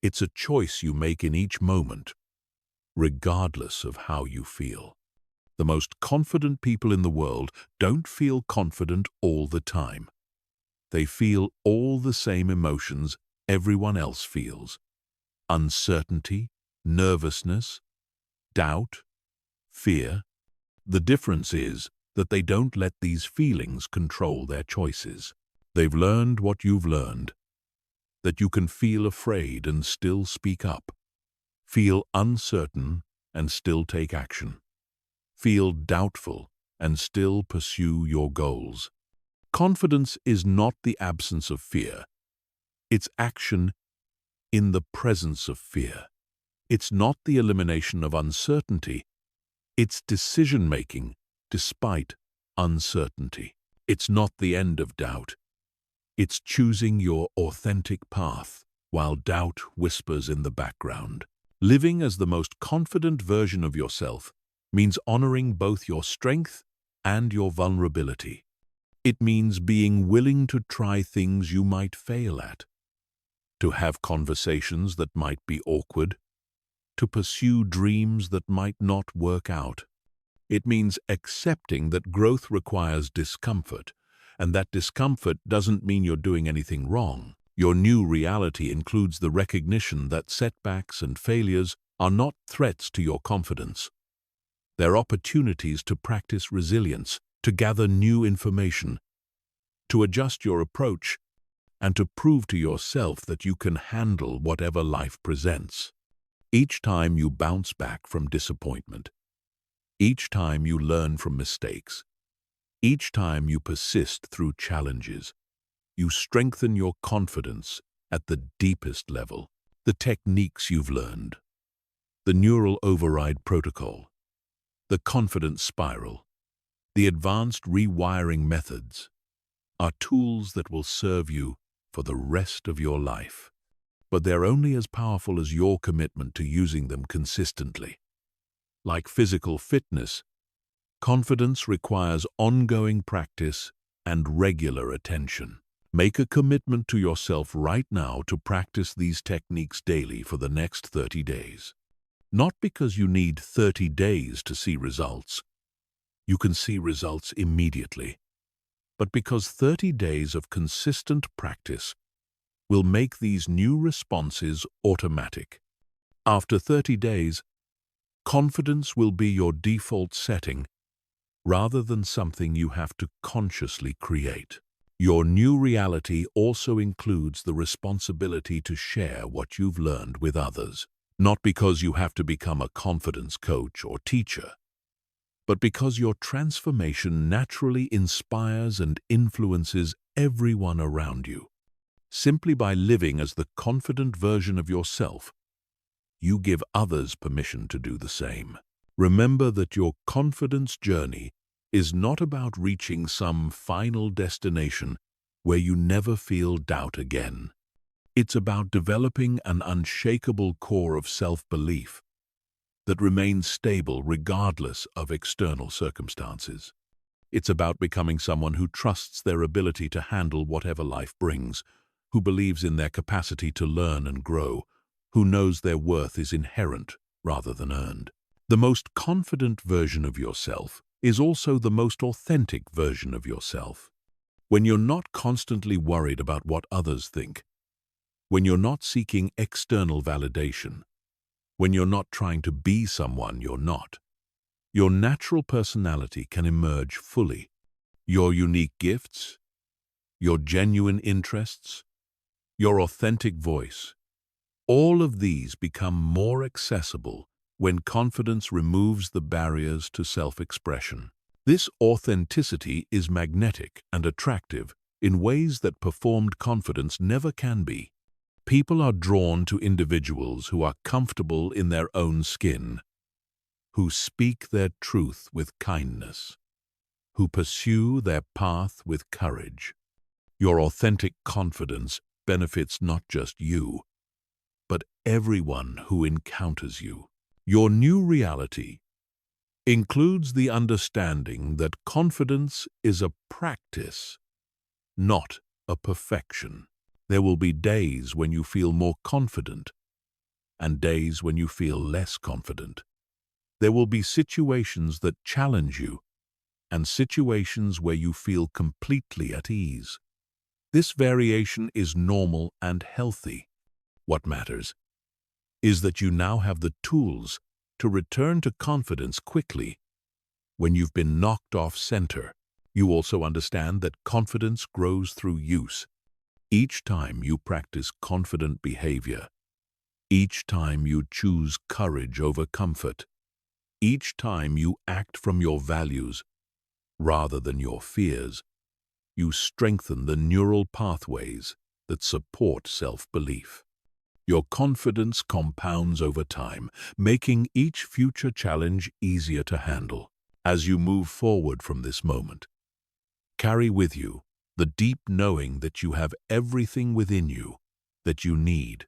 It's a choice you make in each moment, regardless of how you feel. The most confident people in the world don't feel confident all the time. They feel all the same emotions everyone else feels: uncertainty, nervousness, doubt, fear. The difference is that they don't let these feelings control their choices. They've learned what you've learned, that you can feel afraid and still speak up, feel uncertain and still take action, feel doubtful and still pursue your goals. Confidence is not the absence of fear. It's action in the presence of fear. It's not the elimination of uncertainty. It's decision-making despite uncertainty. It's not the end of doubt. It's choosing your authentic path while doubt whispers in the background. Living as the most confident version of yourself means honoring both your strength and your vulnerability. It means being willing to try things you might fail at, to have conversations that might be awkward, to pursue dreams that might not work out. It means accepting that growth requires discomfort, and that discomfort doesn't mean you're doing anything wrong. Your new reality includes the recognition that setbacks and failures are not threats to your confidence. They're opportunities to practice resilience, to gather new information, to adjust your approach, and to prove to yourself that you can handle whatever life presents. Each time you bounce back from disappointment, each time you learn from mistakes, each time you persist through challenges, you strengthen your confidence at the deepest level. The techniques you've learned, the neural override protocol, the confidence spiral, the advanced rewiring methods, are tools that will serve you for the rest of your life. But they're only as powerful as your commitment to using them consistently. Like physical fitness, confidence requires ongoing practice and regular attention. Make a commitment to yourself right now to practice these techniques daily for the next 30 days. Not because you need 30 days to see results. You can see results immediately. But because 30 days of consistent practice will make these new responses automatic. After 30 days, confidence will be your default setting rather than something you have to consciously create. Your new reality also includes the responsibility to share what you've learned with others, not because you have to become a confidence coach or teacher, but because your transformation naturally inspires and influences everyone around you. Simply by living as the confident version of yourself, you give others permission to do the same. Remember that your confidence journey is not about reaching some final destination where you never feel doubt again. It's about developing an unshakable core of self-belief that remains stable regardless of external circumstances. It's about becoming someone who trusts their ability to handle whatever life brings, who believes in their capacity to learn and grow, who knows their worth is inherent rather than earned. The most confident version of yourself is also the most authentic version of yourself. When you're not constantly worried about what others think, when you're not seeking external validation, when you're not trying to be someone you're not. Your natural personality can emerge fully. Your unique gifts, your genuine interests, your authentic voice, all of these become more accessible when confidence removes the barriers to self-expression. This authenticity is magnetic and attractive in ways that performed confidence never can be. People are drawn to individuals who are comfortable in their own skin, who speak their truth with kindness, who pursue their path with courage. Your authentic confidence benefits not just you, but everyone who encounters you. Your new reality includes the understanding that confidence is a practice, not a perfection. There will be days when you feel more confident and days when you feel less confident. There will be situations that challenge you and situations where you feel completely at ease. This variation is normal and healthy. What matters is that you now have the tools to return to confidence quickly when you've been knocked off center. You also understand that confidence grows through use. Each time you practice confident behavior, each time you choose courage over comfort, each time you act from your values rather than your fears, you strengthen the neural pathways that support self-belief. Your confidence compounds over time, making each future challenge easier to handle. As you move forward from this moment, carry with you the deep knowing that you have everything within you that you need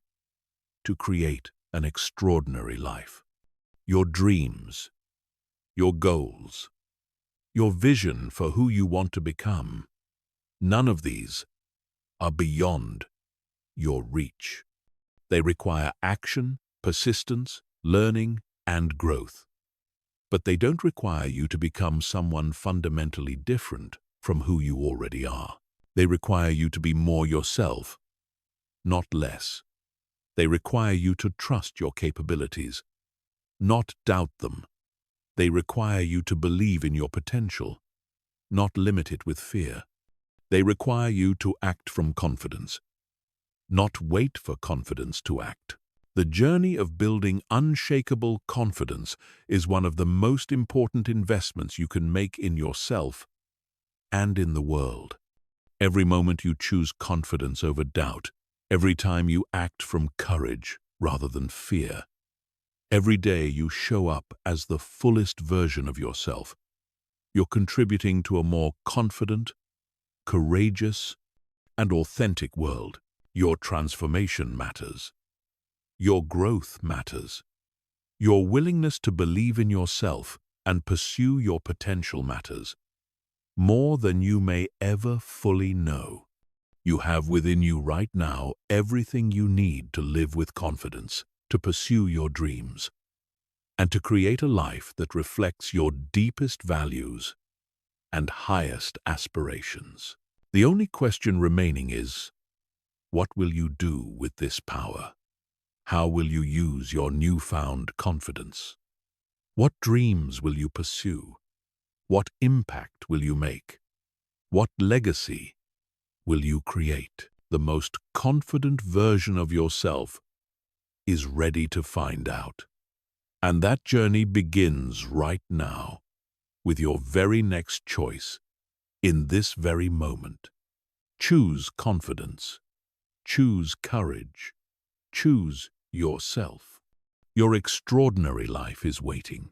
to create an extraordinary life. Your dreams, your goals, your vision for who you want to become, none of these are beyond your reach. They require action, persistence, learning, and growth. But they don't require you to become someone fundamentally different from who you already are. They require you to be more yourself, not less. They require you to trust your capabilities, not doubt them. They require you to believe in your potential, not limit it with fear. They require you to act from confidence, not wait for confidence to act. The journey of building unshakable confidence is one of the most important investments you can make in yourself and in the world. Every moment you choose confidence over doubt, every time you act from courage rather than fear, every day you show up as the fullest version of yourself, you're contributing to a more confident, courageous, and authentic world. Your transformation matters. Your growth matters. Your willingness to believe in yourself and pursue your potential matters. More than you may ever fully know. You have within you right now everything you need to live with confidence, to pursue your dreams, and to create a life that reflects your deepest values and highest aspirations. The only question remaining is, what will you do with this power? How will you use your newfound confidence? What dreams will you pursue? What impact will you make? What legacy will you create? The most confident version of yourself is ready to find out. And that journey begins right now, with your very next choice, in this very moment. Choose confidence. Choose courage. Choose yourself. Your extraordinary life is waiting.